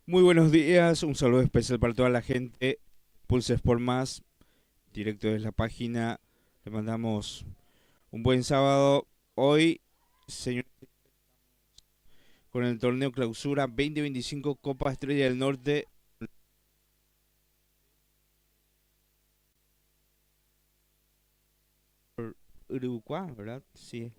Muy buenos días, un saludo especial para toda la gente. Pulses por más, directo desde la página. Le mandamos un buen sábado. Hoy, señor, con el torneo Clausura 2025 Copa Estrella del Norte. Uruguay, ¿verdad? Sí.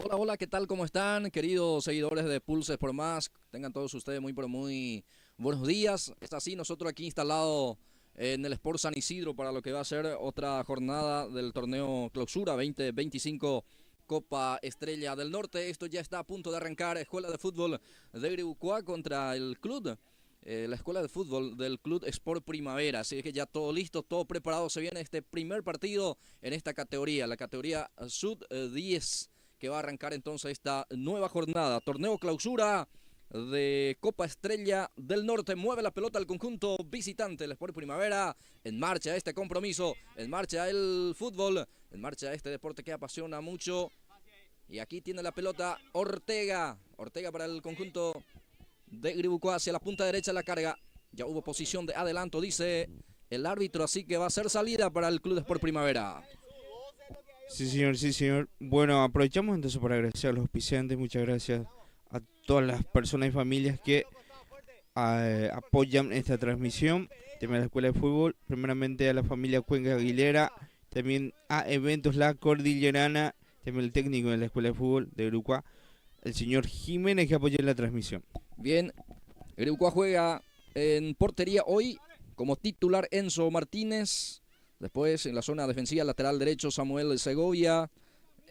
Hola, hola, ¿qué tal? ¿Cómo están, queridos seguidores de Pulses por Más? Tengan todos ustedes muy, pero muy buenos días. Es así, nosotros aquí instalados en el Sport San Isidro para lo que va a ser otra jornada del torneo Clausura 2025 Copa Estrella del Norte. Esto ya está a punto de arrancar. Escuela de Fútbol de Gribucuá contra el club. La escuela de fútbol del Club Sport Primavera, así que ya todo listo, todo preparado, se viene este primer partido en esta categoría, la categoría Sud 10, que va a arrancar entonces esta nueva jornada, torneo clausura de Copa Estrella del Norte. Mueve la pelota al conjunto visitante, el Sport Primavera. En marcha este compromiso, en marcha el fútbol, en marcha este deporte que apasiona mucho. Y aquí tiene la pelota Ortega, Ortega para el conjunto de Gribucuá hacia la punta derecha, la carga. Ya hubo posición de adelanto, dice el árbitro, así que va a ser salida para el Club de Sport Primavera. Sí, señor, sí, señor. Bueno, aprovechamos entonces para agradecer a los auspiciantes. Muchas gracias a todas las personas y familias que apoyan esta transmisión. También a la Escuela de Fútbol, primeramente a la familia Cuenca Aguilera, también a Eventos La Cordillerana, también el técnico de la Escuela de Fútbol de Uruguay, el señor Jiménez, que apoya la transmisión. Bien, Gribucuá juega en portería hoy como titular Enzo Martínez. Después en la zona defensiva lateral derecho Samuel Segovia.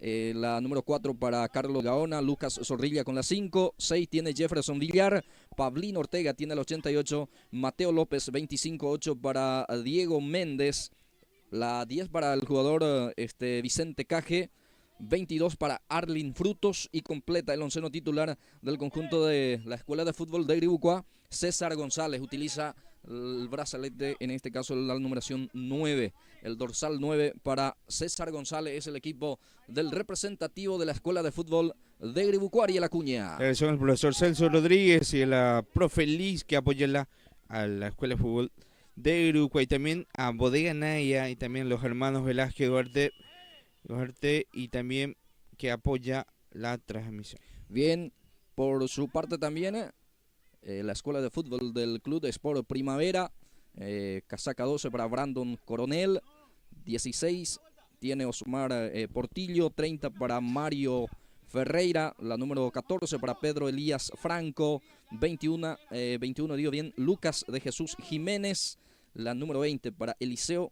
La número 4 para Carlos Gaona, Lucas Zorrilla con la 5, 6 tiene Jefferson Villar, Pablín Ortega tiene el 88, Mateo López 25-8 para Diego Méndez, la 10 para el jugador Vicente Caje, 22 para Arlin Frutos y completa el onceno titular del conjunto de la Escuela de Fútbol de Gribucuá, César González. Utiliza el brazalete, en este caso la numeración 9, el dorsal 9 para César González. Es el equipo del representativo de la Escuela de Fútbol de Gribucuá y la Cuña. Son el profesor Celso Rodríguez y la profe Liz, que apoya a la Escuela de Fútbol de Gribucuá, y también a Bodega Naya y también los hermanos Velázquez Duarte, y también que apoya la transmisión. Bien, por su parte también la escuela de fútbol del Club de Sport Primavera, casaca 12 para Brandon Coronel, 16 tiene Osmar Portillo, 30 para Mario Ferreira, la número 14 para Pedro Elías Franco, 21 digo bien, Lucas de Jesús Jiménez, la número 20 para Eliseo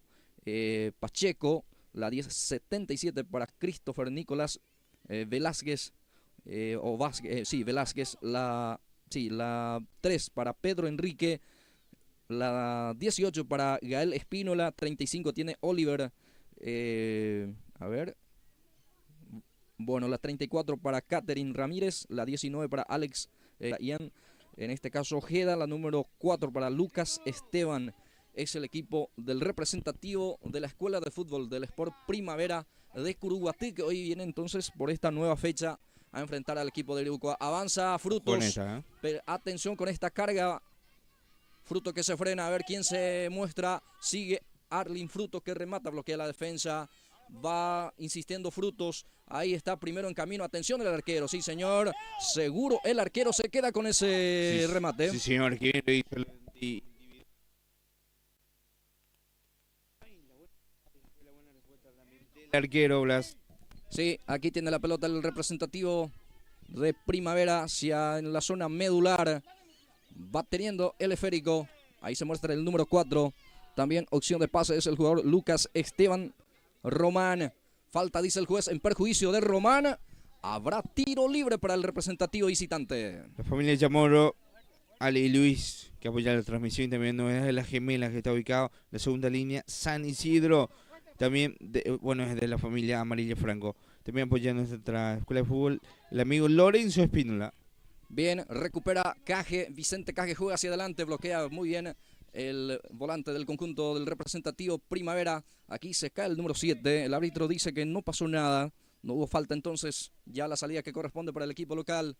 Pacheco, la 1077 para Christopher Nicolás Velázquez, Velázquez, la 3 para Pedro Enrique, la 18 para Gael Espínola, 35 tiene Oliver, a ver, bueno, la 34 para Catherine Ramírez, la 19 para Alex Ian, en este caso Ojeda, la número 4 para Lucas Esteban. Es el equipo del representativo de la Escuela de Fútbol del Sport Primavera de Curuguatí, que hoy viene entonces por esta nueva fecha a enfrentar al equipo de Gribucuá. Avanza Frutos, Esa, pero atención con esta carga. Fruto que se frena, a ver quién se muestra. Sigue Arlin Frutos, que remata, bloquea la defensa. Va insistiendo Frutos. Ahí está primero en camino. Atención el arquero, sí señor. Seguro el arquero se queda con ese sí, remate. sí, señor, que lo hizo el arquero Blas. Sí, aquí tiene la pelota el representativo de Primavera hacia en la zona medular. Va teniendo el esférico. Ahí se muestra el número 4. También opción de pase es el jugador Lucas Esteban Román. Falta, dice el juez, en perjuicio de Román. Habrá tiro libre para el representativo visitante. La familia Chamorro Ale y Luis, que apoya la transmisión, y también Novedades de las Gemelas, que está ubicado en la segunda línea. San Isidro, también, bueno, es de la familia Amarilla Franco. También apoya nuestra escuela de fútbol, el amigo Lorenzo Espínola. Bien, recupera Caje, Vicente Caje juega hacia adelante, bloquea muy bien el volante del conjunto del representativo Primavera. Aquí se cae el número 7, el árbitro dice que no pasó nada, no hubo falta, entonces ya la salida que corresponde para el equipo local.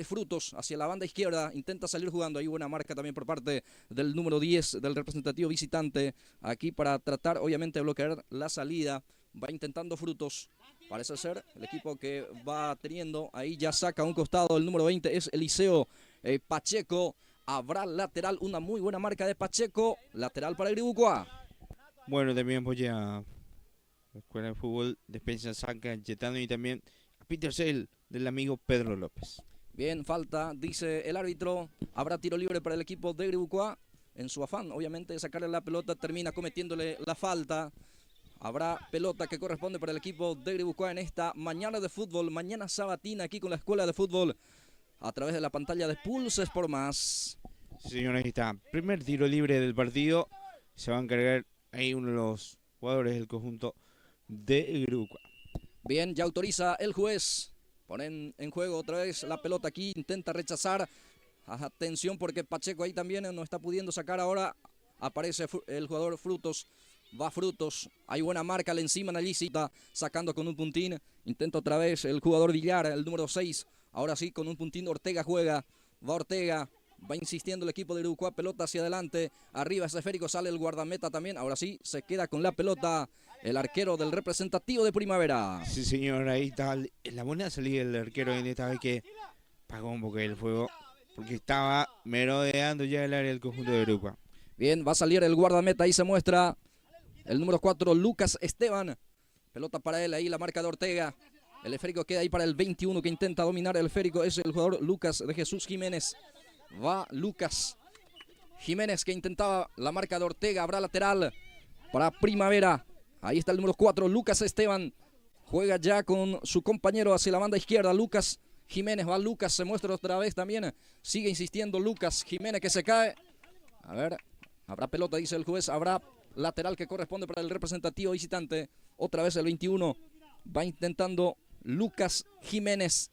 Frutos hacia la banda izquierda, intenta salir jugando, hay buena marca también por parte del número 10 del representativo visitante, aquí para tratar obviamente de bloquear la salida, va intentando Frutos. Parece ser el equipo que va teniendo. Ahí ya saca a un costado el número 20. Es Eliseo Pacheco. Habrá lateral. Una muy buena marca de Pacheco. Lateral para Gribucua. Bueno, también apoya a la escuela de fútbol Despensa San Cayetano y también a Peter Cell del amigo Pedro López. Bien, falta, dice el árbitro. Habrá tiro libre para el equipo de Gribucua. En su afán, obviamente, de sacarle la pelota, termina cometiéndole la falta. Habrá pelota que corresponde para el equipo de Gribucua en esta mañana de fútbol, mañana sabatina aquí con la escuela de fútbol a través de la pantalla de Pulses por Más. Sí, señores, ahí está. Primer tiro libre del partido. Se va a encargar ahí uno de los jugadores del conjunto de Gribucua. Bien, ya autoriza el juez. Ponen en juego otra vez la pelota aquí, intenta rechazar. Atención porque Pacheco ahí también no está pudiendo sacar ahora. Aparece el jugador Frutos. Va Frutos, hay buena marca, le encima Nayicita, sacando con un puntín, intenta otra vez el jugador Villar, el número 6, ahora sí con un puntín Ortega juega, va Ortega, va insistiendo el equipo de Gribucua, pelota hacia adelante, arriba ese esférico, sale el guardameta también, ahora sí se queda con la pelota el arquero del representativo de Primavera. Sí señor, ahí está la buena salida del arquero en esta vez que pagó un poco el fuego, porque estaba merodeando ya el área del conjunto de Gribucua. Bien, va a salir el guardameta, ahí se muestra el número 4, Lucas Esteban. Pelota para él, ahí la marca de Ortega. El esférico queda ahí para el 21 que intenta dominar el esférico. Es el jugador Lucas de Jesús Jiménez. Va Lucas Jiménez que intentaba la marca de Ortega. Habrá lateral para Primavera. Ahí está el número 4, Lucas Esteban. Juega ya con su compañero hacia la banda izquierda. Lucas Jiménez, va Lucas, se muestra otra vez también. Sigue insistiendo Lucas Jiménez que se cae. A ver, habrá pelota, dice el juez. Habrá lateral que corresponde para el representativo visitante. Otra vez el 21. Va intentando Lucas Jiménez.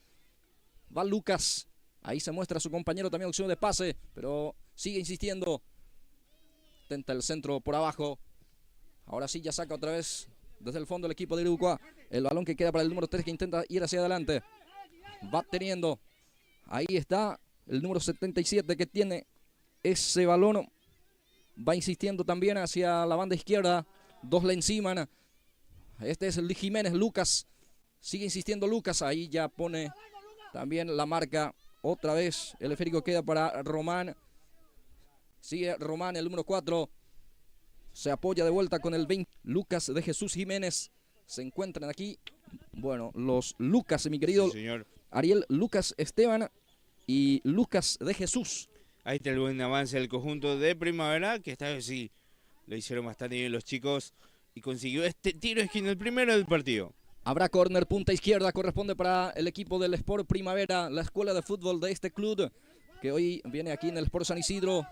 Va Lucas. Ahí se muestra su compañero también opción de pase. Pero sigue insistiendo. Intenta el centro por abajo. Ahora sí ya saca otra vez desde el fondo el equipo de Gribucua. El balón que queda para el número 3 que intenta ir hacia adelante. Va teniendo. Ahí está el número 77 que tiene ese balón. Va insistiendo también hacia la banda izquierda. Dos le enciman. Este es el de Jiménez, Lucas. Sigue insistiendo Lucas. Ahí ya pone también la marca. Otra vez el esférico queda para Román. Sigue Román, el número 4. Se apoya de vuelta con el 20. Lucas de Jesús Jiménez. Se encuentran aquí. Bueno, los Lucas, mi querido Sí, señor. Ariel, Lucas Esteban y Lucas de Jesús. Ahí está el buen avance del conjunto de Primavera, que esta vez sí lo hicieron bastante bien los chicos y consiguió este tiro de esquina, el primero del partido. Habrá córner, punta izquierda, corresponde para el equipo del Sport Primavera, la escuela de fútbol de este club, que hoy viene aquí en el Sport San Isidro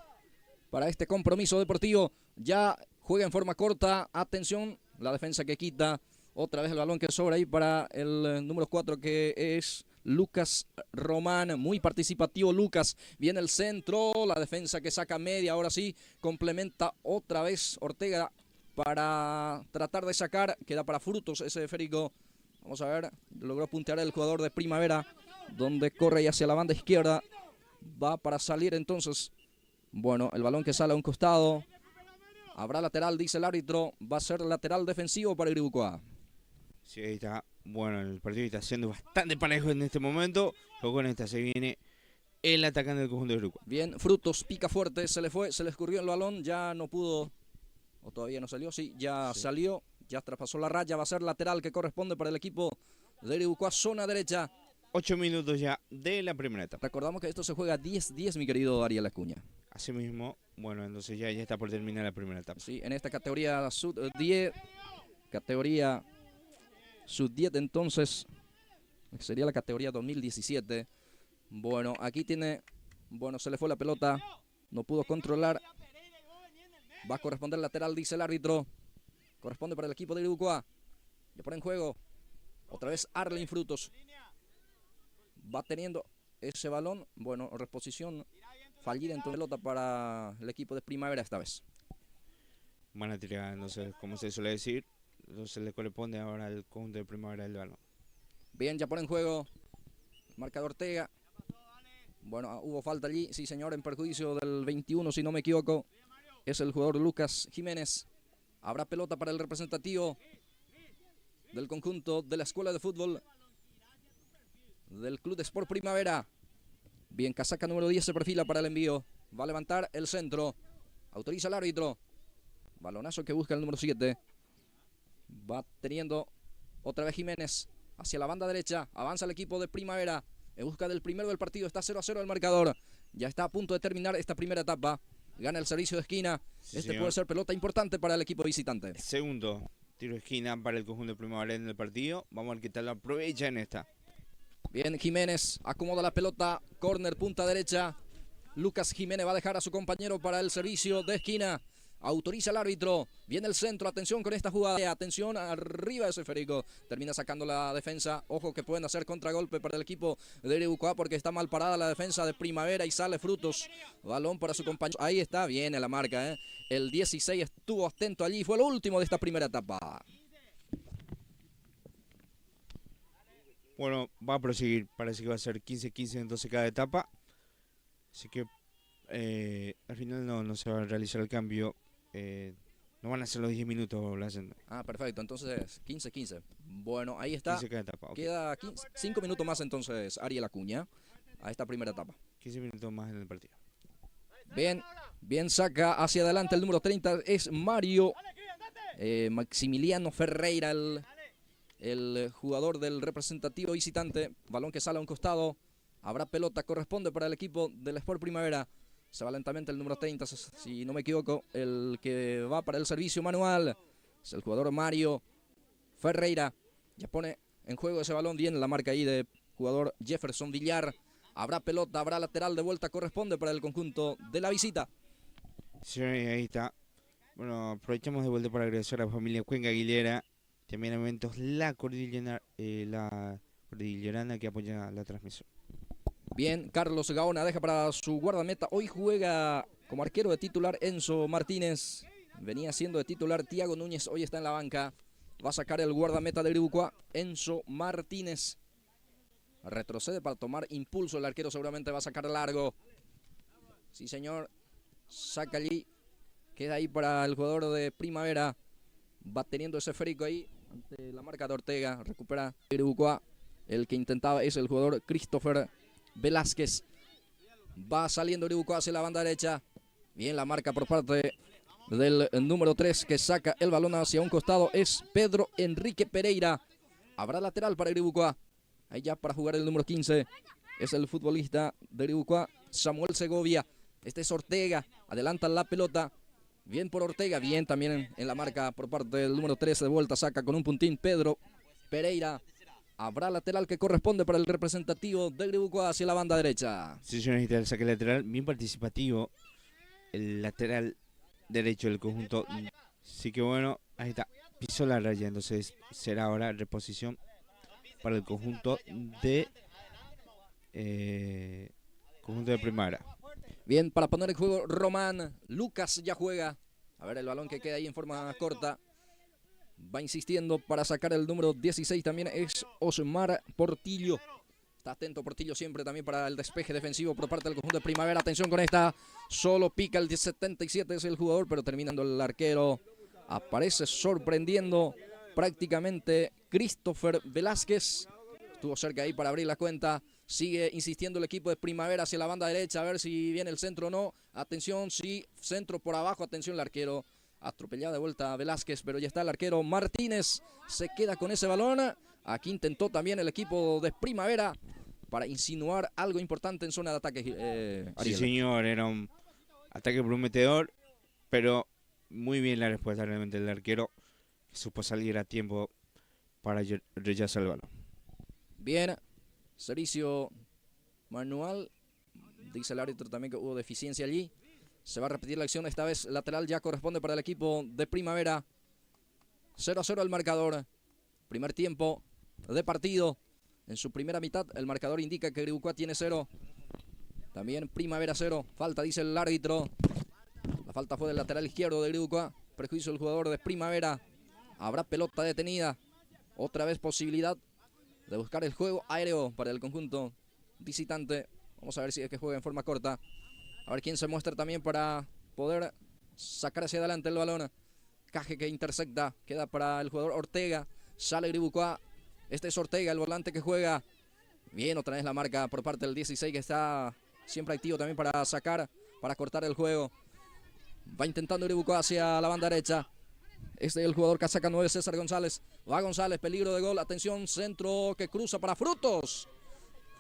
para este compromiso deportivo. Ya juega en forma corta, atención, la defensa que quita, otra vez el balón que sobra ahí para el número 4 que es Lucas Román, muy participativo Lucas, viene el centro, la defensa que saca media, ahora sí, complementa otra vez Ortega para tratar de sacar, queda para Frutos ese esférico, vamos a ver, logró puntear el jugador de Primavera, donde corre hacia la banda izquierda, va para salir entonces, bueno, el balón que sale a un costado, habrá lateral, dice el árbitro, va a ser lateral defensivo para Gribucua. Sí, ahí está. Bueno, el partido está siendo bastante parejo en este momento. Luego con esta se viene el atacante del conjunto de Gribucua. Bien, Frutos pica fuerte, se le fue, se le escurrió el balón, ya no pudo, o todavía no salió, sí, ya salió, ya traspasó la raya, va a ser lateral que corresponde para el equipo de Gribucua, zona derecha. 8 minutos ya de la primera etapa. Recordamos que esto se juega 10-10, mi querido Ariel Acuña. Así mismo, bueno, entonces ya está por terminar la primera etapa. Sí, en esta categoría sub-10, categoría sub-10 entonces, sería la categoría 2017. Bueno, aquí tiene Bueno, se le fue la pelota. No pudo controlar. Va a corresponder lateral, dice el árbitro. Corresponde para el equipo de Iribucuá. Ya pone en juego. Otra vez Arlen Frutos. Va teniendo ese balón. Bueno, reposición fallida en pelota para el equipo de Primavera esta vez. Van a tirar, no sé cómo se suele decir. Entonces le corresponde ahora al conjunto de Primavera el balón. Bien, ya pone en juego. Marcador Ortega. Bueno, hubo falta allí. Sí, señor, en perjuicio del 21, si no me equivoco. Es el jugador Lucas Jiménez. Habrá pelota para el representativo del conjunto de la Escuela de Fútbol del Club de Sport Primavera. Bien, casaca número 10 se perfila para el envío. Va a levantar el centro. Autoriza el árbitro. Balonazo que busca el número 7. Va teniendo otra vez Jiménez hacia la banda derecha. Avanza el equipo de Primavera en busca del primero del partido. Está 0-0 el marcador. Ya está a punto de terminar esta primera etapa. Gana el servicio de esquina. Sí, este señor. puede ser pelota importante para el equipo visitante. Segundo tiro de esquina para el conjunto de Primavera en el partido. Vamos a ver qué tal aprovecha en esta. Bien, Jiménez acomoda la pelota. Corner, punta derecha. Lucas Jiménez va a dejar a su compañero para el servicio de esquina. Autoriza el árbitro. Viene el centro. Atención con esta jugada. Atención arriba de ese esférico. Termina sacando la defensa. Ojo que pueden hacer contragolpe para el equipo de Iribucuá porque está mal parada la defensa de Primavera y sale Frutos. Balón para su compañero. Ahí está. Viene la marca. El 16 estuvo atento allí. Fue el último de esta primera etapa. Bueno, va a proseguir. Parece que va a ser 15-15 entonces cada etapa. Así que al final no se va a realizar el cambio. No van a ser los 10 minutos la senda. Ah, perfecto. Entonces 15-15. Bueno, ahí está. 15 cada etapa. Okay. Queda 5 minutos más entonces Ariel Acuña a esta primera etapa. 15 minutos más en el partido. Bien saca hacia adelante el número 30. Es Mario Maximiliano Ferreira, el jugador del representativo visitante. Balón que sale a un costado. Habrá pelota, corresponde para el equipo del Sport Primavera. Se va lentamente el número 30, si no me equivoco, el que va para el servicio manual. Es el jugador Mario Ferreira. Ya pone en juego ese balón, bien la marca ahí de jugador Jefferson Villar. Habrá pelota, habrá lateral de vuelta, corresponde para el conjunto de la visita. Sí, ahí está. Bueno, aprovechamos de vuelta para agradecer a la familia Cuenca Aguilera. También a Eventos La Cordillerana que apoya la transmisión. Bien, Carlos Gaona deja para su guardameta. Hoy juega como arquero de titular Enzo Martínez. Venía siendo de titular Tiago Núñez. Hoy está en la banca. Va a sacar el guardameta de Iribucuá, Enzo Martínez. Retrocede para tomar impulso. El arquero seguramente va a sacar largo. Sí, señor. Saca allí. Queda ahí para el jugador de Primavera. Va teniendo ese esférico ahí ante la marca de Ortega. Recupera Iribucuá. El que intentaba es el jugador Christopher Velázquez. Va saliendo Iribucuá hacia la banda derecha. Bien la marca por parte del número 3 que saca el balón hacia un costado. Es Pedro Enrique Pereira. Habrá lateral para Iribucuá. Ahí ya para jugar el número 15. Es el futbolista de Iribucuá, Samuel Segovia. Este es Ortega. Adelanta la pelota. Bien por Ortega. Bien también en la marca por parte del número 13. De vuelta saca con un puntín Pedro Pereira. Habrá lateral que corresponde para el representativo de Iribucuá hacia la banda derecha. Sí, señorita, el saque lateral, bien participativo. El lateral derecho del conjunto. Así que bueno, ahí está. Pisó la raya, entonces será ahora reposición para el conjunto de Primavera. Bien, para poner en juego Román. Lucas ya juega. A ver el balón que queda ahí en forma corta. Va insistiendo para sacar el número 16. También es Osmar Portillo. Está atento Portillo siempre también para el despeje defensivo por parte del conjunto de Primavera. Atención con esta. Solo pica el 77 es el jugador, pero terminando el arquero. Aparece sorprendiendo prácticamente Christopher Velázquez. Estuvo cerca ahí para abrir la cuenta. Sigue insistiendo el equipo de Primavera hacia la banda derecha. A ver si viene el centro o no. Atención, sí, centro por abajo. Atención el arquero. Atropellada de vuelta a Velázquez, pero ya está el arquero Martínez. Se queda con ese balón. Aquí intentó también el equipo de Primavera para insinuar algo importante en zona de ataque. Sí, señor, era un ataque prometedor, pero muy bien la respuesta realmente del arquero. Supo salir a tiempo para rechazar el balón. Bien, servicio manual Dice el árbitro también que hubo deficiencia allí. Se va a repetir la acción, esta vez lateral ya corresponde para el equipo de Primavera. 0-0 el marcador. Primer tiempo de partido. En su primera mitad el marcador indica que Gribucá tiene 0. También Primavera 0. Falta, dice el árbitro. La falta fue del lateral izquierdo de Gribucá. Perjuicio del jugador de Primavera. Habrá pelota detenida. Otra vez posibilidad de buscar el juego aéreo para el conjunto visitante. Vamos a ver si es que juega en forma corta. A ver quién se muestra también para poder sacar hacia adelante el balón. Caje que intersecta. Queda para el jugador Ortega. Sale Gribucá. Este es Ortega, el volante que juega. Bien, otra vez la marca por parte del 16 que está siempre activo también para sacar, para cortar el juego. Va intentando Gribucá hacia la banda derecha. Este es el jugador casaca 9, César González. Va González, peligro de gol. Atención, centro que cruza para Frutos.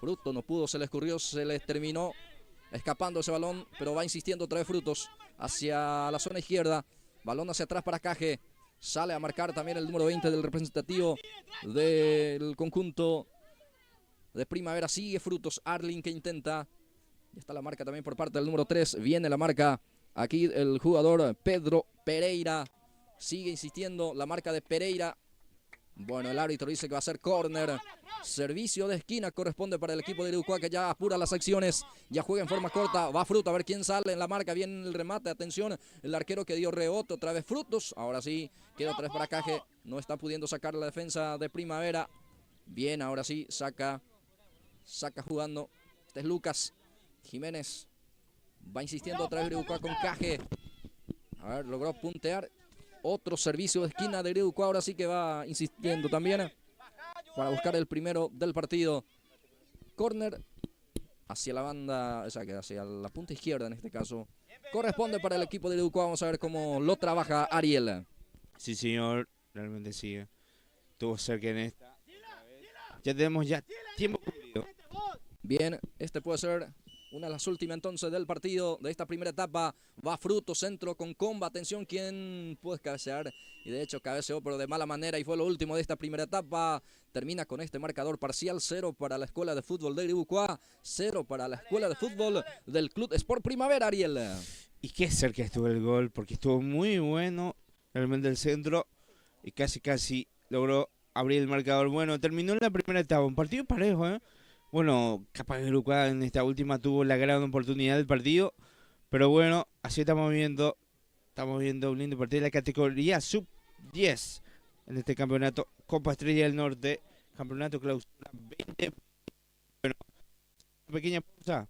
Frutos no pudo, se le escurrió, se le terminó escapando ese balón, pero va insistiendo otra vez Frutos hacia la zona izquierda. Balón hacia atrás para Caje. Sale a marcar también el número 20 del representativo del conjunto de Primavera. Sigue Frutos, Arlin que intenta. Ya está la marca también por parte del número 3. Viene la marca aquí el jugador Pedro Pereira. Sigue insistiendo la marca de Pereira. Bueno, el árbitro dice que va a ser córner. Servicio de esquina corresponde para el equipo de Gribucá, que ya apura las acciones. Ya juega en forma corta. Va Fruto a ver quién sale en la marca. Viene el remate. Atención, el arquero que dio rebote. Otra vez Frutos. Ahora sí, queda otra vez para Caje. No está pudiendo sacar la defensa de Primavera. Bien, ahora sí, saca jugando. Este es Lucas Jiménez. Va insistiendo otra vez Gribucá con Caje. A ver, logró puntear. Otro servicio de esquina de Gribucá. Ahora sí que va insistiendo también para buscar el primero del partido. Córner hacia la banda, o sea, que hacia la punta izquierda en este caso. Corresponde para el equipo de Gribucá. Vamos a ver cómo lo trabaja Ariel. Sí, señor, realmente sí. Tuvo cerca en esta. Ya tenemos tiempo cumplido. Bien, este puede ser una de las últimas entonces del partido de esta primera etapa. Va Fruto, centro con Comba. Atención, ¿quién puede cabecear? Y de hecho cabeceó, pero de mala manera. Y fue lo último de esta primera etapa. Termina con este marcador parcial. 0 para la Escuela de Fútbol de Gribucá. 0 para la Escuela de Fútbol del Club Sport Primavera, Ariel. Y qué cerca estuvo el gol, porque estuvo muy bueno realmente el centro. Y casi logró abrir el marcador. Bueno, terminó en la primera etapa. Un partido parejo, ¿eh? Bueno, capaz que Gribucá en esta última tuvo la gran oportunidad del partido. Pero bueno, así estamos viendo un lindo partido de la categoría sub-10 en este campeonato Copa Estrella del Norte, campeonato clausura 20. Bueno, pequeña pausa.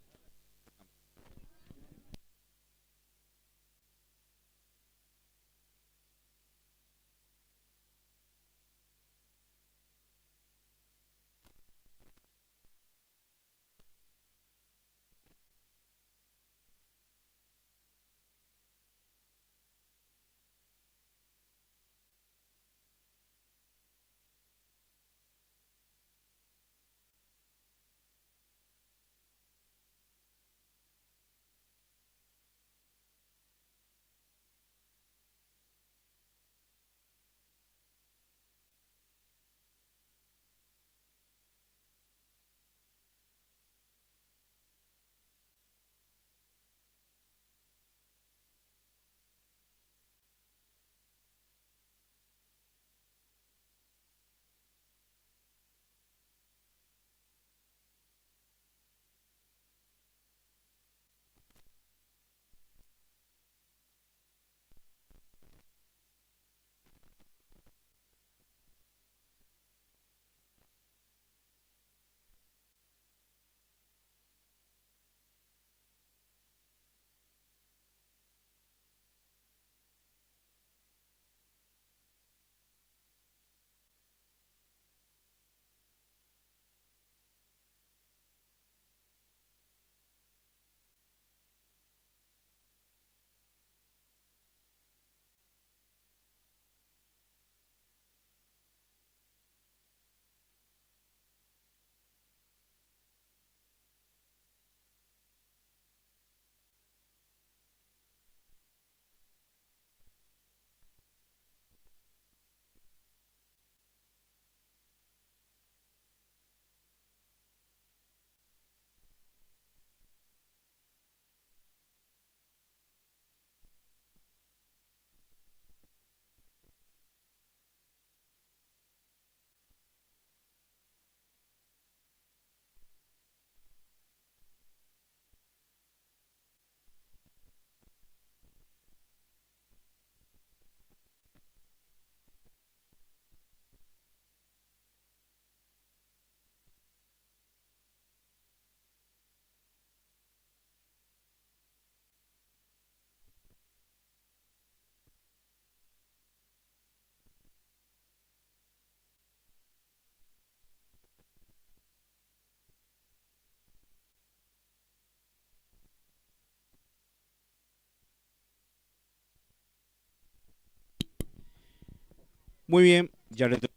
Muy bien, ya retorno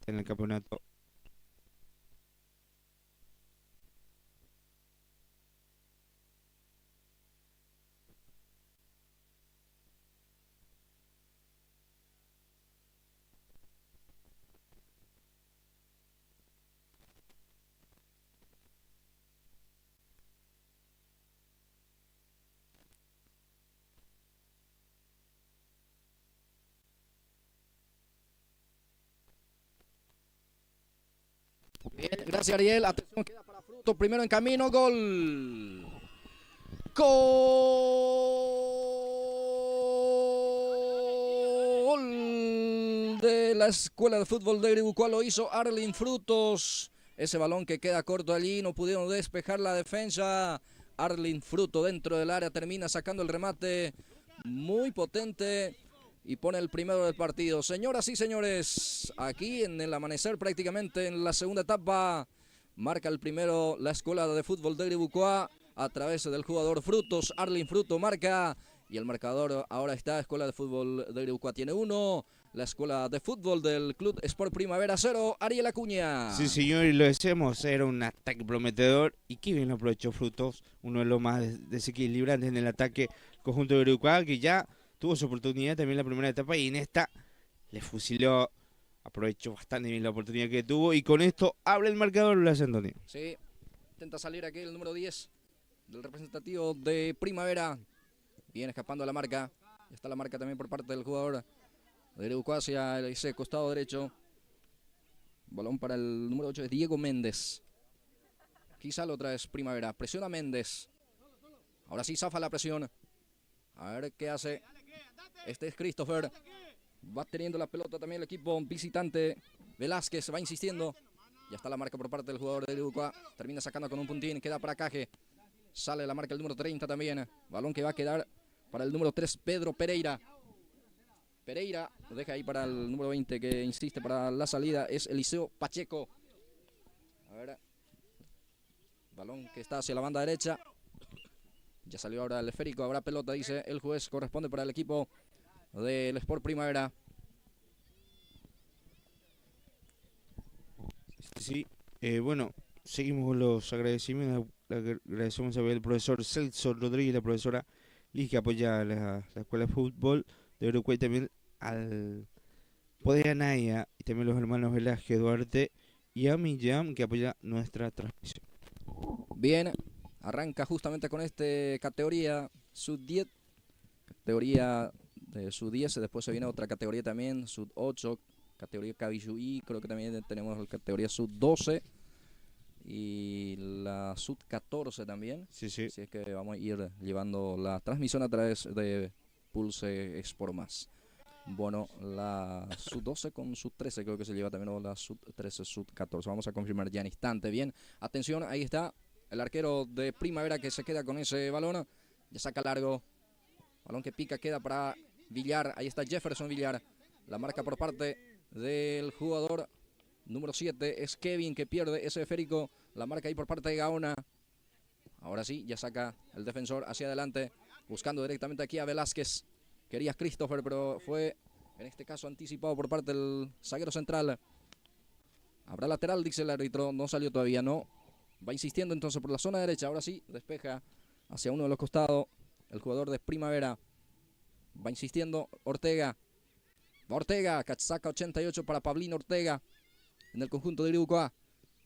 en el campeonato. Bien, gracias Ariel. Atención, queda para Fruto. Primero en camino, gol. Gol de la Escuela de Fútbol de Iribucuá, lo hizo Arlin Frutos. Ese balón que queda corto allí, no pudieron despejar la defensa. Arlin Fruto dentro del área termina sacando el remate muy potente y pone el primero del partido. Señoras y señores, aquí en el amanecer prácticamente en la segunda etapa, marca el primero la Escuela de Fútbol de Iribucuá a través del jugador Frutos. Arlin Fruto marca y el marcador ahora está: Escuela de Fútbol de Iribucuá tiene 1, la Escuela de Fútbol del Club Sport Primavera 0. Ariel Acuña. Sí, señor, y lo decíamos, era un ataque prometedor y qué bien lo aprovechó Frutos, uno de los más desequilibrantes en el ataque conjunto de Uruguay, que ya tuvo su oportunidad también en la primera etapa y en esta le fusiló, aprovechó bastante bien la oportunidad que tuvo y con esto abre el marcador Blas Antonio. Sí, intenta salir aquí el número 10 del representativo de Primavera. Viene escapando a la marca. Está la marca también por parte del jugador de Iribucuá hacia ese costado derecho. Balón para el número 8 es Diego Méndez. Quizá lo otra vez Primavera. Presiona Méndez. Ahora sí zafa la presión. A ver qué hace. Este es Christopher. Va teniendo la pelota también el equipo visitante. Velázquez va insistiendo. Ya está la marca por parte del jugador de Iribucuá. Termina sacando con un puntín. Queda para Caje. Sale la marca el número 30 también. Balón que va a quedar para el número 3, Pedro Pereira. Pereira lo deja ahí para el número 20 que insiste para la salida. Es Eliseo Pacheco. A ver. Balón que está hacia la banda derecha. Ya salió ahora el esférico. Habrá pelota, dice el juez. Corresponde para el equipo del Sport Primavera. Sí, bueno, seguimos con los agradecimientos. Agradecemos al profesor Celso Rodríguez, la profesora Liz, que apoya la Escuela de Fútbol de Uruguay, también al Poder Anaya y también los hermanos Velázquez Duarte y a Millán, que apoya nuestra transmisión. Bien, arranca justamente con este categoría sub-10, categoría de sub-10, después se viene otra categoría también, sub-8, categoría Cabilluyí, creo que también tenemos la categoría sub-12 y la sub-14 también. Sí, sí. Así es que vamos a ir llevando la transmisión a través de Pulse Sport Más. Bueno, la sub-12 con sub-13 creo que se lleva también, o la sub-13, sub-14. Vamos a confirmar ya en instante. Bien, atención, ahí está el arquero de Primavera que se queda con ese balón. Ya saca largo. Balón que pica, queda para Villar. Ahí está Jefferson Villar. La marca por parte del jugador número 7 es Kevin, que pierde ese esférico. La marca ahí por parte de Gaona. Ahora sí, ya saca el defensor hacia adelante, buscando directamente aquí a Velázquez. Quería Christopher, pero fue en este caso anticipado por parte del zaguero central. Habrá lateral, dice el árbitro. No salió todavía, no. Va insistiendo entonces por la zona derecha. Ahora sí, despeja hacia uno de los costados el jugador de Primavera. Va insistiendo Ortega. Va Ortega, saca 88 para Pablín Ortega en el conjunto de Iribucuá.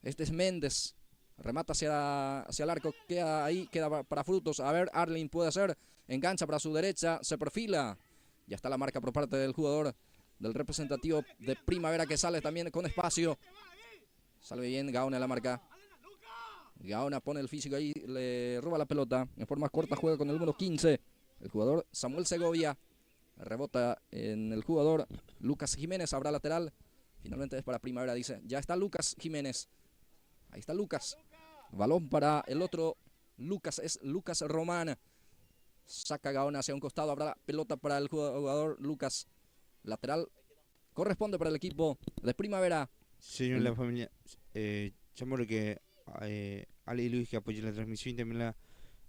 Este es Méndez. Remata hacia el arco, queda ahí, queda para Frutos. A ver, Arlin puede hacer, engancha para su derecha, se perfila. Ya está la marca por parte del jugador del representativo de Primavera, que sale también con espacio. Sale bien Gaona la marca. Gaona pone el físico ahí, le roba la pelota. En forma corta juega con el número 15. El jugador Samuel Segovia. Rebota en el jugador Lucas Jiménez, habrá lateral. Finalmente es para Primavera, dice. Ya está Lucas Jiménez. Ahí está Lucas. Balón para el otro Lucas, es Lucas Román. Saca Gaona hacia un costado, habrá pelota para el jugador Lucas. Lateral corresponde para el equipo de Primavera. Señor, la familia Chamorro, que Ale y Luis, que apoyan la transmisión, y también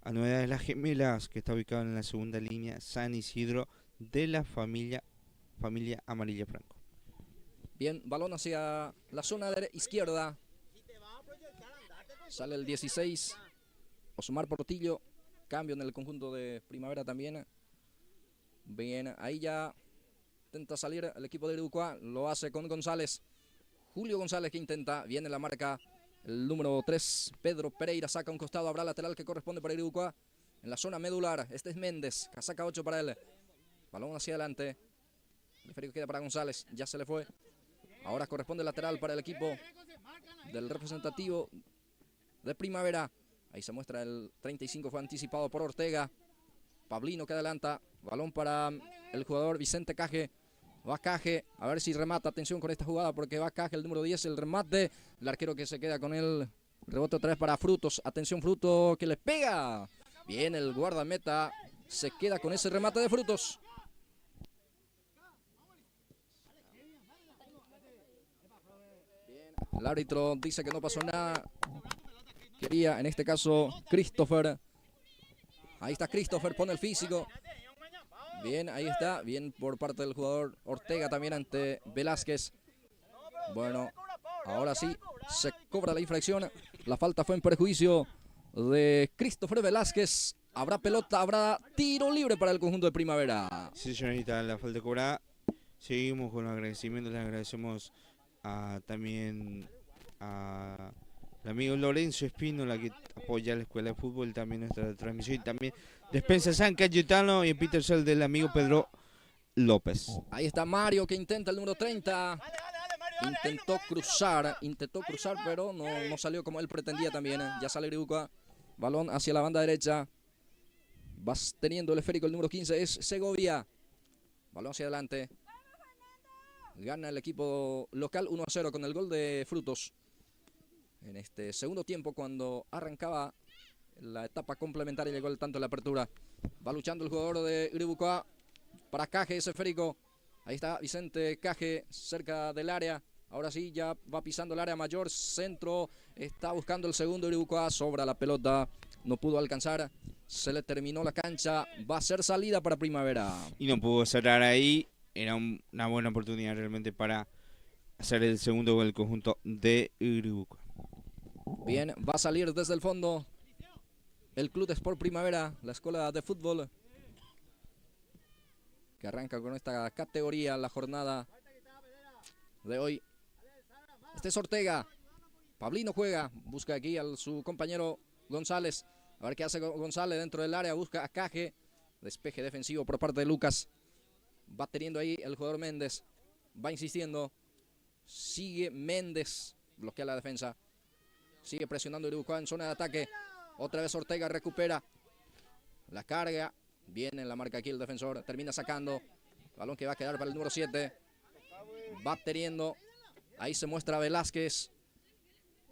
a Novedad de las Gemelas, que está ubicado en la segunda línea San Isidro de la familia Amarilla Franco. Bien, balón hacia la zona izquierda. Sale el 16, Osmar Portillo. Cambio en el conjunto de Primavera también. Bien, ahí ya intenta salir el equipo de Iribucuá. Lo hace con González. Julio González que intenta. Viene la marca. El número 3, Pedro Pereira, saca un costado. Habrá lateral que corresponde para Iribucuá. En la zona medular. Este es Méndez. Saca 8 para él. Balón hacia adelante. El esférico queda para González. Ya se le fue. Ahora corresponde lateral para el equipo del representativo de Primavera. Ahí se muestra el 35, fue anticipado por Ortega. Pablino que adelanta. Balón para el jugador Vicente Caje. Va Caje, a ver si remata. Atención con esta jugada porque va Caje, el número 10, el remate. El arquero que se queda con el rebote otra vez para Frutos. Atención, Frutos que le pega. Bien, el guardameta se queda con ese remate de Frutos. Bien, el árbitro dice que no pasó nada. Quería, en este caso, Christopher. Ahí está Christopher, pone el físico. Bien, ahí está. Bien por parte del jugador Ortega también ante Velázquez. Bueno, ahora sí se cobra la infracción. La falta fue en perjuicio de Christopher Velázquez. Habrá pelota, habrá tiro libre para el conjunto de Primavera. Sí, señorita, la falta cobrada. Seguimos con los agradecimientos. Le agradecemos también al amigo Lorenzo Espínola, que apoya la Escuela de Fútbol, también nuestra transmisión, y también Despensa San Cayetano y en Peterson del amigo Pedro López. Ahí está Mario que intenta el número 30. Intentó cruzar, pero no salió como él pretendía también. Ya sale Iribucuá. Balón hacia la banda derecha. Va teniendo el esférico el número 15, es Segovia. Balón hacia adelante. Gana el equipo local 1-0 con el gol de Frutos. En este segundo tiempo, cuando arrancaba la etapa complementaria, llegó el tanto de la apertura. Va luchando el jugador de Iribucuá para Caje, ese esférico. Ahí está Vicente Caje cerca del área. Ahora sí, ya va pisando el área mayor. Centro, está buscando el segundo Iribucuá. Sobra la pelota, no pudo alcanzar. Se le terminó la cancha. Va a ser salida para Primavera. Y no pudo cerrar ahí. Era una buena oportunidad realmente para hacer el segundo gol del conjunto de Iribucuá. Bien, va a salir desde el fondo el Club de Sport Primavera, la escuela de fútbol que arranca con esta categoría la jornada de hoy. Este es Ortega. Pablino juega, busca aquí a su compañero González. A ver qué hace González dentro del área, busca a Caje. Despeje defensivo por parte de Lucas. Va teniendo ahí el jugador Méndez. Va insistiendo. Sigue Méndez, bloquea la defensa. Sigue presionando Iribucuá en zona de ataque. Otra vez Ortega recupera. La carga. Viene en la marca aquí el defensor. Termina sacando. Balón que va a quedar para el número 7. Va teniendo. Ahí se muestra Velázquez.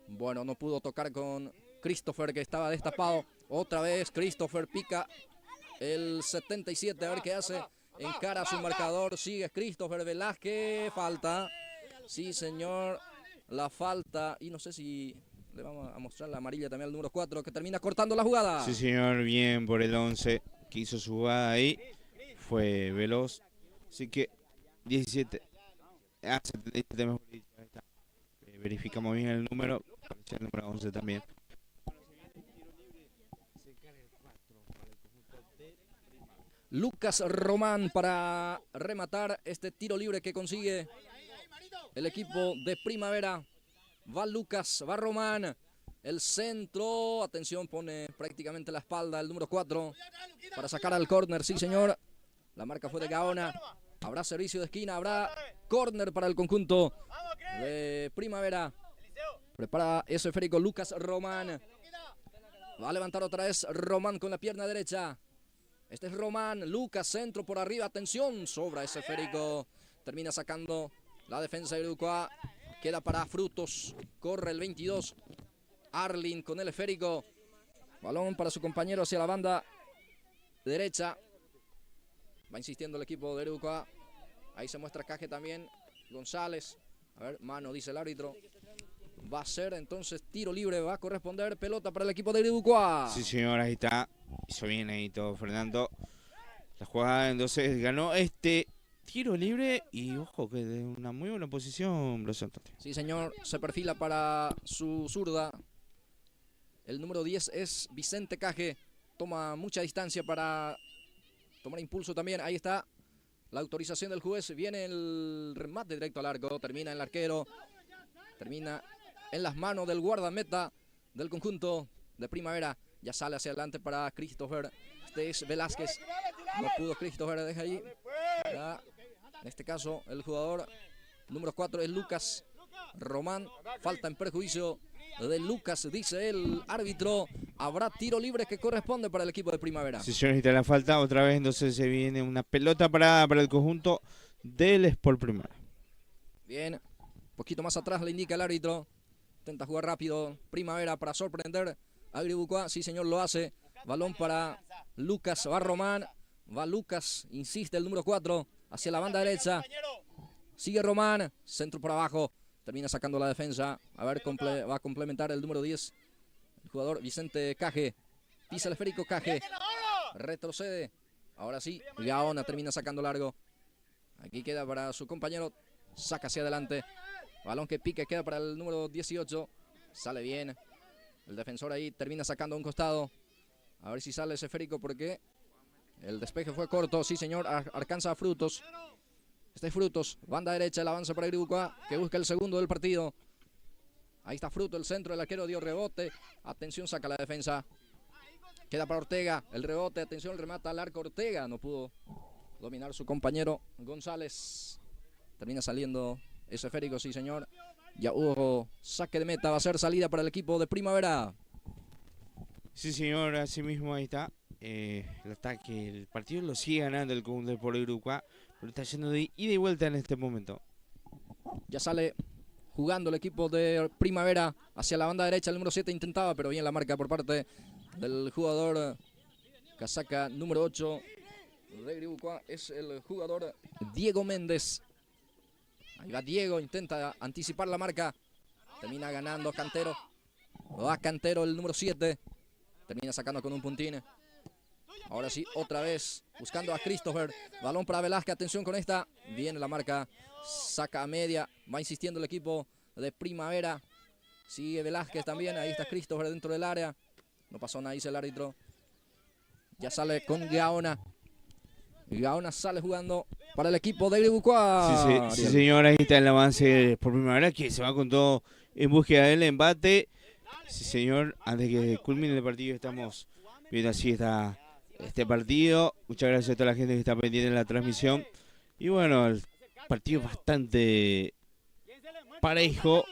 Bueno, no pudo tocar con Christopher, que estaba destapado. Otra vez Christopher pica el 77. A ver qué hace. Encara su marcador. Sigue Christopher Velázquez. Falta. Sí, señor. La falta. Y no sé si le vamos a mostrar la amarilla también al número 4, que termina cortando la jugada. Sí, señor. Bien por el 11 que hizo su jugada ahí. Fue veloz. Así que 17. 77 mejor dicho. Verificamos bien el número. El número 11 también. Lucas Román para rematar este tiro libre que consigue el equipo de Primavera. Va Lucas, va Román. El centro, atención, pone prácticamente la espalda el número 4 para sacar al córner, sí señor. La marca fue de Gaona. Habrá servicio de esquina, habrá córner para el conjunto de Primavera. Prepara ese esférico Lucas Román. Va a levantar otra vez Román con la pierna derecha. Este es Román, Lucas, centro por arriba, atención, sobra ese esférico. Termina sacando la defensa de Iribucuá. Queda para Frutos, corre el 22. Arlin con el esférico. Balón para su compañero hacia la banda derecha. Va insistiendo el equipo de Iribucuá. Ahí se muestra Caje también. González. A ver, mano, dice el árbitro. Va a ser entonces tiro libre. Va a corresponder pelota para el equipo de Iribucuá. Sí, señor, ahí está. Hizo bien ahí todo Fernando. La jugada entonces ganó este tiro libre y ojo que de una muy buena posición Blas Antonio. Sí, señor, se perfila para su zurda. El número 10 es Vicente Caje. Toma mucha distancia para tomar impulso también. Ahí está la autorización del juez. Viene el remate directo al arco. Termina en el arquero. Termina en las manos del guardameta del conjunto de Primavera. Ya sale hacia adelante para Christopher. Este es Velázquez. No pudo Christopher, deja ahí. Ya, en este caso, el jugador número 4 es Lucas Román. Falta en perjuicio de Lucas, dice el árbitro. Habrá tiro libre que corresponde para el equipo de Primavera. Sí, señorita, la falta otra vez, entonces se viene una pelota parada para el conjunto del Sport Primavera. Bien, un poquito más atrás le indica el árbitro. Intenta jugar rápido Primavera para sorprender a Gribucua. Sí, señor, lo hace. Balón para Lucas, va Román. Va Lucas, insiste el número 4 hacia la banda derecha. Sigue Román, centro por abajo. Termina sacando la defensa. A ver, va a complementar el número 10. El jugador Vicente Caje. Pisa el esférico Caje. Retrocede. Ahora sí, Gaona termina sacando largo. Aquí queda para su compañero. Saca hacia adelante. Balón que pique, queda para el número 18. Sale bien. El defensor ahí termina sacando a un costado. A ver si sale ese esférico porque el despeje fue corto. Sí, señor, alcanza a Frutos. Este es Frutos, banda derecha, el avance para Gribucua, que busca el segundo del partido. Ahí está Frutos, el centro, el arquero dio rebote. Atención, saca la defensa. Queda para Ortega, el rebote, atención, el remata al arco Ortega. No pudo dominar su compañero González. Termina saliendo ese esférico, sí, señor. Ya hubo saque de meta, va a ser salida para el equipo de Primavera. Sí, señor, así mismo ahí está. El ataque, el partido lo sigue ganando el conjunto de Sport Gribucua, pero está yendo de ida y vuelta en este momento. Ya sale jugando el equipo de Primavera hacia la banda derecha. El número 7 intentaba, pero bien la marca por parte del jugador casaca número 8 de Gribucua. Es el jugador Diego Méndez. Ahí va Diego, intenta anticipar la marca. Termina ganando Cantero. Va Cantero, el número 7. Termina sacando con un puntín. Ahora sí, otra vez buscando a Christopher. Balón para Velázquez, atención con esta. Viene la marca, saca a media. Va insistiendo el equipo de Primavera. Sigue Velázquez también, ahí está Christopher dentro del área. No pasó nada, dice el árbitro. Ya sale con Gaona. Gaona sale jugando para el equipo de Gribucua. Sí, señor, ahí está el avance por Primavera, que se va con todo en búsqueda del embate. Sí, señor, antes que culmine el partido estamos viendo así este partido. Muchas gracias a toda la gente que está pendiente en la transmisión. Y bueno, el partido es bastante parejo.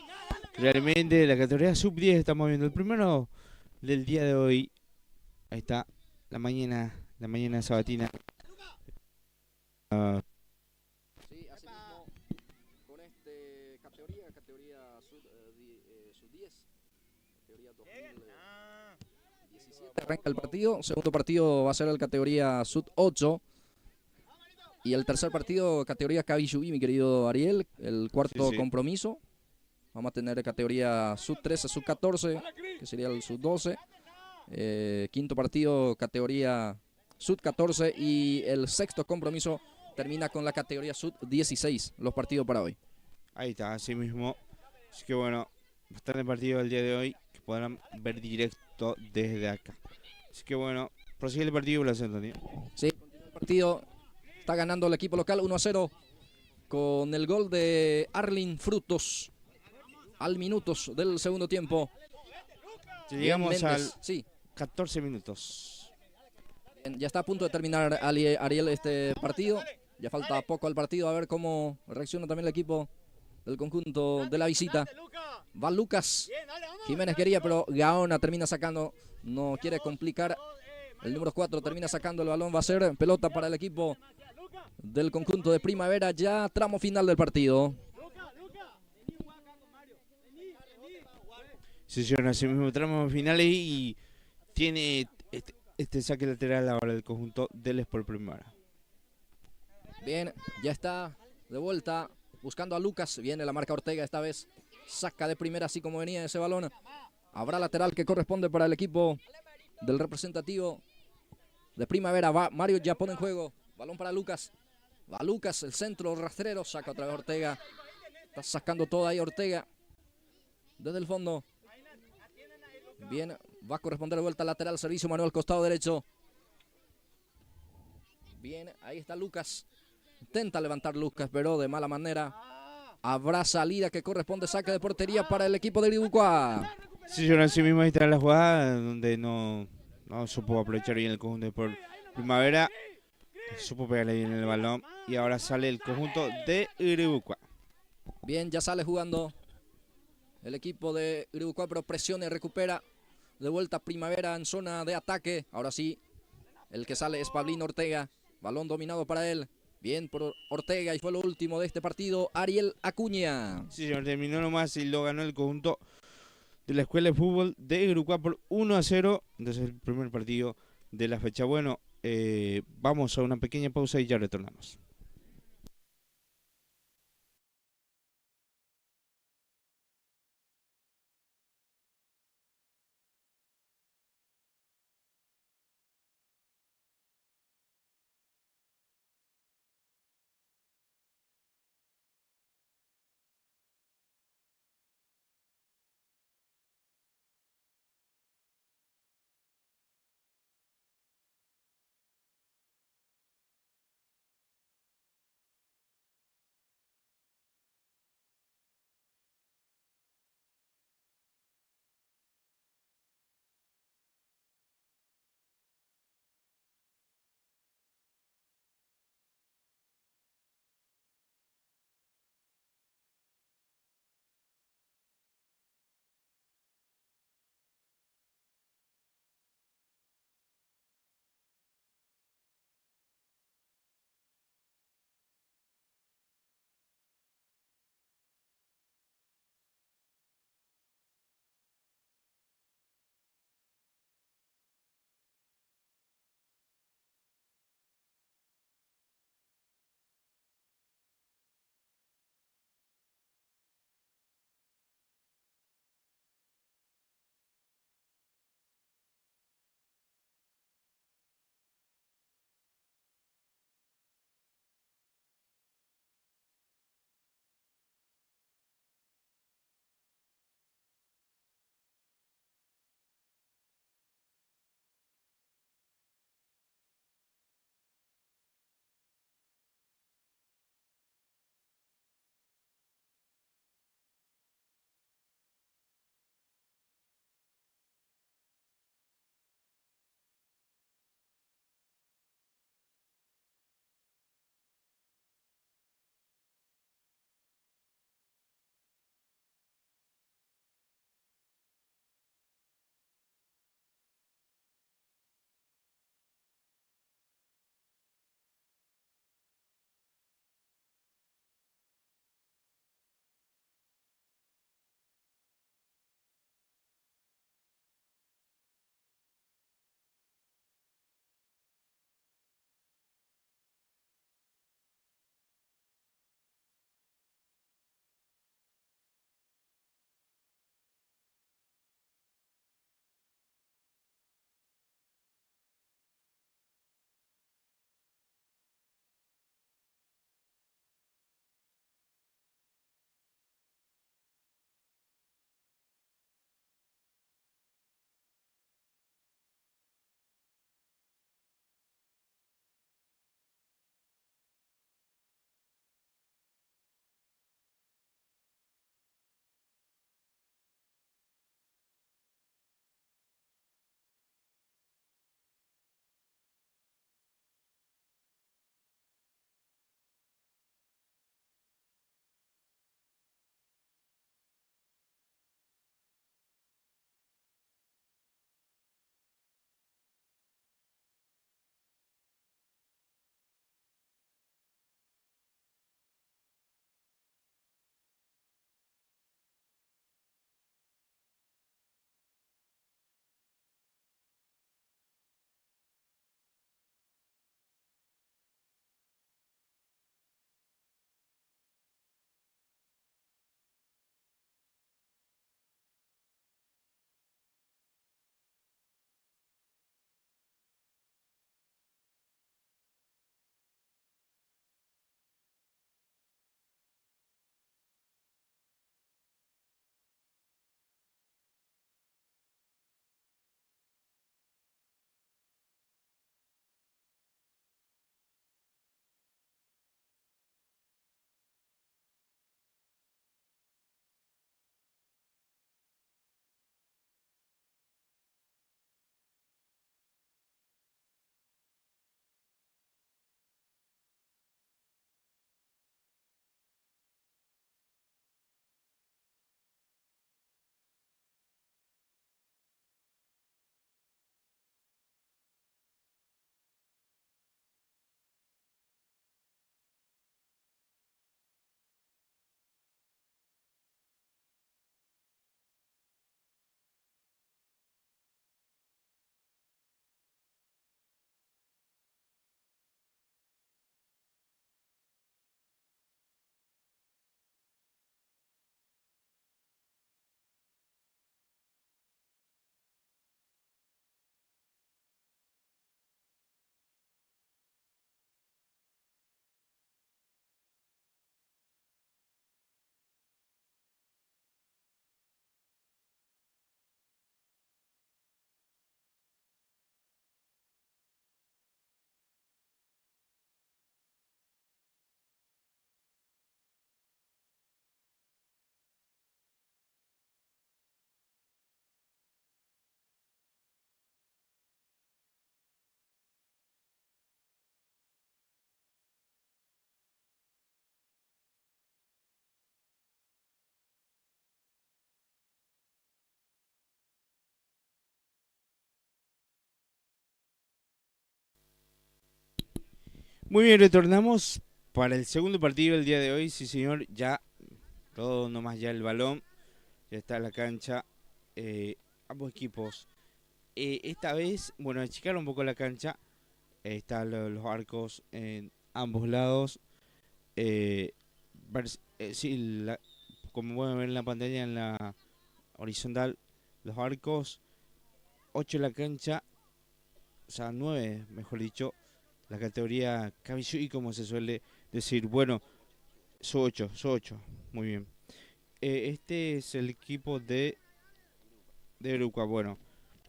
Realmente la categoría sub-10 estamos viendo el primero del día de hoy. Ahí está, la mañana sabatina. Sí, así mismo, con categoría sub-10, categoría 2017. Arranca el partido, segundo partido va a ser el categoría sub-8. Y el tercer partido, categoría Cabillubí, mi querido Ariel, el cuarto compromiso. Vamos a tener categoría sub-13, sub-14, que sería el sub-12. Quinto partido, categoría sub-14. Y el sexto compromiso termina con la categoría sub-16, los partidos para hoy. Ahí está, así mismo. Así que bueno, bastante partido el día de hoy que podrán ver directo desde acá. Así que bueno, prosigue el partido, Blas Antonio. Sí, continúa el partido. Está ganando el equipo local 1-0 con el gol de Arlin Frutos al minutos del segundo tiempo. Llegamos al 14 minutos. Ya está a punto de terminar Ariel este partido. Ya falta poco al partido, a ver cómo reacciona también el equipo del conjunto de la visita. Va Lucas. Jiménez quería, pero Gaona termina sacando. No quiere complicar. El número 4 termina sacando el balón. Va a ser pelota para el equipo del conjunto de Primavera. Ya tramo final del partido. Sí, señor, así mismo tramo final y tiene este saque lateral ahora del conjunto del Sport Primavera. Bien, ya está de vuelta buscando a Lucas. Viene la marca Ortega esta vez. Saca de primera así como venía ese balón. Habrá lateral que corresponde para el equipo del representativo de Primavera. Va Mario, ya pone en juego. Balón para Lucas. Va Lucas, el centro rastrero. Saca otra vez Ortega. Está sacando toda ahí Ortega. Desde el fondo. Bien, va a corresponder de vuelta lateral. Servicio Manuel, costado derecho. Bien, ahí está Lucas. Intenta levantar Lucas, pero de mala manera. Habrá salida que corresponde, saque de portería para el equipo de Iribucua. Sí, señor, así mismo ahí está la jugada donde no supo aprovechar bien el conjunto por Primavera. Supo pegarle bien el balón y ahora sale el conjunto de Iribucua. Bien, ya sale jugando el equipo de Iribucua, pero presiona y recupera. De vuelta Primavera en zona de ataque. Ahora sí, el que sale es Pablín Ortega. Balón dominado para él. Bien por Ortega y fue lo último de este partido. Ariel Acuña. Sí, señor, terminó nomás y lo ganó el conjunto de la Escuela de Fútbol de Iribucua por 1-0. Entonces el primer partido de la fecha. Bueno, vamos a una pequeña pausa y ya retornamos. Muy bien, retornamos para el segundo partido del día de hoy. Sí, señor, ya todo nomás ya el balón, ya está en la cancha. Ambos equipos. Esta vez, bueno, achicaron un poco la cancha. Están los arcos en ambos lados. Eh, sí, como pueden ver en la pantalla, en la horizontal, los arcos, 8 en la cancha, o sea, 9, mejor dicho, la categoría Kamisui, como se suele decir. Bueno, son 8, muy bien. Este es el equipo de Uruguay. Bueno,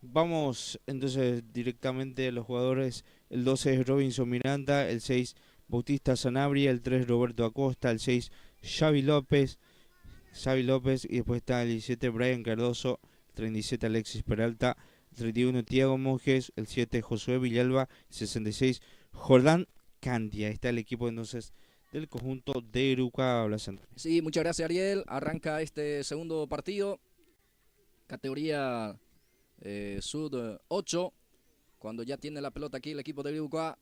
vamos entonces directamente a los jugadores. El 12 es Robinson Miranda, el 6 Bautista Sanabria, el 3 Roberto Acosta, el 6 Xavi López, y después está el 17 Brian Cardoso, el 37 Alexis Peralta, el 31 Tiago Monjes, el 7 Josué Villalba, el 66 Jordán Candia. Está el equipo entonces del conjunto de Uruguay. Sí, muchas gracias, Ariel. Arranca este segundo partido, categoría Sud 8. Cuando ya tiene la pelota aquí el equipo de Uruguay,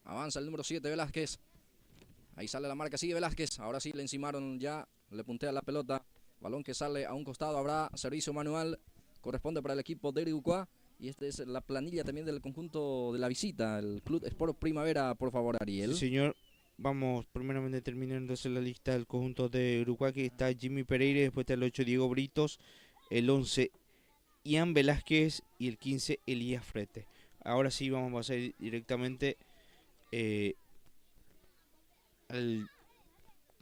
avanza el número 7 Velázquez. Ahí sale la marca, sigue Velázquez. Ahora sí le encimaron ya, le puntea la pelota. Balón que sale a un costado, habrá servicio manual. Corresponde para el equipo de Uruguay. Y esta es la planilla también del conjunto de la visita, el Club Sport Primavera, por favor, Sí, Ariel. señor. Vamos primeramente terminando la lista del conjunto de Uruguay, que está Jimmy Pereira, después está el 8 Diego Britos, el 11 Ian Velázquez y el 15 Elías Frete. Ahora sí vamos a pasar directamente al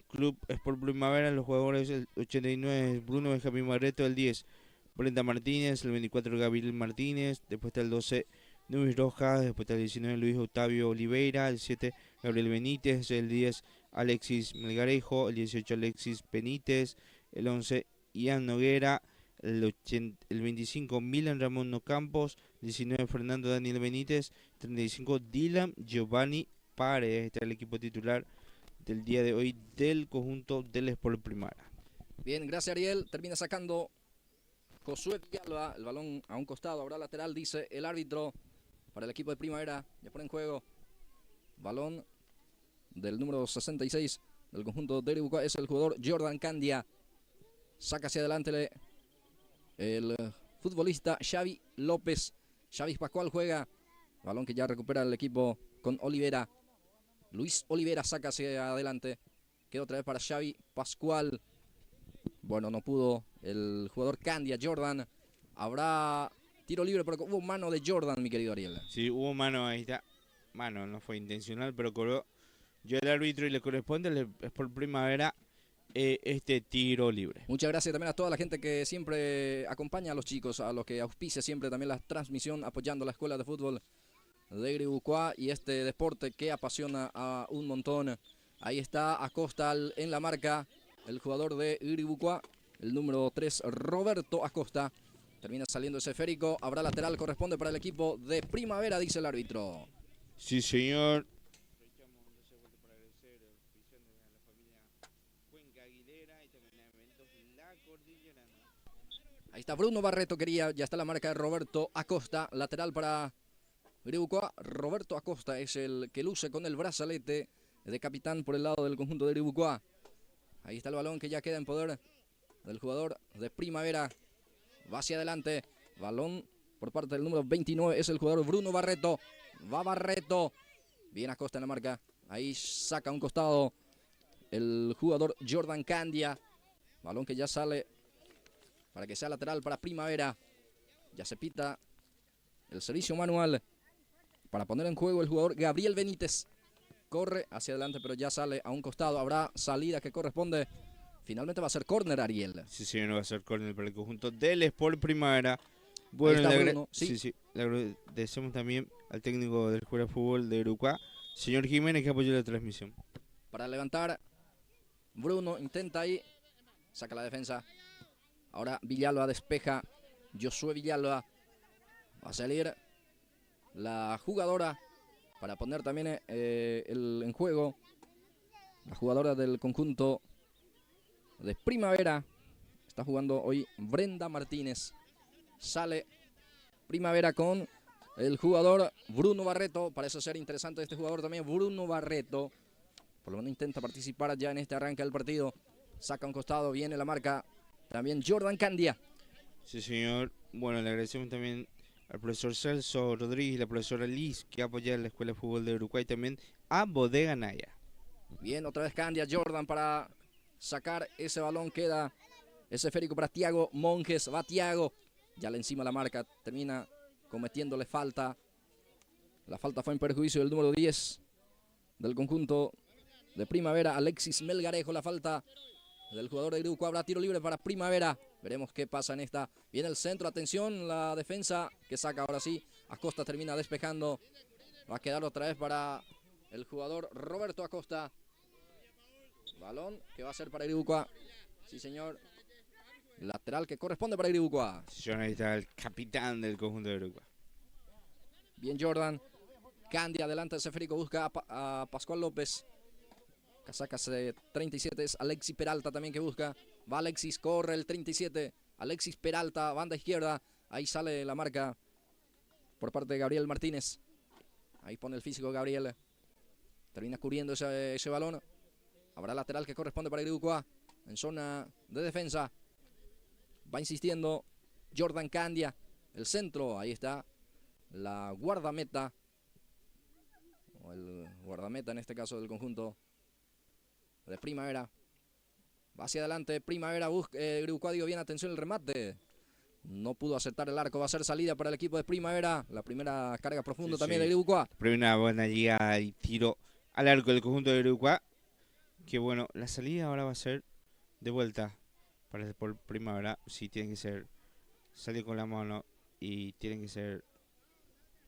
Club Sport Primavera. Los jugadores: el 89 es Bruno Benjamín Barreto, el 10 Brenda Martínez, el 24 Gabriel Martínez, después está el 12 Luis Rojas, después está el 19 Luis Octavio Oliveira, el 7 Gabriel Benítez, el 10 Alexis Melgarejo, el 18 Alexis Benítez, el 11 Ian Noguera, el 25 Milan Ramón Nocampos, 19 Fernando Daniel Benítez, 35 Dylan Giovanni Paredes. Este es el equipo titular del día de hoy del conjunto del Sport Primavera. Bien, gracias, Ariel. Termina sacando Josué Villalba, el balón a un costado, habrá lateral, dice el árbitro para el equipo de Primavera. Ya pone en juego balón del número 66 del conjunto de Uruguay, es el jugador Jordan Candia. Saca hacia adelante el futbolista Xavi López. Xavi Pascual juega, balón que ya recupera el equipo con Olivera. Luis Olivera saca hacia adelante, queda otra vez para Xavi Pascual. Bueno, no pudo el jugador Candia, Jordan. Habrá tiro libre, pero hubo mano de Jordan, mi querido Ariel. Sí, hubo mano, ahí está. Mano, no fue intencional, pero cobró yo el árbitro y le corresponde al Sport Primavera este tiro libre. Muchas gracias también a toda la gente que siempre acompaña a los chicos, a los que auspicia siempre también la transmisión, apoyando la escuela de fútbol de Iribucuá y este deporte que apasiona a un montón. Ahí está Acosta en la marca, el jugador de Iribucuá, el número 3, Roberto Acosta. Termina saliendo ese esférico, habrá lateral, corresponde para el equipo de Primavera, dice el árbitro. Sí, señor. Ahí está Bruno Barreto, ya está la marca de Roberto Acosta, lateral para Iribucuá. Roberto Acosta es el que luce con el brazalete de capitán por el lado del conjunto de Iribucuá. Ahí está el balón que ya queda en poder del jugador de Primavera. Va hacia adelante, balón por parte del número 29, es el jugador Bruno Barreto. Va Barreto, bien Acosta en la marca. Ahí saca un costado el jugador Jordan Candia. Balón que ya sale para que sea lateral para Primavera. Ya se pita el servicio manual para poner en juego el jugador Gabriel Benítez. Corre hacia adelante, pero ya sale a un costado. Habrá salida que corresponde. Finalmente va a ser córner, Ariel. Sí, señor, va a ser córner para el conjunto del Sport Primavera. Bueno, le agradecemos también al técnico del Juego de Fútbol de Uruguay, señor Jiménez, que apoyó la transmisión. Para levantar, Bruno intenta ahí, saca la defensa. Ahora Villalba despeja, Josué Villalba. Va a salir la jugadora para poner también en juego. La jugadora del conjunto de Primavera. Está jugando hoy Brenda Martínez. Sale Primavera con el jugador Bruno Barreto. Parece ser interesante este jugador también, Bruno Barreto. Por lo menos intenta participar ya en este arranque del partido. Saca un costado, viene la marca. También Jordan Candia. Sí, señor. Bueno, le agradecemos también al profesor Celso Rodríguez y la profesora Liz, que apoya la Escuela de Fútbol de Uruguay, también a Bodega Naya. Bien, otra vez Candia, Jordan para sacar ese balón. Queda ese esférico para Tiago Monjes. Va Tiago. Ya le encima la marca. Termina cometiéndole falta. La falta fue en perjuicio del número 10 del conjunto de Primavera, Alexis Melgarejo. La falta del jugador de Iruko. Habrá tiro libre para Primavera. Veremos qué pasa en esta. Viene el centro, atención, la defensa que saca ahora sí. Acosta termina despejando. Va a quedar otra vez para el jugador Roberto Acosta. Balón que va a ser para Iruko. Sí, señor. Lateral que corresponde para Iruko. Sí, señor, ahí está el capitán del conjunto de Uruguay. Bien, Jordan. Candia adelante de Seferico. Busca a Pascual López. Casacas 37 es Alexis Peralta también que busca. Va Alexis, corre el 37. Alexis Peralta, banda izquierda. Ahí sale la marca por parte de Gabriel Martínez. Ahí pone el físico Gabriel. Termina cubriendo ese balón. Habrá lateral que corresponde para Iruko en zona de defensa. Va insistiendo Jordan Candia. El centro, ahí está. La guardameta. O el guardameta en este caso del conjunto de Primavera. Va hacia adelante, Primavera busca, Iruko, digo bien, atención el remate. No pudo aceptar el arco, va a ser salida para el equipo de Primavera. La primera carga profunda también de Iruko. Primera buena llegada y tiro al arco del conjunto de Uruguay. Que bueno, la salida ahora va a ser de vuelta para por Primavera. Sí, tiene que ser salir con la mano y tienen que ser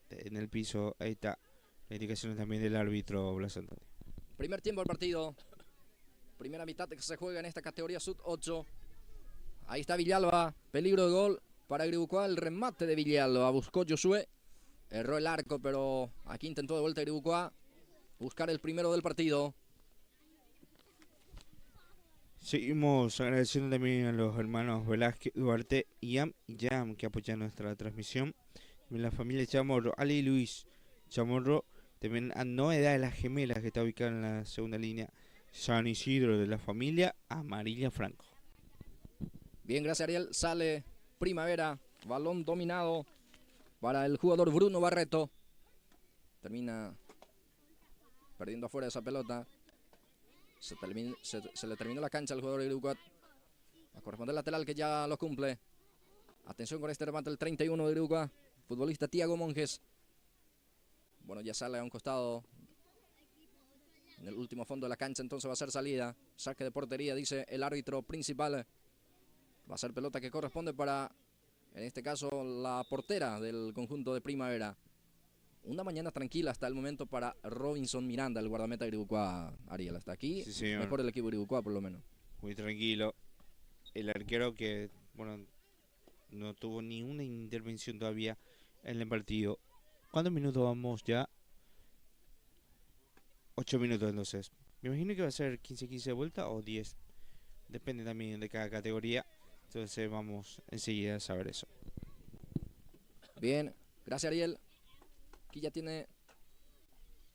en el piso. Ahí está la indicación también del árbitro Blas Antonio. Primer tiempo del partido. Primera mitad que se juega en esta categoría sub 8. Ahí está Villalba. Peligro de gol para Iruko. El remate de Villalba. Buscó Josué. Erró el arco, pero aquí intentó de vuelta Iruko buscar el primero del partido. Seguimos agradeciendo también a los hermanos Velázquez, Duarte y Yam que apoyan nuestra transmisión. La familia Chamorro, Ale y Luis Chamorro. También a Noedad de las Gemelas, que está ubicada en la segunda línea. San Isidro de la familia Amarilla Franco. Bien, gracias Ariel. Sale Primavera. Balón dominado para el jugador Bruno Barreto. Termina perdiendo afuera esa pelota. Se le terminó la cancha al jugador de Iruko. A corresponder el lateral que ya lo cumple. Atención con este remate el 31 de Iruko. Futbolista Tiago Monjes. Bueno, ya sale a un costado. En el último fondo de la cancha entonces va a ser salida. Saque de portería, dice el árbitro principal. Va a ser pelota que corresponde para, en este caso, la portera del conjunto de Primavera. Una mañana tranquila hasta el momento para Robinson Miranda, el guardameta de Iruko. Ariel, hasta aquí, Sí, mejor el equipo de Iruko por lo menos. Muy tranquilo. El arquero que, bueno, no tuvo ni una intervención todavía en el partido. ¿Cuántos minutos vamos ya? 8 minutos entonces. Me imagino que va a ser 15-15 de vuelta o 10. Depende también de cada categoría. Entonces vamos enseguida a saber eso. Bien, gracias Ariel. Aquí ya tiene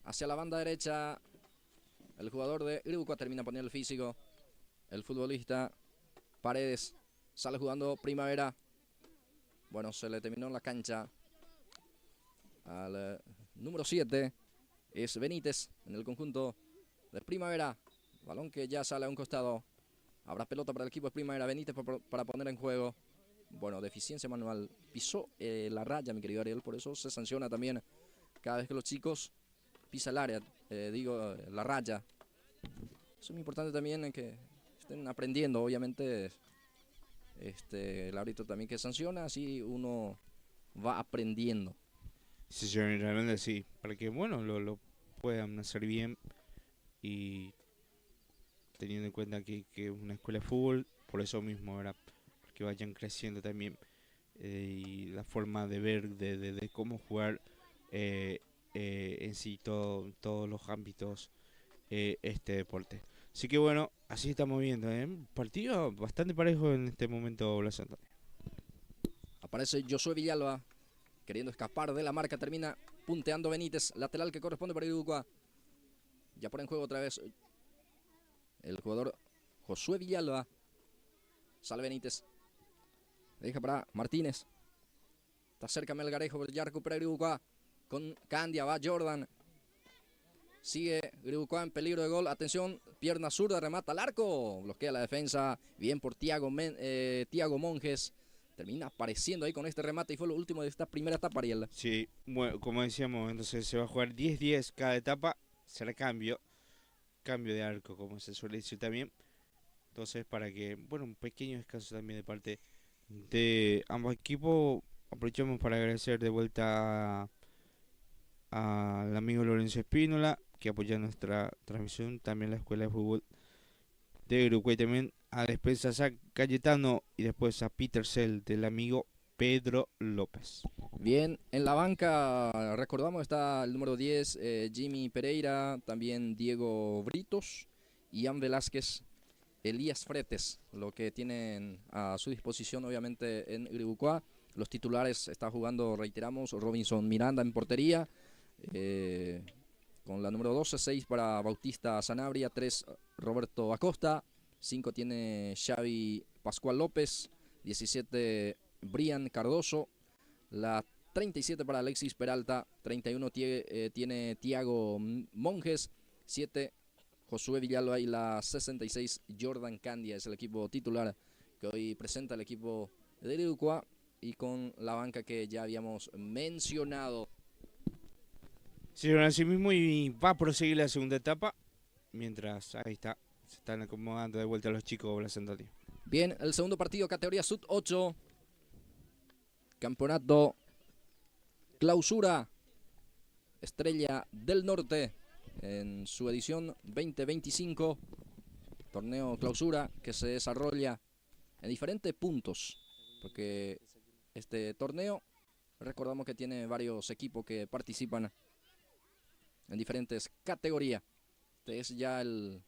hacia la banda derecha el jugador de Iruko. Termina poniendo el físico. El futbolista Paredes sale jugando Primavera. Bueno, se le terminó la cancha al número 7. Es Benítez en el conjunto de Primavera. Balón que ya sale a un costado. Habrá pelota para el equipo de Primavera. Benítez para poner en juego. Bueno, deficiencia manual. Pisó la raya, mi querido Ariel. Por eso se sanciona también cada vez que los chicos pisan el área. La raya. Eso es muy importante también que estén aprendiendo. Obviamente, el árbitro también que sanciona. Así uno va aprendiendo. Sí, señor, realmente sí. Para que, bueno, lo puedan hacer bien. Y teniendo en cuenta que es una escuela de fútbol, por eso mismo, ¿verdad? Que vayan creciendo también. Y la forma de ver, de cómo jugar en sí todos los ámbitos este deporte. Así que bueno, así estamos viendo, partido bastante parejo en este momento, Blas Antonio. Aparece Josué Villalba. queriendo escapar de la marca, termina punteando Benítez, lateral que corresponde para Iribucua. Ya pone en juego otra vez el jugador Josué Villalba. Sale Benítez, deja para Martínez. Está cerca Melgarejo, ya recupera Iribucua. Con Candia, va Jordan. Sigue Iribucua en peligro de gol. Atención, pierna zurda, remata al arco. Bloquea la defensa. Bien por Tiago Monjes. Termina apareciendo ahí con este remate y fue lo último de esta primera etapa, Ariel. Sí, bueno, como decíamos, entonces se va a jugar 10-10 cada etapa. Será cambio de arco, como se suele decir también. Entonces, para que, bueno, un pequeño descanso también de parte de ambos equipos. Aprovechamos para agradecer de vuelta al amigo Lorenzo Espínola, que apoya nuestra transmisión, también la Escuela de Fútbol de Uruguay, también a Despensa San Cayetano y después a Peter Cell del amigo Pedro López. Bien, en la banca recordamos está el número 10, Jimmy Pereira, también Diego Britos, Ian Velázquez, Elías Fretes, lo que tienen a su disposición obviamente en Iribucua. Los titulares está jugando, reiteramos, Robinson Miranda en portería, con la número 12, 6 para Bautista Sanabria, 3 Roberto Acosta, 5 tiene Xavi Pascual López, 17 Brian Cardoso, la 37 para Alexis Peralta, 31 tiene Tiago Monjes, 7 Josué Villalba y la 66 Jordan Candia. Es el equipo titular que hoy presenta el equipo de Iribucua y con la banca que ya habíamos mencionado. Sí, así mismo y va a proseguir la segunda etapa, mientras ahí está, se están acomodando de vuelta los chicos de Blas Antonio. Bien, el segundo partido, categoría Sub 8, campeonato clausura Estrella del Norte en su edición 2025, torneo clausura que se desarrolla en diferentes puntos, porque este torneo, recordamos que tiene varios equipos que participan en diferentes categorías. Este es ya el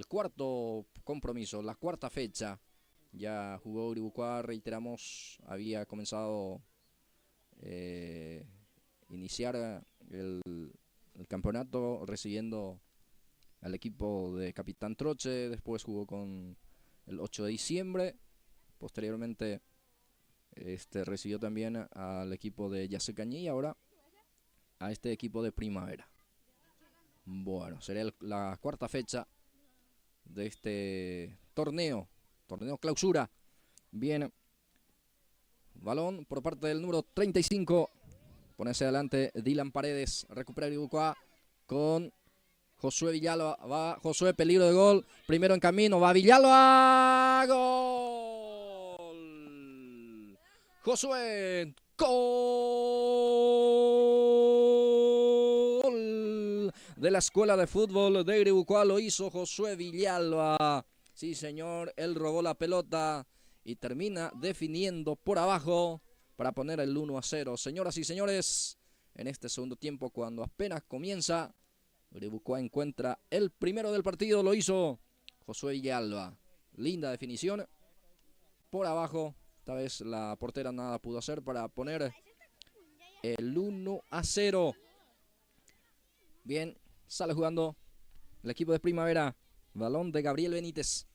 cuarto compromiso, la cuarta fecha. Ya jugó Iribucua, reiteramos, había comenzado iniciar el campeonato recibiendo al equipo de Capitán Troche, después jugó con el 8 de diciembre, posteriormente recibió también al equipo de Yacecañí y ahora a este equipo de Primavera. Bueno, sería la cuarta fecha de este torneo clausura. Bien, balón por parte del número 35, pone hacia adelante Dylan Paredes, recupera Iribucua con Josué Villalba, va Josué, peligro de gol, primero en camino, va Villalba, gol, Josué, gol de la Escuela de Fútbol de Iribucua, lo hizo Josué Villalba, sí señor, él robó la pelota y termina definiendo por abajo para poner el 1-0. Señoras y señores, en este segundo tiempo, cuando apenas comienza, Iribucua encuentra el primero del partido, lo hizo Josué Villalba. Linda definición por abajo. Esta vez la portera nada pudo hacer para poner el 1-0. Bien, sale jugando el equipo de Primavera. Balón de Gabriel Benítez.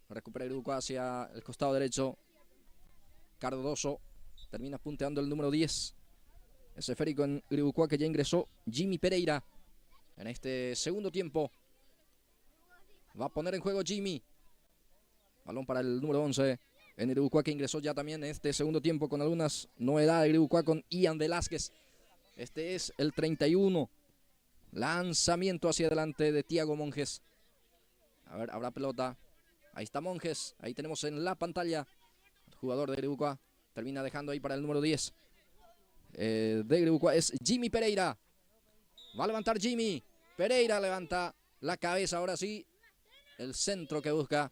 Recupera Iribucua hacia el costado derecho. Cardoso termina punteando el número 10. Es esférico en Iribucua que ya ingresó Jimmy Pereira. En este segundo tiempo va a poner en juego Jimmy. Balón para el número 11 en Iribucua que ingresó ya también en este segundo tiempo con algunas novedades. Iribucua con Ian Velázquez. Este es el 31. Lanzamiento hacia adelante de Tiago Monjes. A ver, habrá pelota. Ahí está Monjes. Ahí tenemos en la pantalla. El jugador de Iribucua termina dejando ahí para el número 10. De Iribucua es Jimmy Pereira. Va a levantar Jimmy. Pereira levanta la cabeza ahora sí. El centro que busca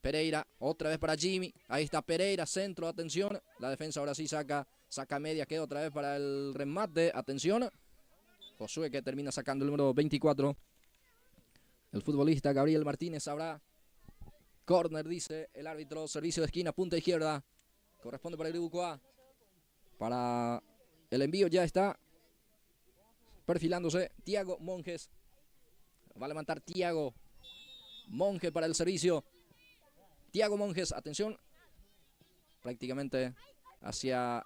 Pereira. Otra vez para Jimmy. Ahí está Pereira. Centro. Atención. La defensa ahora sí saca media. Queda otra vez para el remate. Atención. Josué que termina sacando el número 24. El futbolista Gabriel Martínez habrá. Corner dice el árbitro. Servicio de esquina. Punta izquierda. Corresponde para Iribucua. para el envío. Ya está perfilándose Thiago Monjes. Va a levantar Thiago Monge para el servicio. Thiago Monjes, atención. Prácticamente hacia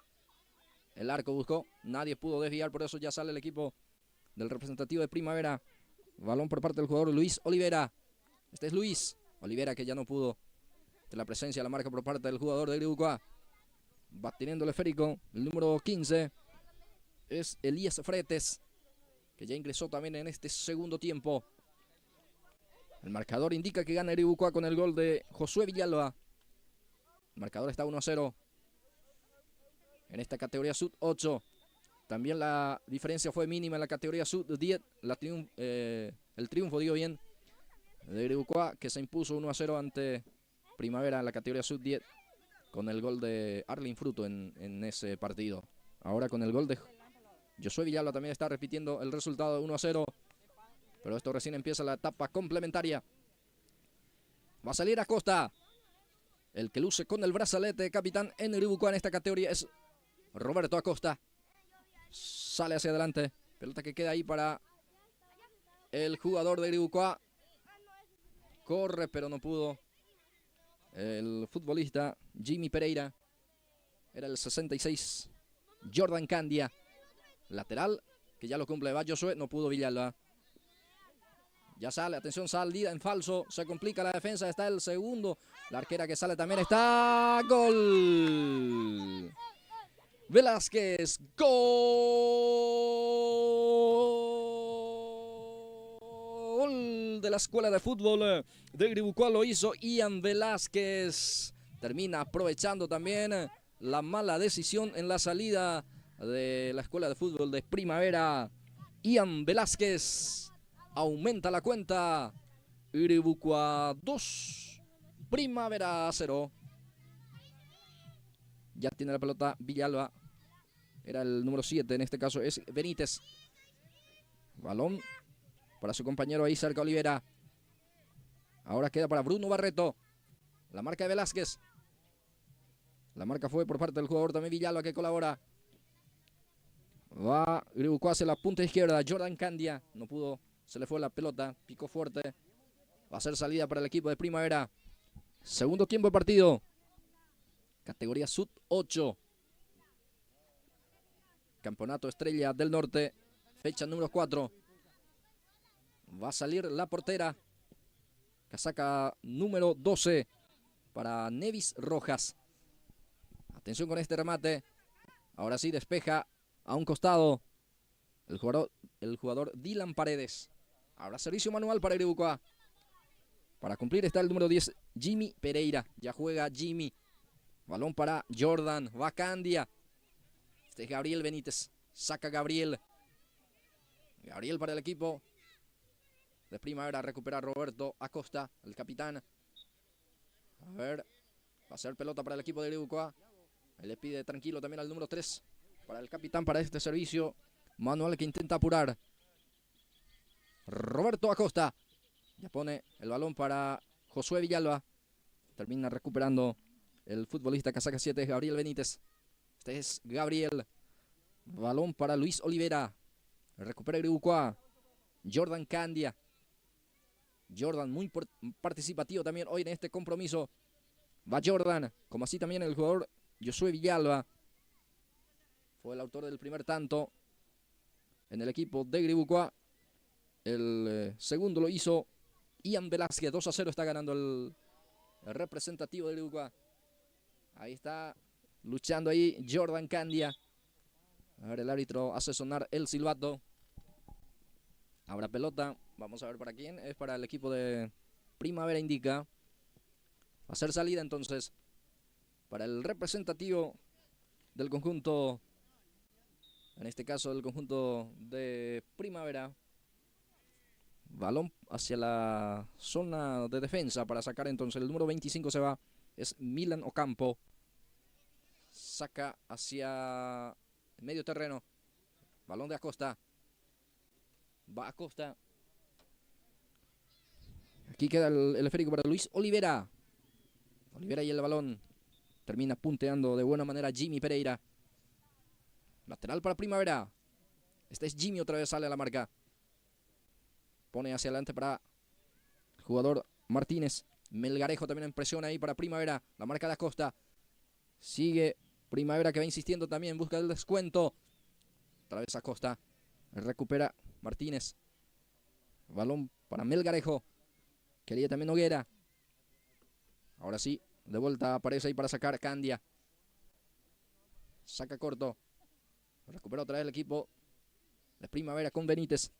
el arco buscó. Nadie pudo desviar, por eso ya sale el equipo del representativo de Primavera. Balón por parte del jugador Luis Olivera. Este es Luis Olivera, que ya no pudo. De la presencia de la marca por parte del jugador de Gribukwa. Va teniendo el esférico. El número 15 es Elías Fretes, que ya ingresó también en este segundo tiempo. El marcador indica que gana Gribukwa con el gol de Josué Villalba. El marcador está 1-0 en esta categoría sub-8. También la diferencia fue mínima en la categoría sub-10. El triunfo, digo bien, de Gribukwa, que se impuso 1-0 ante Primavera en la categoría sub-10 con el gol de Arlin Fruto en ese partido. Ahora con el gol de Josué Villalba también está repitiendo el resultado de 1-0. Pero esto recién empieza la etapa complementaria. Va a salir Acosta. El que luce con el brazalete de capitán en Gribukwa en esta categoría es Roberto Acosta. Sale hacia adelante. Pelota que queda ahí para el jugador de Gribukwa. Corre, pero no pudo. El futbolista Jimmy Pereira. Era el 66. Jordan Candia. Lateral, que ya lo cumple. Va Josué, no pudo Villalba. Ya sale, atención, salida en falso. Se complica la defensa, está el segundo. La arquera que sale también está. ¡Gol! Velázquez, gol de la escuela de fútbol de Gribukwa. Lo hizo Ian Velázquez. Termina aprovechando también la mala decisión en la salida de la escuela de fútbol de Primavera. Ian Velázquez aumenta la cuenta. Gribukwa 2, Primavera 0. Ya tiene la pelota Villalba. Era el número 7, en este caso es Benítez. Balón para su compañero ahí cerca, Olivera. Ahora queda para Bruno Barreto. La marca de Velázquez. La marca fue por parte del jugador también Villalba, que colabora. Va Gribukwa hacia la punta izquierda. Jordan Candia. No pudo. Se le fue la pelota. Picó fuerte. Va a ser salida para el equipo de Primavera. Segundo tiempo de partido. Categoría Sub 8. Campeonato Estrella del Norte. Fecha número 4. Va a salir la portera. Casaca número 12 para Nevis Rojas. Atención con este remate. Ahora sí despeja a un costado el jugador Dylan Paredes. Ahora servicio manual para Gribukwa. Para cumplir está el número 10, Jimmy Pereira. Ya juega Jimmy. Balón para Jordan. Va Candia. Este es Gabriel Benítez. Saca Gabriel. Gabriel para el equipo de Primavera. Recupera Roberto Acosta, el capitán. A ver. Va a ser pelota para el equipo de Gribukwa. Ahí le pide tranquilo también al número 3. Para el capitán, para este servicio manual que intenta apurar. Roberto Acosta. Ya pone el balón para Josué Villalba. Termina recuperando el futbolista casaca 7, es Gabriel Benítez. Este es Gabriel. Balón para Luis Olivera. Recupera Gribukwa. Jordan Candia. Jordan muy participativo también hoy en este compromiso. Va Jordan. Como así también el jugador Josué Villalba. Fue el autor del primer tanto en el equipo de Gribukwa. El segundo lo hizo Ian Velázquez. 2-0 está ganando el representativo de Gribukwa. Ahí está luchando ahí Jordan Candia. A ver, el árbitro hace sonar el silbato. Habrá pelota. Vamos a ver para quién. Es para el equipo de Primavera, indica. Va a ser salida entonces para el representativo del conjunto, en este caso del conjunto de Primavera. Balón hacia la zona de defensa para sacar entonces. El número 25 se va. Es Milan Ocampo. Saca hacia el medio terreno. Balón de Acosta. Va Acosta. Aquí queda el esférico para Luis Olivera. Olivera y el balón. Termina punteando de buena manera Jimmy Pereira. Lateral para Primavera. Este es Jimmy, otra vez sale a la marca. Pone hacia adelante para el jugador Martínez. Melgarejo también en presión ahí para Primavera. La marca de Acosta. Sigue Primavera, que va insistiendo también en busca del descuento. Otra vez Acosta. Recupera Martínez. Balón para Melgarejo. Quería también Noguera. Ahora sí, de vuelta aparece ahí para sacar Candia. Saca corto. Recupera otra vez el equipo de Primavera con Benítez.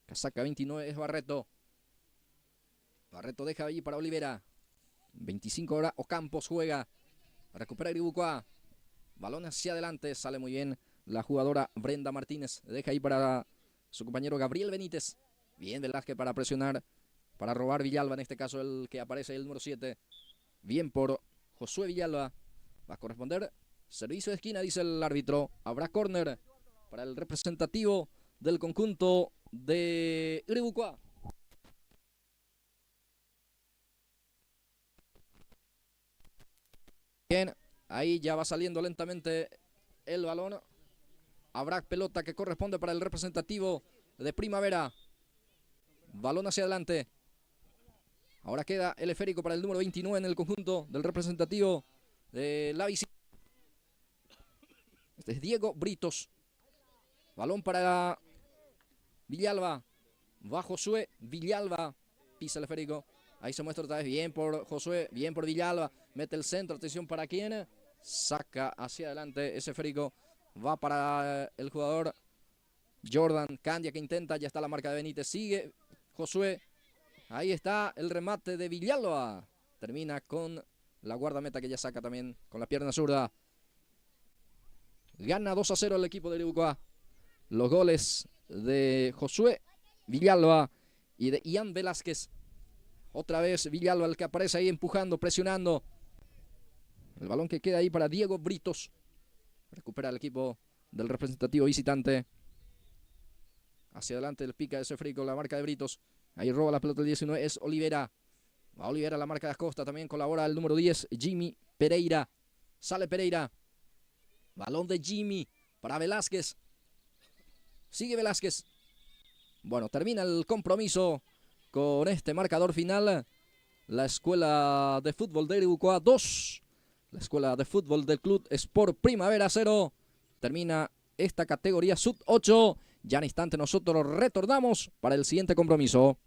Casaca 29 es Barreto. Barreto deja ahí para Olivera. 25 ahora Ocampos juega. Recupera Iribucoa. Balón hacia adelante. Sale muy bien la jugadora Brenda Martínez. Deja ahí para su compañero Gabriel Benítez. Bien Velázquez para presionar. Para robar Villalba. En este caso el que aparece el número 7. Bien por Josué Villalba. Va a corresponder servicio de esquina, dice el árbitro. Habrá córner para el representativo del conjunto de Iribucoa. Bien, ahí ya va saliendo lentamente el balón. Habrá pelota que corresponde para el representativo de Primavera. Balón hacia adelante. Ahora queda el esférico para el número 29 en el conjunto del representativo de la visita. Este es Diego Britos. Balón para Villalba. Va Josué Villalba. Pisa el esférico. Ahí se muestra otra vez. Bien por Josué. Bien por Villalba. Mete el centro. Atención para quién. Saca hacia adelante ese esférico. Va para el jugador Jordan Candia, que intenta. Ya está la marca de Benítez. Sigue Josué. Ahí está el remate de Villalba. Termina con la guardameta, que ya saca también con la pierna zurda. Gana 2-0 el equipo de Iribucoa. Los goles de Josué Villalba y de Ian Velázquez. Otra vez Villalba, el que aparece ahí empujando, presionando. El balón que queda ahí para Diego Britos. Recupera el equipo del representativo visitante. Hacia adelante el pica de ese frico, la marca de Britos. Ahí roba la pelota el 19, es Olivera. Va Olivera, la marca de Acosta. También colabora el número 10, Jimmy Pereira. Sale Pereira. Balón de Jimmy para Velázquez. Sigue Velázquez. Bueno, termina el compromiso con este marcador final. La escuela de fútbol de Iribucoa 2. La escuela de fútbol del Club Sport Primavera 0. Termina esta categoría sub 8. Ya en instante nosotros retornamos para el siguiente compromiso.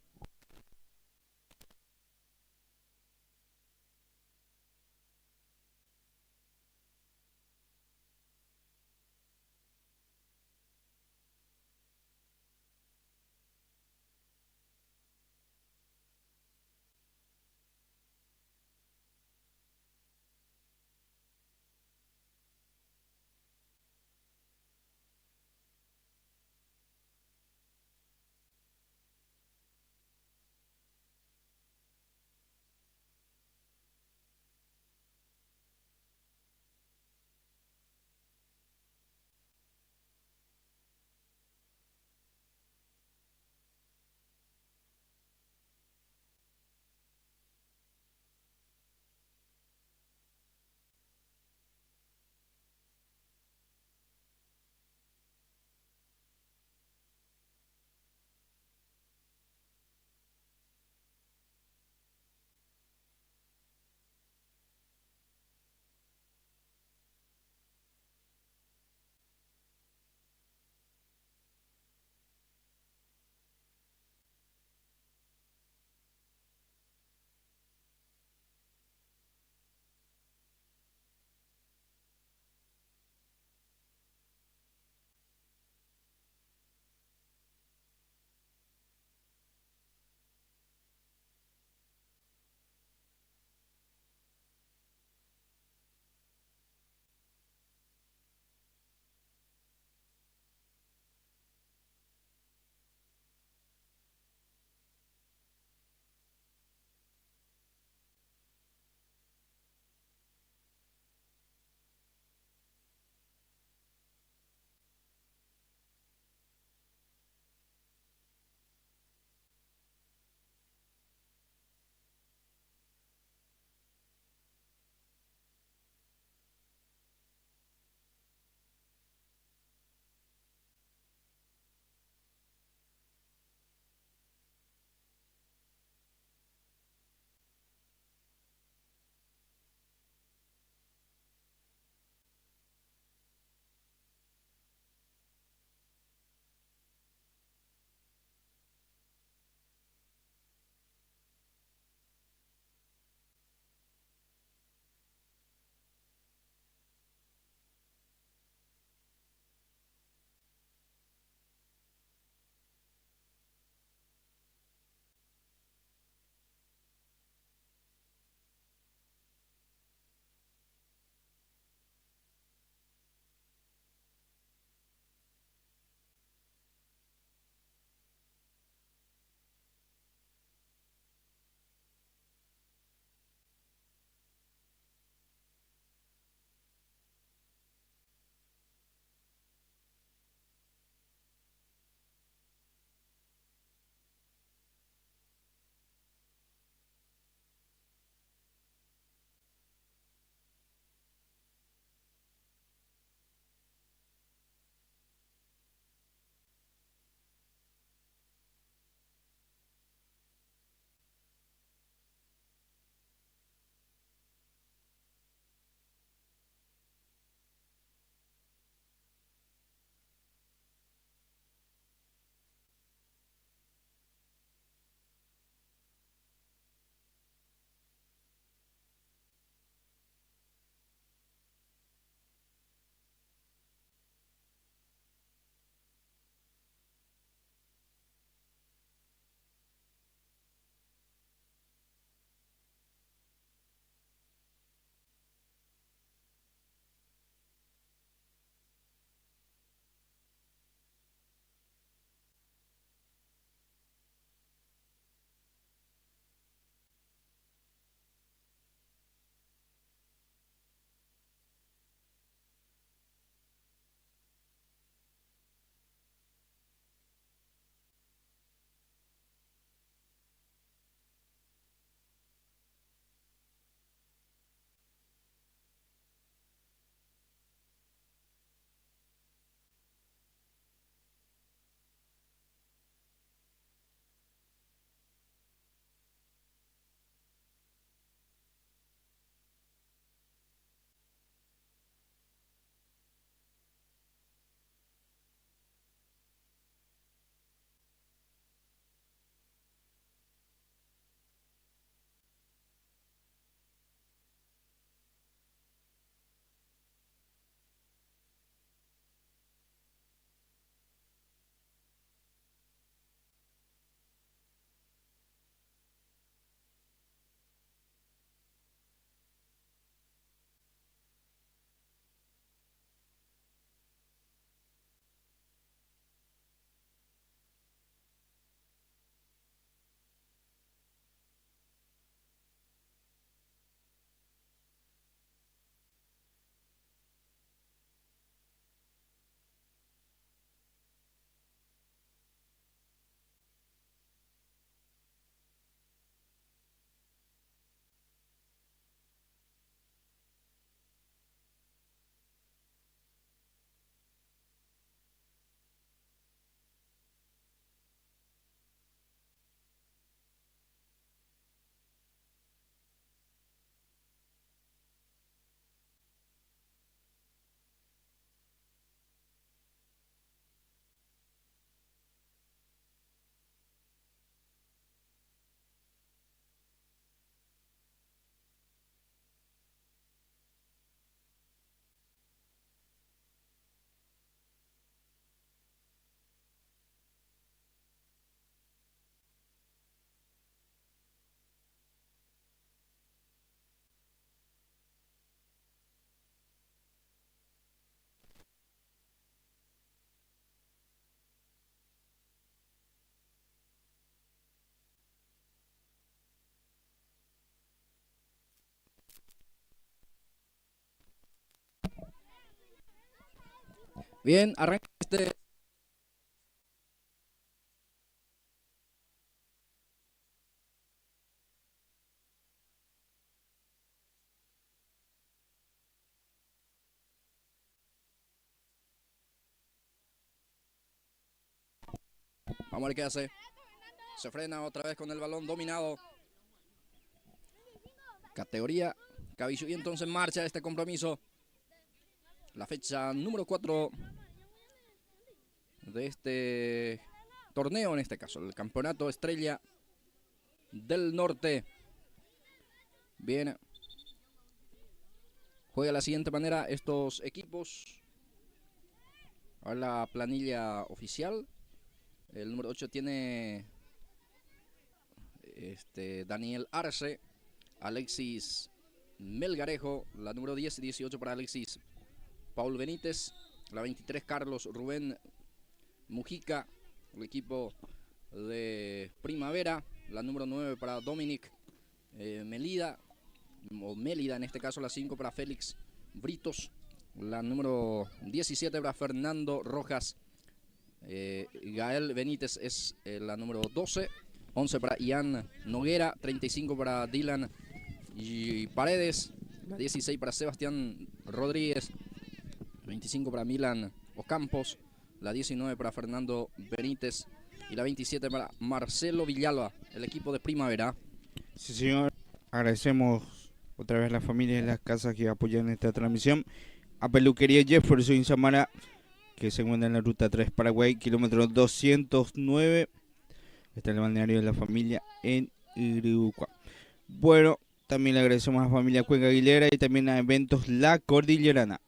Bien, arranca este. Vamos a ver qué hace. Se frena otra vez con el balón dominado. Categoría Cabello. Y entonces en marcha este compromiso. La fecha número 4 de este torneo, en este caso, el Campeonato Estrella del Norte. Bien. Juega de la siguiente manera estos equipos. A la planilla oficial. El número 8 tiene Daniel Arce, Alexis Melgarejo, la número 10 y 18 para Alexis Paul Benítez, la 23 Carlos Rubén Mujica, el equipo de Primavera, la número 9 para Dominic Melida, o Mélida en este caso, la 5 para Félix Britos, la número 17 para Fernando Rojas, Gael Benítez es la número 12, 11 para Ian Noguera, 35 para Dylan y Paredes, la 16 para Sebastián Rodríguez, 25 para Milan Ocampos, la 19 para Fernando Benítez y la 27 para Marcelo Villalba, el equipo de Primavera. Sí, señor. Agradecemos otra vez a las familias de las casas que apoyan esta transmisión. A Peluquería Jefferson Samara, que se encuentra en la ruta 3 Paraguay, kilómetro 209. Está el balneario de la familia en Iriucua. Bueno, también le agradecemos a la familia Cuenca Aguilera y también a Eventos La Cordillerana.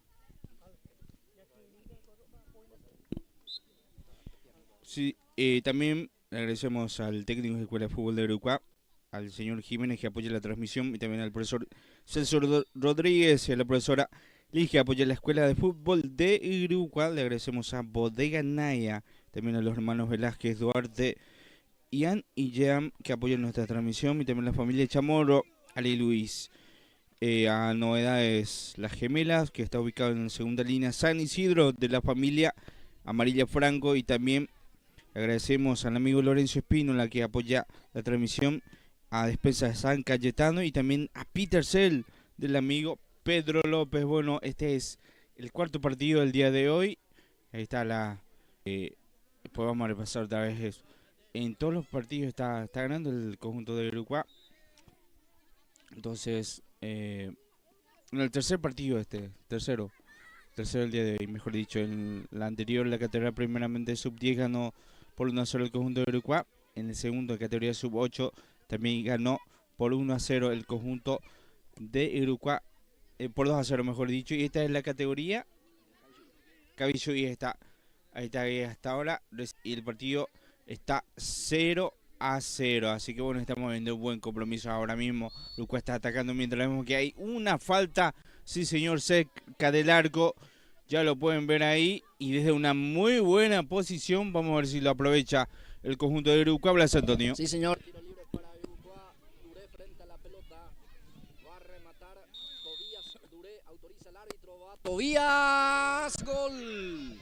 Sí, también le agradecemos al técnico de la Escuela de Fútbol de Iriucua, al señor Jiménez, que apoya la transmisión, y también al profesor Celso Rodríguez y a la profesora Liz, que apoya la Escuela de Fútbol de Iriucua. Le agradecemos a Bodega Naya, también a los hermanos Velázquez, Duarte, Ian y Jean, que apoyan nuestra transmisión, y también a la familia Chamorro, Ali Luis. A Novedades Las Gemelas, que está ubicado en la segunda línea San Isidro, de la familia Amarilla Franco, y también agradecemos al amigo Lorenzo Espínola, que apoya la transmisión, a Despensa de San Cayetano, y también a Peter Cell, del amigo Pedro López. Bueno, este es el cuarto partido del día de hoy. Ahí está después vamos a repasar otra vez eso. En todos los partidos está ganando el conjunto de Uruguay. Entonces, en el tercer partido tercero del día de hoy, mejor dicho. En la anterior, la categoría primeramente sub-10 ganó por 1-0 el conjunto de Uruguay. En el segundo, categoría sub-8, también ganó por 1-0 el conjunto de Uruguay. Por 2-0, mejor dicho. Y esta es la categoría Cabillo, y ahí está hasta ahora. Y el partido está 0-0. Así que bueno, estamos viendo un buen compromiso ahora mismo. Uruguay está atacando mientras vemos que hay una falta. Sí, señor, cerca del arco. Ya lo pueden ver ahí. Y desde una muy buena posición, vamos a ver si lo aprovecha el conjunto de Uruguay. Blas Antonio. Sí, señor. Tiro libre para Uruguay. Duré frente a la pelota. Va a rematar Tobías. Duré autoriza el árbitro. Va Tobías. Gol.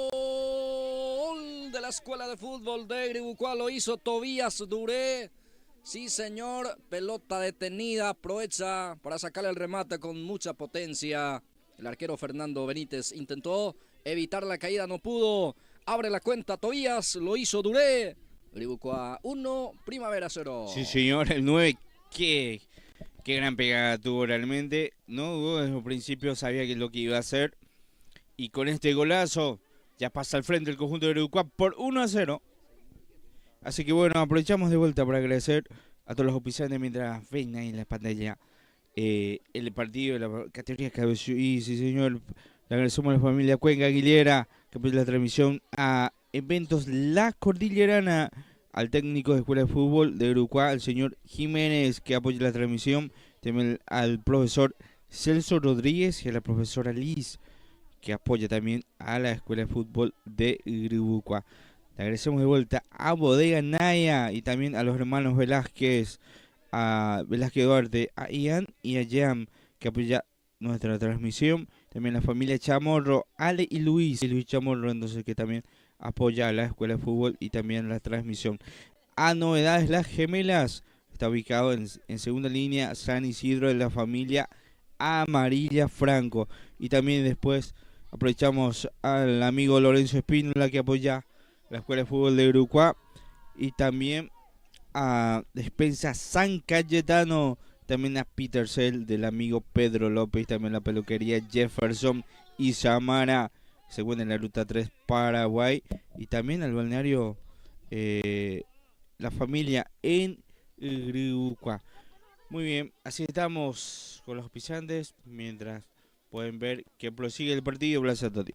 Gol de la Escuela de Fútbol de Iribucuá. Lo hizo Tobías Duré. Sí, señor. Pelota detenida. Aprovecha para sacarle el remate con mucha potencia. El arquero Fernando Benítez intentó evitar la caída, no pudo. Abre la cuenta Tobías. Lo hizo Duré. Iribucuá 1, Primavera 0. Sí, señor. El 9. Qué gran pegada tuvo realmente. No dudó desde el principio, sabía que es lo que iba a hacer. Y con este golazo ya pasa al frente el conjunto de Uruguay por 1-0. Así que bueno, aprovechamos de vuelta para agradecer a todos los oficiantes mientras ven ahí en la pantalla el partido de la categoría Cabello. Y sí, señor, le agradecemos a la familia Cuenca Aguilera, que apoya la transmisión, a Eventos La Cordillerana, al técnico de Escuela de Fútbol de Uruguay, al señor Jiménez, que apoya la transmisión, también al profesor Celso Rodríguez y a la profesora Liz, que apoya también a la Escuela de Fútbol de Uruguay. Le agradecemos de vuelta a Bodega Naya y también a los hermanos Velázquez, a Velázquez Duarte, a Ian y a Jean, que apoya nuestra transmisión. También la familia Chamorro, Ale y Luis Chamorro, entonces que también apoya a la Escuela de Fútbol y también la transmisión. A Novedades Las Gemelas, está ubicado en segunda línea San Isidro de la familia Amarilla Franco. Y también después aprovechamos al amigo Lorenzo Espínola que apoya la Escuela de Fútbol de Uruguay. Y también a Despensa San Cayetano, también a Peter Cell del amigo Pedro López, también la peluquería Jefferson y Samara, se encuentra en la ruta 3 Paraguay, y también al balneario La Familia en Uruguay. Muy bien, así estamos con los pisantes, mientras pueden ver que prosigue el partido. Gracias a todos.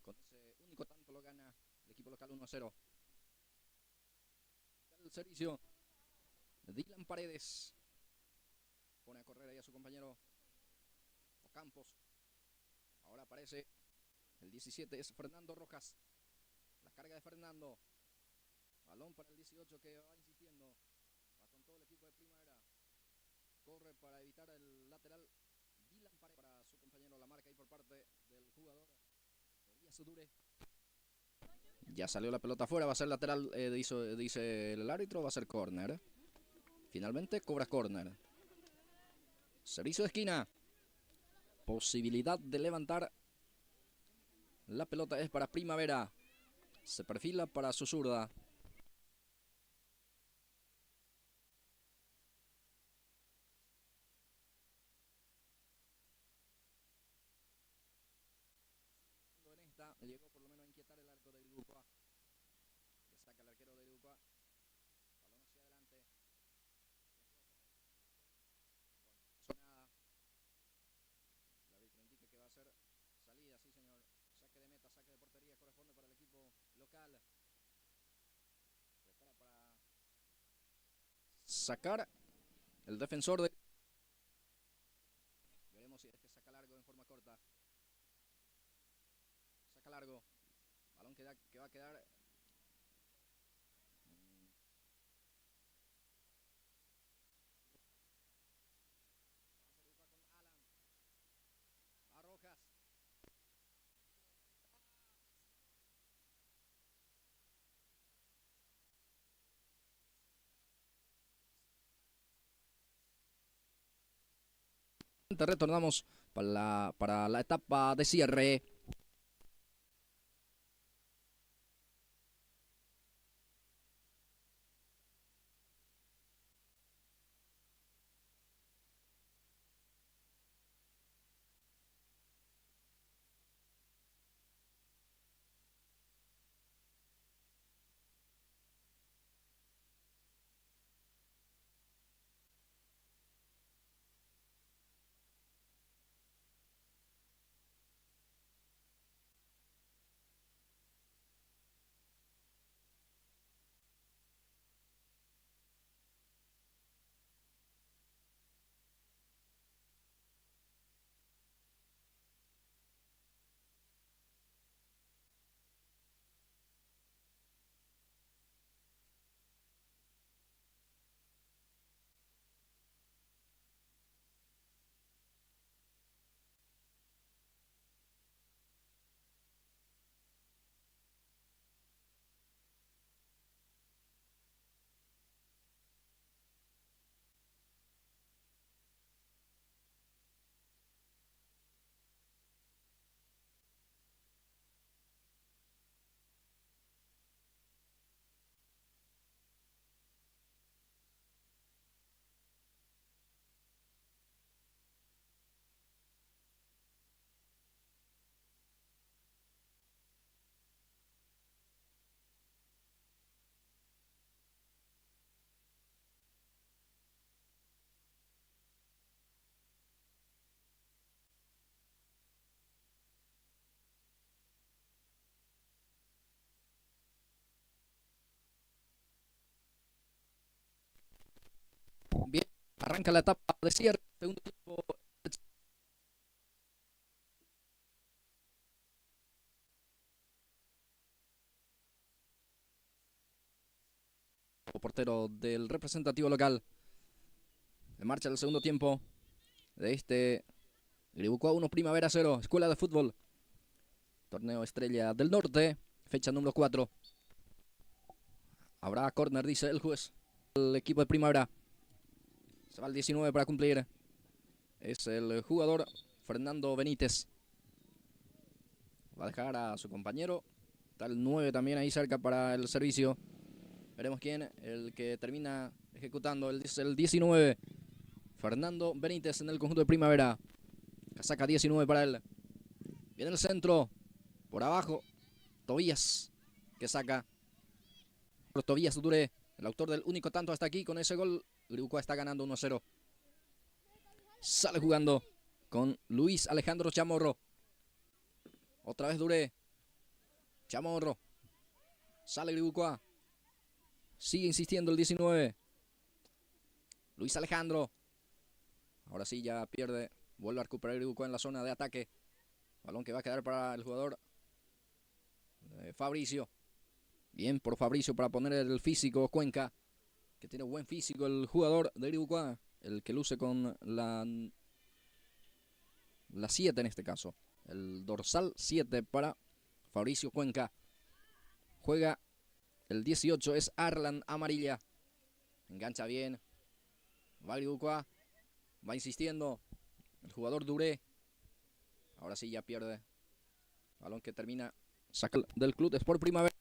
Con ese único tanto lo gana el equipo local 1-0. El servicio de Dylan Paredes. Pone a correr ahí a su compañero Ocampos. Ahora aparece el 17, es Fernando Rojas. La carga de Fernando. Balón para el 18 que va insistiendo. Va con todo el equipo de Primavera. Corre para evitar el lateral. Dylan Paredes para su compañero. La marca ahí por parte del jugador Tobías Dure. Ya salió la pelota afuera. Va a ser lateral, dice el árbitro. Va a ser córner. Finalmente cobra córner. Servicio de esquina. Posibilidad de levantar. La pelota es para Primavera. Se perfila para su zurda. En esta llegó por lo menos a inquietar el arco de Irupa. Que saca el arquero de Irupa. Balón hacia adelante. Bueno, no nada. El árbitro indica que va a ser salida, sí señor. Saque de meta, saque de portería, corresponde para el equipo local. Prepara para sacar el defensor de... Veremos si este saca largo en forma corta. Saca largo. Balón que va a quedar... A Rojas. Retornamos para la etapa de cierre. Arranca la etapa de cierre. Segundo tiempo. Portero del representativo local. En marcha el segundo tiempo de este Gribucó 1, Primavera 0, Escuela de Fútbol. Torneo Estrella del Norte, fecha número 4. Habrá córner, dice el juez. El equipo de Primavera. Se va al 19 para cumplir. Es el jugador Fernando Benítez. Va a dejar a su compañero. Está el 9 también ahí cerca para el servicio. Veremos quién, el que termina ejecutando. El 19. Fernando Benítez en el conjunto de Primavera. Casaca 19 para él. Viene el centro. Por abajo. Tobías. Que saca. Tobías Duré. El autor del único tanto hasta aquí. Con ese gol, Gribucó está ganando 1-0. Sale jugando con Luis Alejandro Chamorro. Otra vez Duré. Chamorro. Sale Gribucó. Sigue insistiendo el 19. Luis Alejandro. Ahora sí ya pierde. Vuelve a recuperar Gribucó en la zona de ataque. Balón que va a quedar para el jugador Fabricio. Bien por Fabricio para poner el físico. Cuenca, que tiene buen físico el jugador de Gribucó. El que luce con la 7 en este caso. El dorsal 7 para Fabricio Cuenca. Juega el 18, es Arlan Amarilla. Engancha bien. Va Gribucó. Va insistiendo. El jugador Duré. Ahora sí ya pierde. Balón que termina. Saca del Club Sport Primavera.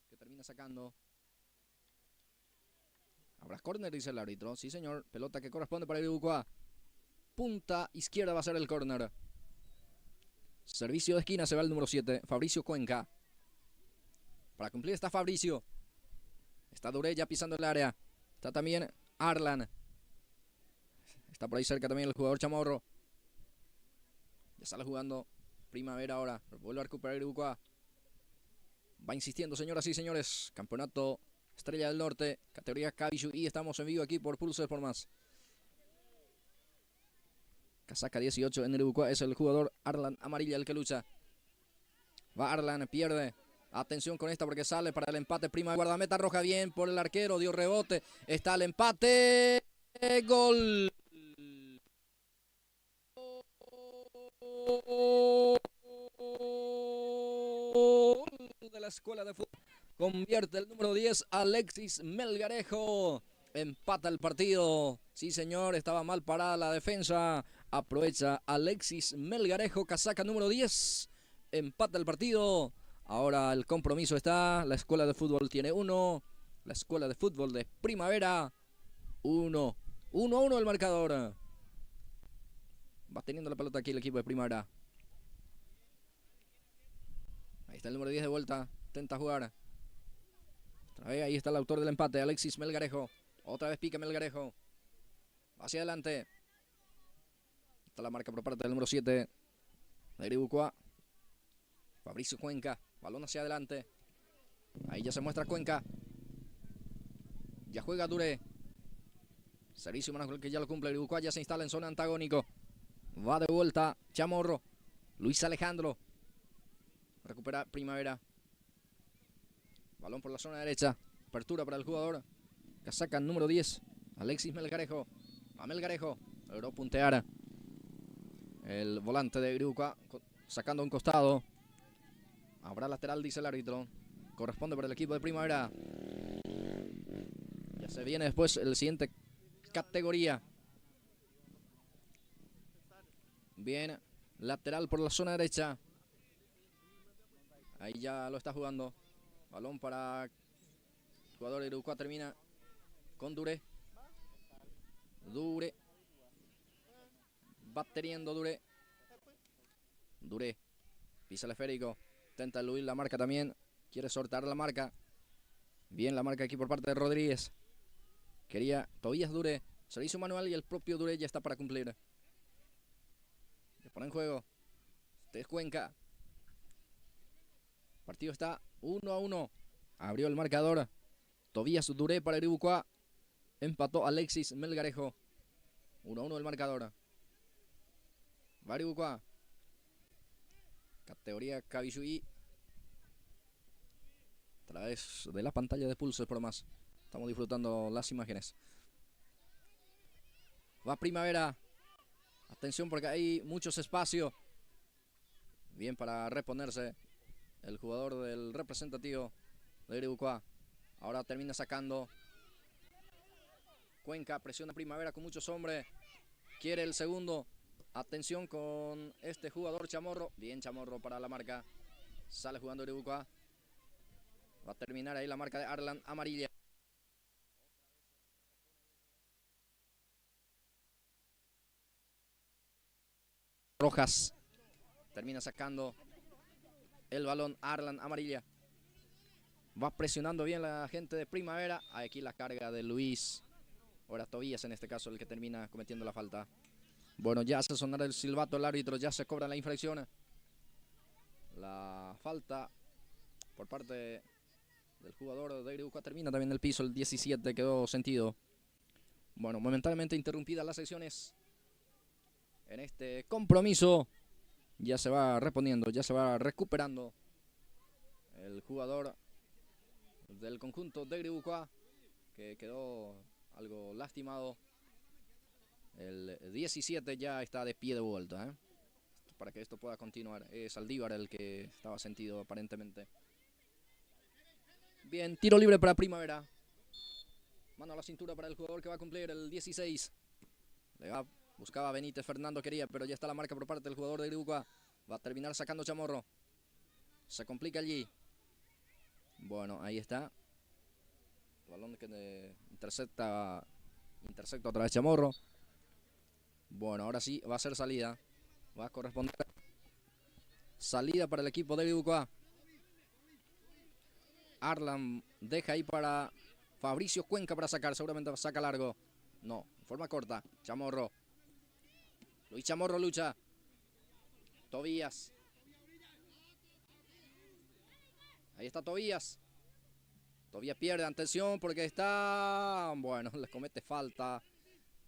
Que termina sacando. Habrá córner, dice el árbitro. Sí, señor. Pelota que corresponde para Gribucó. Punta izquierda va a ser el córner. Servicio de esquina se va el número 7. Fabricio Cuenca. Para cumplir está Fabricio. Está Duré ya pisando el área. Está también Arlan. Está por ahí cerca también el jugador Chamorro. Ya sale jugando Primavera ahora. Vuelve a recuperar Gribucó. Va insistiendo, señoras y señores. Campeonato Estrella del Norte, categoría Cabello. Y estamos en vivo aquí por Pulse por Más. Casaca 18 en Gribucó. Es el jugador Arlan Amarilla el que lucha. Va Arlan, pierde. Atención con esta porque sale para el empate. Prima guardameta roja bien por el arquero. Dio rebote. Está el empate. Gol. De la Escuela de Fútbol. Convierte el número 10, Alexis Melgarejo. Empata el partido. Sí, señor, estaba mal parada la defensa. Aprovecha Alexis Melgarejo, casaca número 10. Empata el partido. Ahora el compromiso está. La Escuela de Fútbol tiene 1. La Escuela de Fútbol de Primavera 1. 1-1 el marcador. Va teniendo la pelota aquí el equipo de Primavera. Ahí está el número 10 de vuelta. Intenta jugar. Otra vez ahí está el autor del empate, Alexis Melgarejo. Otra vez pica Melgarejo. Hacia adelante. Está la marca por parte del número 7 de Gribucó. Fabricio Cuenca. Balón hacia adelante. Ahí ya se muestra Cuenca. Ya juega Duré. Servicio Manuel que ya lo cumple. Gribucó ya se instala en zona antagónico. Va de vuelta Chamorro. Luis Alejandro. Recupera Primavera. Balón por la zona derecha. Apertura para el jugador. Casaca número 10. Alexis Melgarejo. A Melgarejo. Logró puntear. El volante de Gribucó. Sacando un costado. Habrá lateral, dice el árbitro. Corresponde para el equipo de Primavera. Ya se viene después el siguiente categoría. Bien. Lateral por la zona derecha. Ahí ya lo está jugando. Balón para el jugador de Gribucó. Termina con Duré. Duré. Va teniendo Duré. Duré. Pisa el esférico. Intenta eludir la marca también. Quiere soltar la marca. Bien la marca aquí por parte de Rodríguez. Quería Tobías Duré. Se le hizo manual y el propio Duré ya está para cumplir. Le pone en juego. Este es Cuenca. El partido está 1-1. Abrió el marcador. Tobías Duré para Iribucuá. Empató Alexis Melgarejo. 1-1 el marcador. Va Iribucuá. Categoría Cabiyuí. A través de la pantalla de Pulses por más. Estamos disfrutando las imágenes. Va Primavera. Atención porque hay muchos espacios. Bien para reponerse el jugador del representativo de Iribucuá. Ahora termina sacando. Cuenca presiona Primavera con muchos hombres. Quiere el segundo. Atención con este jugador Chamorro. Bien Chamorro para la marca. Sale jugando Iribucuá. Va a terminar ahí la marca de Arlan amarilla. Rojas. Termina sacando el balón Arlan amarilla. Va presionando bien la gente de Primavera. Aquí la carga de Luis. Ahora Tobías en este caso el que termina cometiendo la falta. Bueno, ya hace sonar el silbato el árbitro. Ya se cobra la infracción. La falta por parte del jugador de Iribucuá termina también en el piso. El 17 quedó sentido. Bueno, momentáneamente interrumpidas las secciones en este compromiso. Ya se va reponiendo, ya se va recuperando el jugador del conjunto de Iribucuá, que quedó algo lastimado. El 17 ya está de pie de vuelta, ¿eh? Para que esto pueda continuar. Es Aldívar el que estaba sentido aparentemente. Bien, tiro libre para Primavera. Mano a la cintura para el jugador que va a cumplir el 16. Buscaba Benítez, Fernando quería, pero ya está la marca por parte del jugador de Iribucuá. Va a terminar sacando Chamorro. Se complica allí. Bueno, ahí está. El balón que intercepta otra vez Chamorro. Bueno, ahora sí va a ser salida. Va a corresponder salida para el equipo de Iribucuá. Arlan deja ahí para Fabricio Cuenca para sacar. Seguramente saca largo. No, en forma corta. Chamorro. Luis Chamorro lucha. Tobías. Ahí está Tobías. Tobías pierde. Atención porque está... Bueno, les comete falta.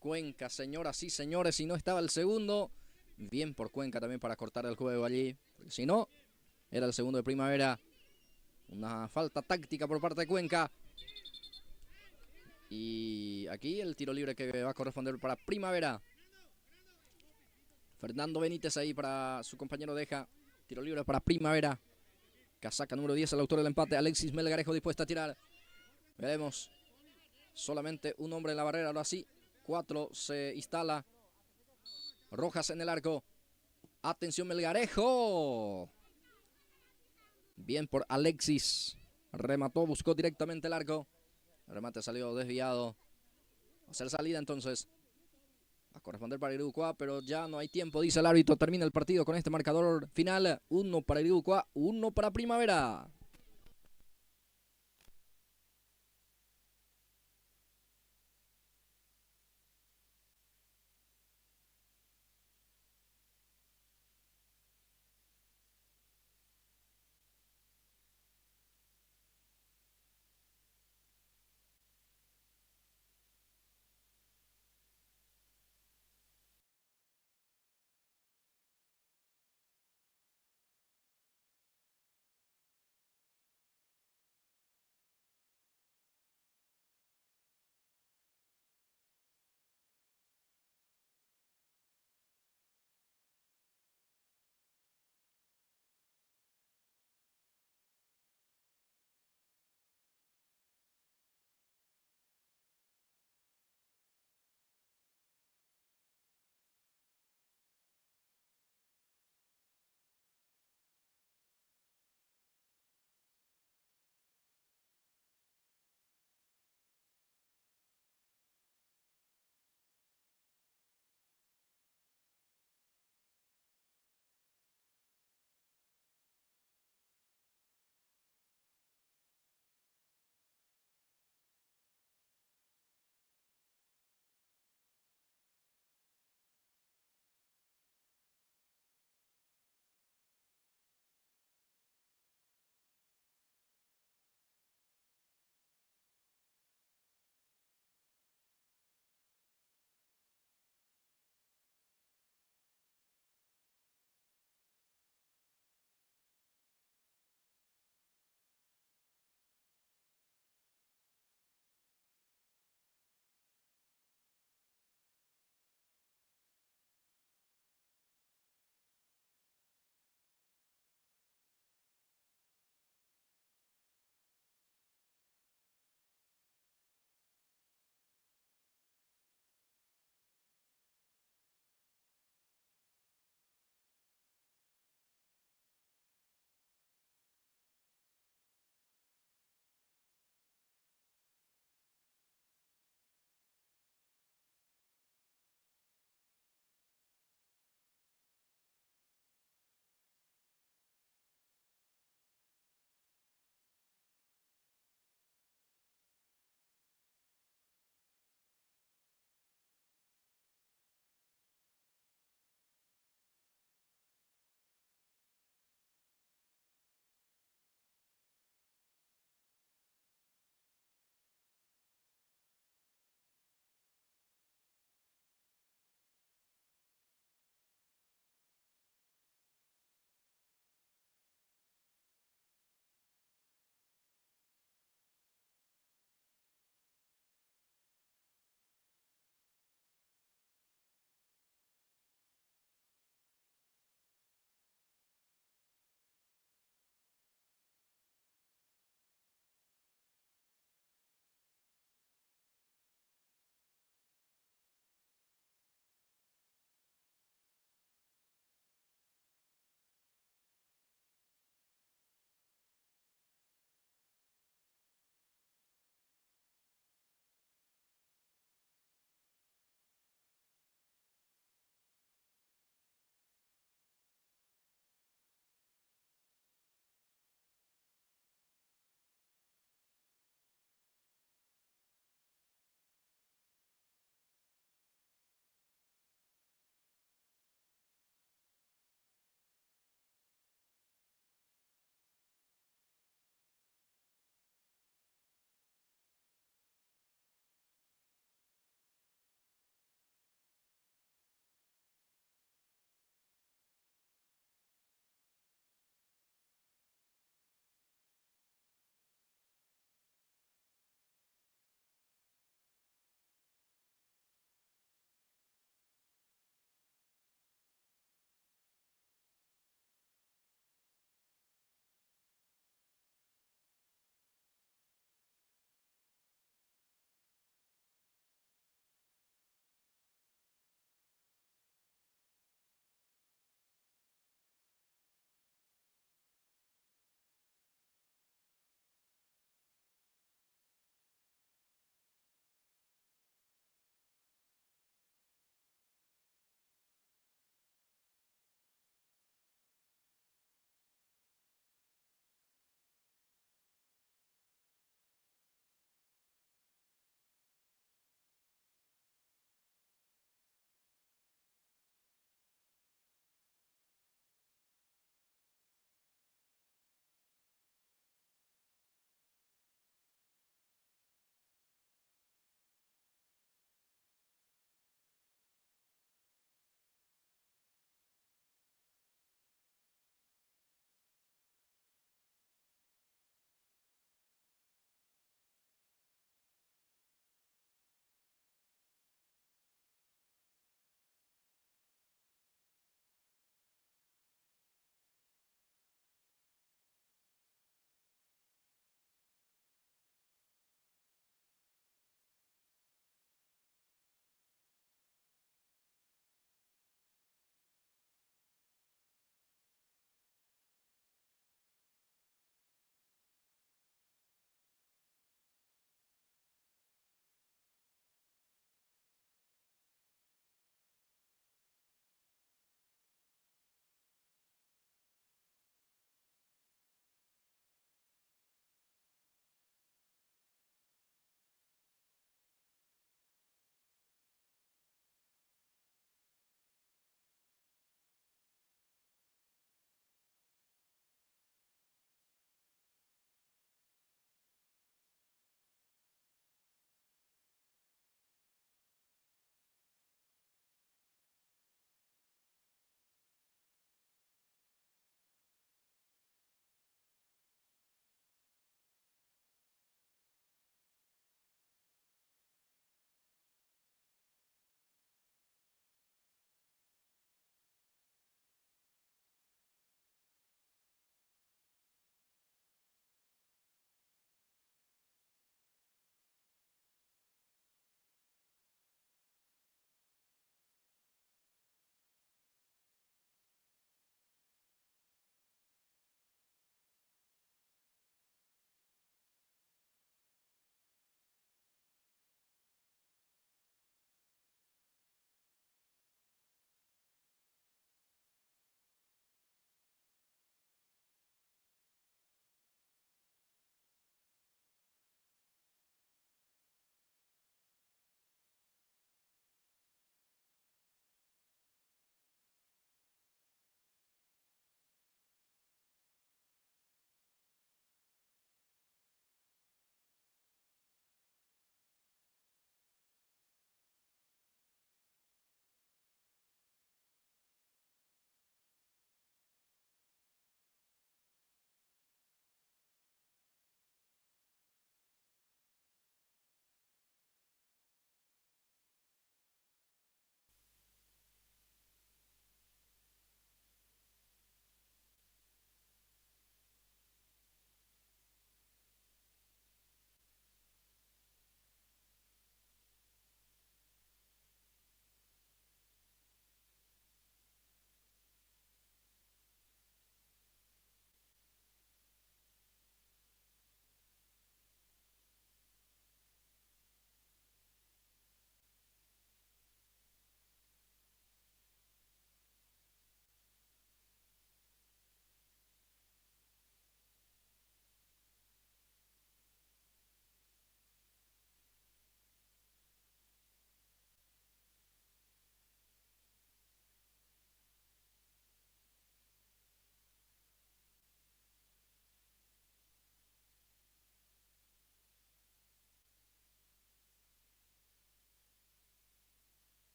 Cuenca, señoras y señores. Si no estaba el segundo. Bien por Cuenca también para cortar el juego allí. Porque si no, era el segundo de Primavera. Una falta táctica por parte de Cuenca. Y aquí el tiro libre que va a corresponder para Primavera. Fernando Benítez ahí para su compañero Deja. Tiro libre para Primavera. Casaca número 10, el autor del empate. Alexis Melgarejo dispuesta a tirar. Veremos. Solamente un hombre en la barrera. Ahora sí. 4 se instala. Rojas en el arco. Atención Melgarejo. Bien por Alexis. Remató, buscó directamente el arco. El remate salió desviado. Va a ser salida entonces. Va a corresponder para Iribucuá, pero ya no hay tiempo, dice el árbitro. Termina el partido con este marcador final. 1 para Iribucuá, 1 para Primavera.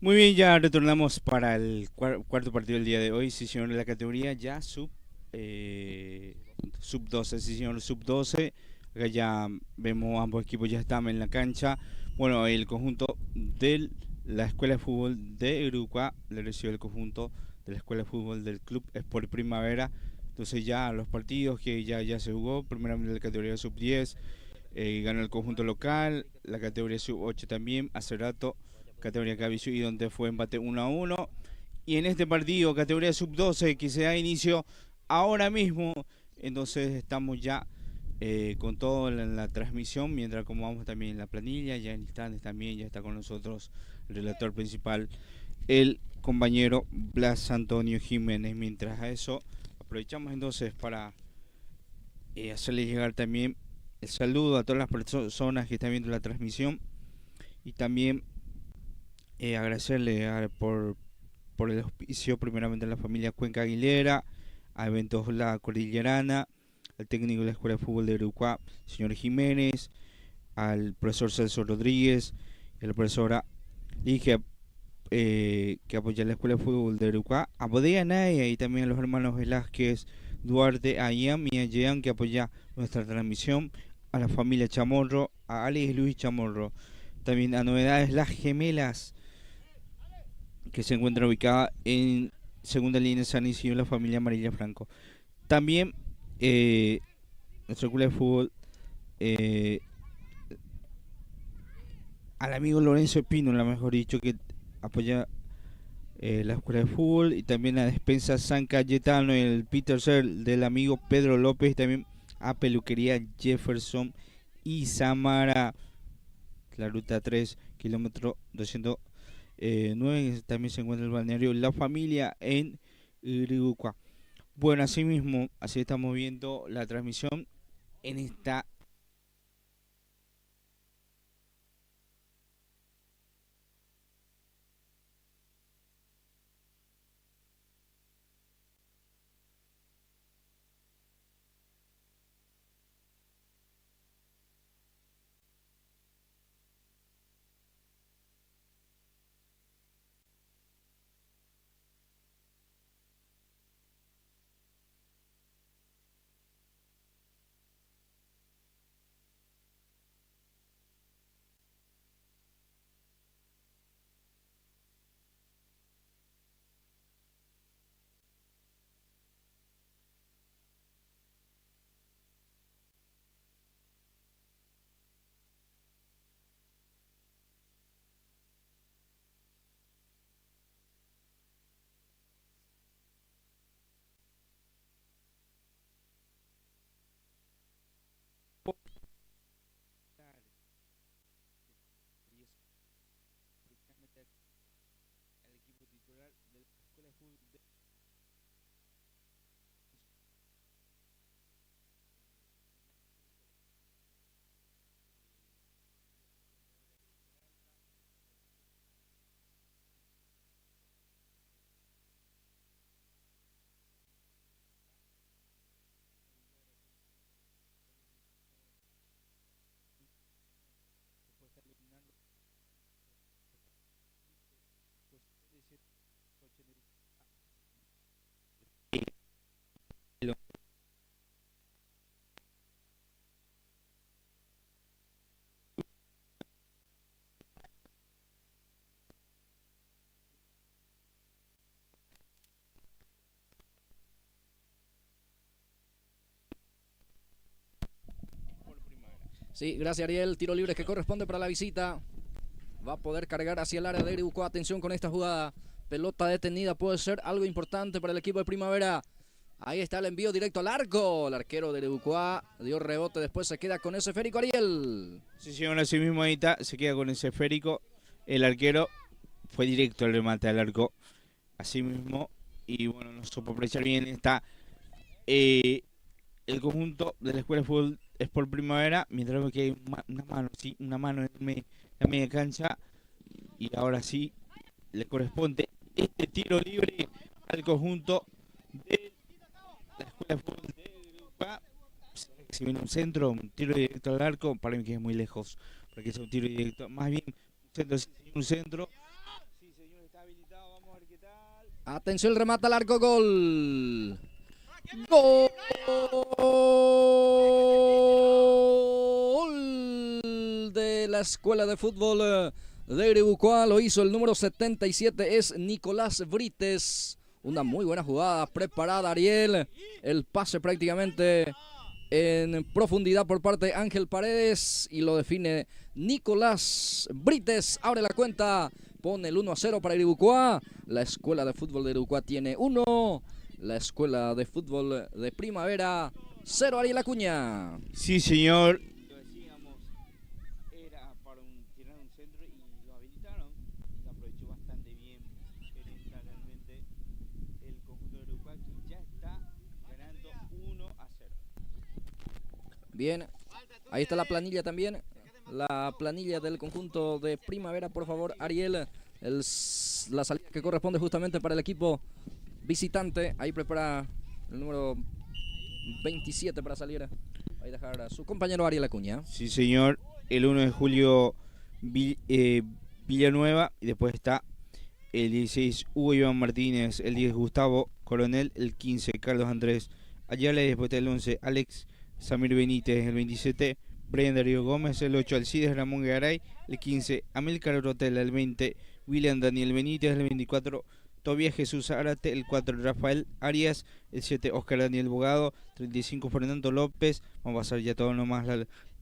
Muy bien, ya retornamos para el cuarto partido del día de hoy. Sí, señor, en la categoría ya sub 12, sí, señor, sub 12. Acá ya vemos ambos equipos ya están en la cancha. Bueno, el conjunto de la Escuela de Fútbol de Uruguay le recibe el conjunto de la Escuela de Fútbol del Club Sport Primavera. Entonces ya los partidos que ya se jugó, primeramente la categoría sub 10, ganó el conjunto local, la categoría sub 8 también, hace rato categoría Cabizu y donde fue empate 1-1. Y en este partido, categoría sub-12, que se da inicio ahora mismo, entonces estamos ya con todo en la transmisión, mientras como vamos también en la planilla, ya en instantes también ya está con nosotros el relator principal, el compañero Blas Antonio Jiménez. Mientras a eso, aprovechamos entonces para hacerle llegar también el saludo a todas las personas que están viendo la transmisión y también agradecerle por el auspicio primeramente a la familia Cuenca Aguilera, a Eventos La Cordillerana, al técnico de la Escuela de Fútbol de Uruguay, señor Jiménez, al profesor Celso Rodríguez, y a la profesora Ligia que apoya la Escuela de Fútbol de Uruguay, a Bodega Naya y también a los hermanos Velázquez, Duarte, Ayam y Ayean que apoya nuestra transmisión, a la familia Chamorro, a Alex Luis Chamorro, también a Novedades Las Gemelas, que se encuentra ubicada en segunda línea de San Isidro, la familia Amarilla Franco. También nuestra escuela de fútbol, eh, al amigo Lorenzo Espínola, mejor dicho, que apoya la escuela de fútbol, y también a Despensa San Cayetano, el Peter Ser del amigo Pedro López, también a Peluquería Jefferson y Samara, la ruta 3, kilómetro 209, también se encuentra el balneario La Familia en Uruguay. Bueno, así mismo, así estamos viendo la transmisión en esta el equipo titular de la escuela de fútbol de Sí, gracias Ariel. Tiro libre que corresponde para la visita. Va a poder cargar hacia el área de Uruguay. Atención con esta jugada. Pelota detenida. Puede ser algo importante para el equipo de Primavera. Ahí está el envío directo al arco. El arquero de Uruguay dio rebote. Después se queda con ese esférico Ariel. Sí, señor, así mismo ahí está, se queda con ese esférico. El arquero fue directo al remate al arco. Así mismo. Y bueno, no supo aprovechar bien. Está el conjunto de la Escuela de Fútbol Sport Primavera. Mientras vemos que hay una mano, sí, una mano en la media cancha. Y ahora sí le corresponde este tiro libre al conjunto de la Escuela de Fútbol de Europa. Si viene un centro, un tiro directo al arco, para mí que es muy lejos, porque es un tiro directo. Más bien, un centro, sí, un centro. Sí, señor, Atención, el remate al arco, gol. Gol de la Escuela de Fútbol de Iribucuá. Lo hizo el número 77, es Nicolás Brites. Una muy buena jugada, preparada Ariel. El pase prácticamente en profundidad por parte de Ángel Paredes y lo define Nicolás Brites. Abre la cuenta, pone el 1-0 para Iribucuá. La Escuela de Fútbol de Iribucuá tiene 1. La Escuela de Fútbol de Primavera 0. Ariel Acuña. Sí, señor. Lo decíamos, era para tirar un centro y lo habilitaron. Lo aprovechó bastante bien. Entra realmente el conjunto de Iribucuá, que ya está ganando 1-0. Bien, ahí está la planilla también. La planilla del conjunto de Primavera, por favor, Ariel. La salida que corresponde justamente para el equipo visitante. Ahí prepara el número 27 para salir. Ahí dejar a su compañero Ariel Acuña. Sí, señor. El 1 de julio Villanueva. Y después está el 16 Hugo Iván Martínez. El 10 Gustavo Coronel. El 15 Carlos Andrés Ayala. Y después está el 11 Alex Samir Benítez. El 27 Brian Darío Gómez. El 8 Alcides Ramón Garay. El 15 Amílcar Rotela. El 20 William Daniel Benítez. El 24 Tobías Jesús Arate. El 4 Rafael Arias. El 7 Oscar Daniel Bogado. 35 Fernando López. Vamos a pasar ya todos nomás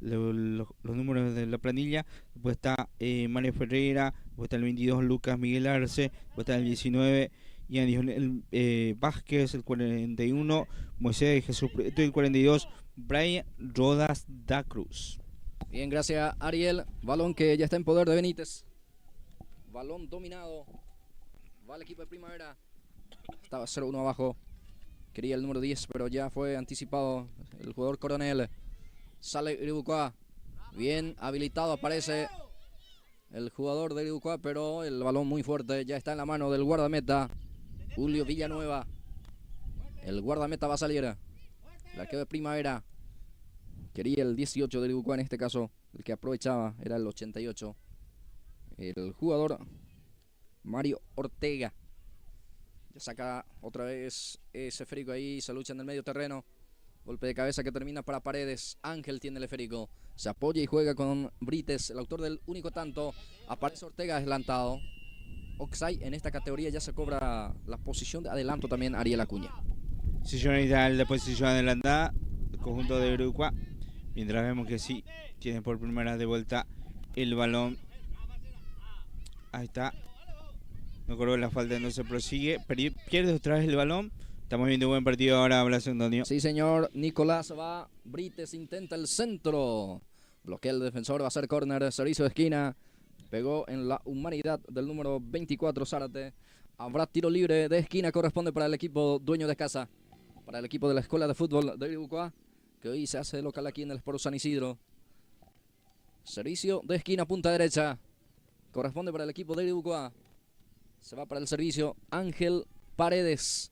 los números de la planilla. Después está Mario Ferreira. Después está el 22 Lucas Miguel Arce. Después está el 19 Ian Vázquez. El 41 Moisés Jesús Prieto. El 42 Brian Rodas da Cruz. Bien, gracias Ariel. Balón que ya está en poder de Benítez. Balón dominado. Va el equipo de Primavera. Estaba 0-1 abajo. Quería el número 10, pero ya fue anticipado el jugador Coronel. Sale Iribucuá. Bien habilitado aparece el jugador de Iribucuá, pero el balón muy fuerte. Ya está en la mano del guardameta Julio Villanueva. El guardameta va a salir. El arquero de Primavera. Quería el 18 de Iribucuá en este caso. El que aprovechaba era el 88. El jugador Mario Ortega. Ya saca otra vez ese esférico ahí. Se lucha en el medio terreno. Golpe de cabeza que termina para Paredes. Ángel tiene el esférico. Se apoya y juega con Brites, el autor del único tanto. Aparece Ortega adelantado. Oxay en esta categoría ya se cobra la posición de adelanto también Ariel Acuña. Sí, señorita, la posición adelantada. El conjunto de Iribucuá. Mientras vemos que sí, tiene por primera vez de vuelta el balón. Ahí está. No cobró la falta, no se prosigue. Pierde otra vez el balón. Estamos viendo un buen partido ahora, Blas Antonio. Sí, señor. Nicolás va. Brites intenta el centro. Bloquea el defensor. Va a ser córner. Servicio de esquina. Pegó en la humanidad del número 24, Zárate. Habrá tiro libre de esquina. Corresponde para el equipo dueño de casa. Para el equipo de la Escuela de Fútbol de Iribucuá, que hoy se hace local aquí en el Sport San Isidro. Servicio de esquina, punta derecha. Corresponde para el equipo de Iribucuá. Se va para el servicio Ángel Paredes.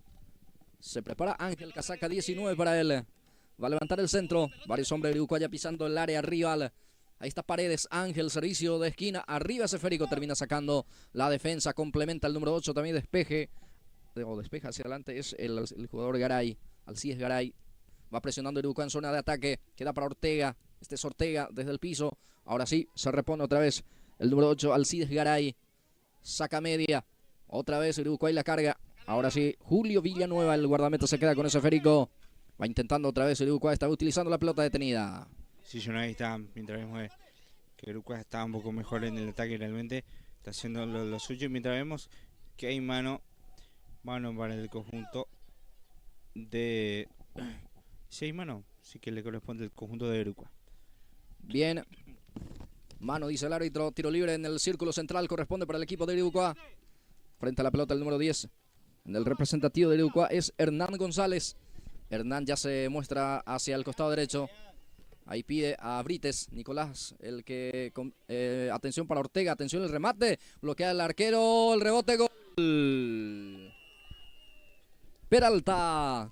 Se prepara Ángel, casaca 19 para él. Va a levantar el centro. Varios hombres de Iribucuá ya pisando el área rival. Ahí está Paredes, Ángel, servicio de esquina. Arriba ese esférico, termina sacando la defensa. Complementa el número 8, también despeje. O despeja hacia adelante, es el jugador Garay. Alcides Garay. Va presionando Iribucuá en zona de ataque. Queda para Ortega. Este es Ortega desde el piso. Ahora sí, se repone otra vez el número 8, Alcides Garay. Saca media. Otra vez Iribucuá y la carga. Ahora sí, Julio Villanueva, el guardameta, se queda con ese esférico. Va intentando otra vez Iribucuá. Está utilizando la pelota detenida. Sí, yo ahí está. Mientras vemos que Iribucuá está un poco mejor en el ataque realmente. Está haciendo lo suyo. Mientras vemos que hay mano para el conjunto de... Sí, hay mano. Sí que le corresponde al conjunto de Iribucuá. Bien. Mano, dice el árbitro. Tiro libre en el círculo central. Corresponde para el equipo de Iribucuá. Frente a la pelota el número 10. En el representativo de Iribucuá es Hernán González. Hernán ya se muestra hacia el costado derecho. Ahí pide a Brites, Nicolás, el que... atención para Ortega, atención el remate. Bloquea el arquero, el rebote, gol. Peralta.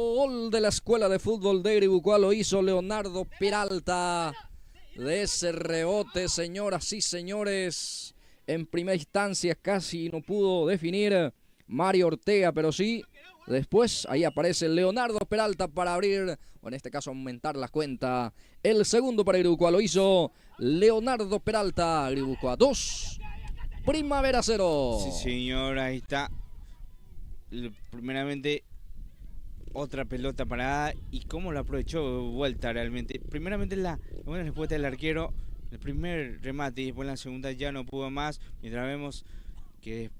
Gol de la Escuela de Fútbol de Iribucuá. Lo hizo Leonardo Peralta. De ese rebote, señoras y señores. En primera instancia casi no pudo definir Mario Ortega, pero sí, después ahí aparece Leonardo Peralta para abrir, o en este caso aumentar la cuenta. El segundo para Guipúzcoa lo hizo Leonardo Peralta. Guipúzcoa 2, Primavera 0. Sí, señor, ahí está. Primeramente, otra pelota parada. ¿Y cómo lo aprovechó Vuelta realmente? Primeramente, la buena respuesta del arquero. El primer remate y después en la segunda ya no pudo más. Mientras vemos que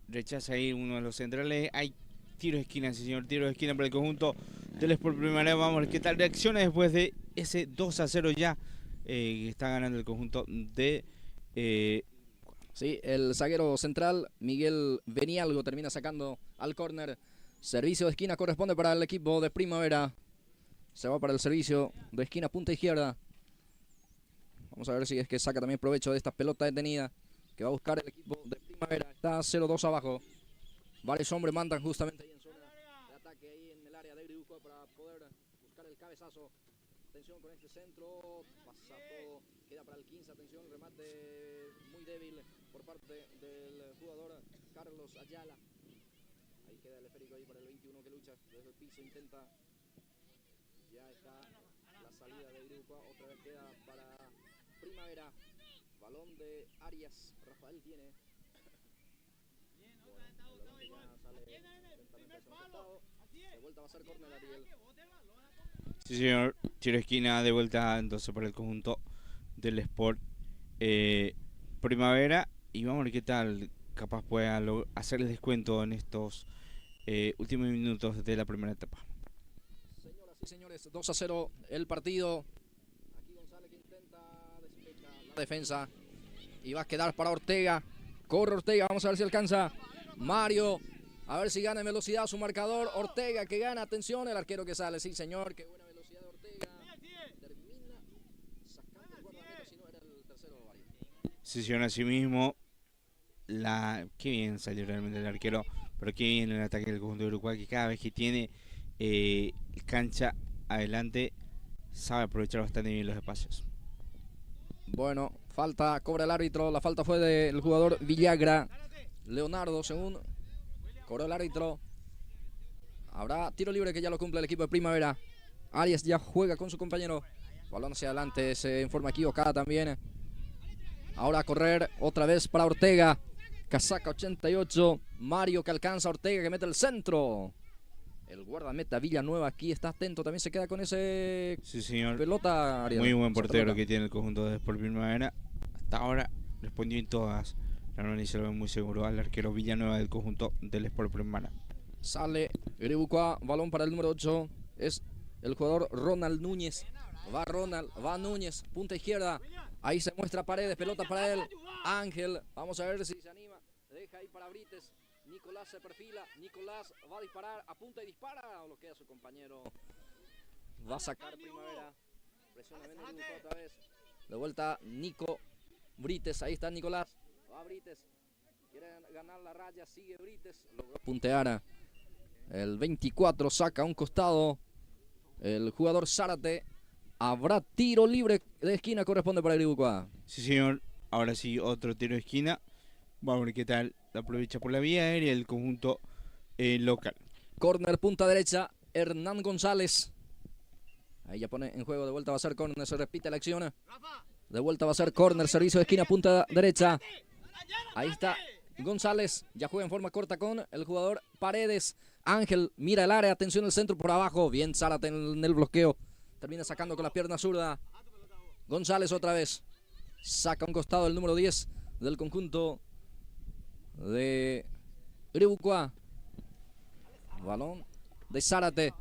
rechaza ahí uno de los centrales. Hay tiro de esquina, sí, señor. Tiro de esquina para el conjunto del Sport Primavera. Vamos a ver qué tal reacciona después de ese 2-0 ya. Que está ganando el conjunto de... Sí, el zaguero central, Miguel Benialgo, termina sacando al córner. Servicio de esquina corresponde para el equipo de Primavera. Se va para el servicio de esquina punta izquierda. Vamos a ver si es que saca también provecho de esta pelota detenida que va a buscar el equipo de Primavera. Está 0-2 abajo. Varios hombres mandan justamente ahí en zona de ataque, ahí en el área de Guipúzcoa para poder buscar el cabezazo. Atención con este centro. Pasa todo. Queda para el 15. Atención, remate muy débil por parte del jugador Carlos Ayala. Ahí queda el esférico ahí para el 21 que lucha desde el piso. Intenta. Ya está la salida de Guipúzcoa. Otra vez queda para Primavera. Balón de Arias. Rafael tiene. Bueno, el balón que ya sale lentamente hacia un costado. De vuelta va a ser córner, Ariel. Sí, señor. Tiro de esquina de vuelta entonces para el conjunto del Sport Primavera. Y vamos a ver qué tal capaz pueda hacer el descuento en estos últimos minutos de la primera etapa. Señoras y señores, 2-0 el partido. Aquí González que intenta despejar la defensa. Y va a quedar para Ortega. Corre Ortega, vamos a ver si alcanza. Mario, a ver si gana en velocidad su marcador. Ortega que gana, atención, el arquero que sale. Sí, señor, qué buena velocidad de Ortega. Termina sacando el guardameta, si no era el tercero. Sí, señor, así mismo. Qué bien salió realmente el arquero. Pero qué bien el ataque del conjunto de Uruguay, que cada vez que tiene cancha adelante sabe aprovechar bastante bien los espacios. Bueno, falta, cobra el árbitro. La falta fue del jugador Villagra. Leonardo, según cobró el árbitro. Habrá tiro libre que ya lo cumple el equipo de Primavera. Arias ya juega con su compañero. Balón hacia adelante, se en forma equivocada también. Ahora a correr otra vez para Ortega. Casaca 88. Mario que alcanza a Ortega que mete el centro. El guardameta Villanueva aquí está atento. También se queda con ese sí, señor. Pelota. Ariel. Muy buen portero que tiene el conjunto de Sport Primavera. Hasta ahora respondió en todas. La Noni se lo ve muy seguro al arquero Villanueva del conjunto del Sport Primavera. Sale Guipúzcoa. Balón para el número 8. Es el jugador Ronald Núñez. Va Ronald. Va Núñez. Punta izquierda. Ahí se muestra Paredes. Pelota para él. Ángel. Vamos a ver si se anima. Deja ahí para Brites. Nicolás se perfila, Nicolás va a disparar, apunta y dispara, o lo queda su compañero. Va a sacar Primavera, presiona bien otra vez. De vuelta Nico Brites, ahí está Nicolás, va Brites, quiere ganar la raya, sigue Brites, logró puntear. El 24 saca a un costado el jugador Zárate. Habrá tiro libre de esquina, corresponde para Guipúzcoa. Sí, señor, ahora sí otro tiro de esquina. Vamos a ver qué tal. La aprovecha por la vía aérea el conjunto local. Corner punta derecha, Hernán González. Ahí ya pone en juego, de vuelta va a ser corner, se repite la acción. De vuelta va a ser corner, servicio de esquina punta derecha. Ahí está González, ya juega en forma corta con el jugador Paredes. Ángel mira el área, atención al centro por abajo. Bien Zárate en el bloqueo. Termina sacando con la pierna zurda. González otra vez. Saca un costado el número 10 del conjunto de Guipúzcoa. Balón de Zárate.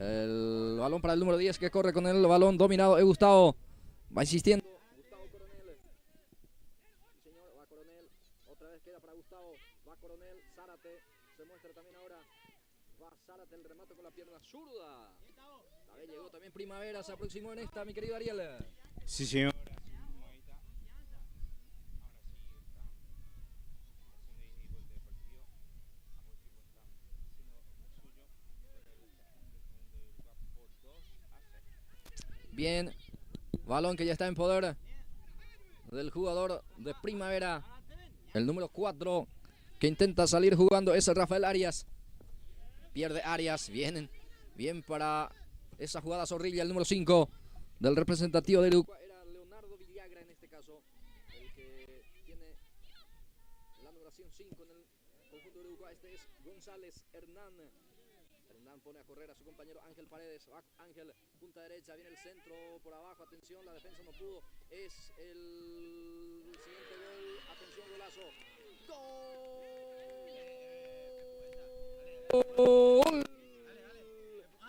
El balón para el número 10 que corre con el balón dominado. Gustavo va insistiendo. Gustavo Coronel. Sí, señor, va Coronel. Otra vez queda para Gustavo. Va Coronel. Zárate se muestra también ahora. Va Zárate el remate con la pierna zurda. A ver, llegó también Primavera. Se aproximó en esta, mi querido Ariel. Sí, señor. Bien, balón que ya está en poder del jugador de Primavera, el número 4, que intenta salir jugando, es Rafael Arias. Pierde Arias, bien para esa jugada Zorrilla, el número 5 del representativo de Uruguay. Era Leonardo Villagra en este caso, el que tiene la numeración 5 en el conjunto de Uruguay. Este es González Hernán. Hernán pone a correr a su compañero Ángel Paredes. Ángel, punta derecha, viene el centro por abajo. Atención, la defensa no pudo. Es el siguiente gol. Atención, golazo. ¡Gol!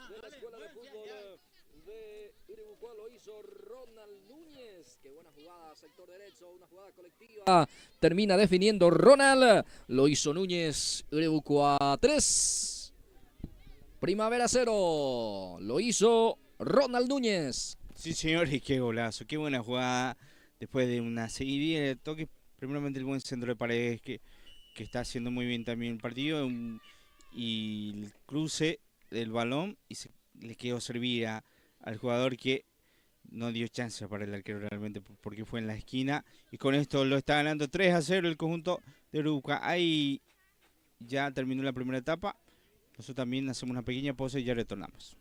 De la escuela de fútbol de Uruguay lo hizo Ronald Núñez. Qué buena jugada, sector derecho, una jugada colectiva. Termina definiendo Ronald. Lo hizo Núñez. Uruguay 3. Primavera 0, lo hizo Ronald Núñez. Sí, señor, y qué golazo, qué buena jugada. Después de una seguidilla de toque, primeramente el buen centro de Paredes que está haciendo muy bien también el partido. Y el cruce del balón y le quedó servir al jugador que no dio chance para el arquero realmente porque fue en la esquina. Y con esto lo está ganando 3-0 el conjunto de Uruguay. Ahí ya terminó la primera etapa. Nosotros también hacemos una pequeña pausa y ya retornamos.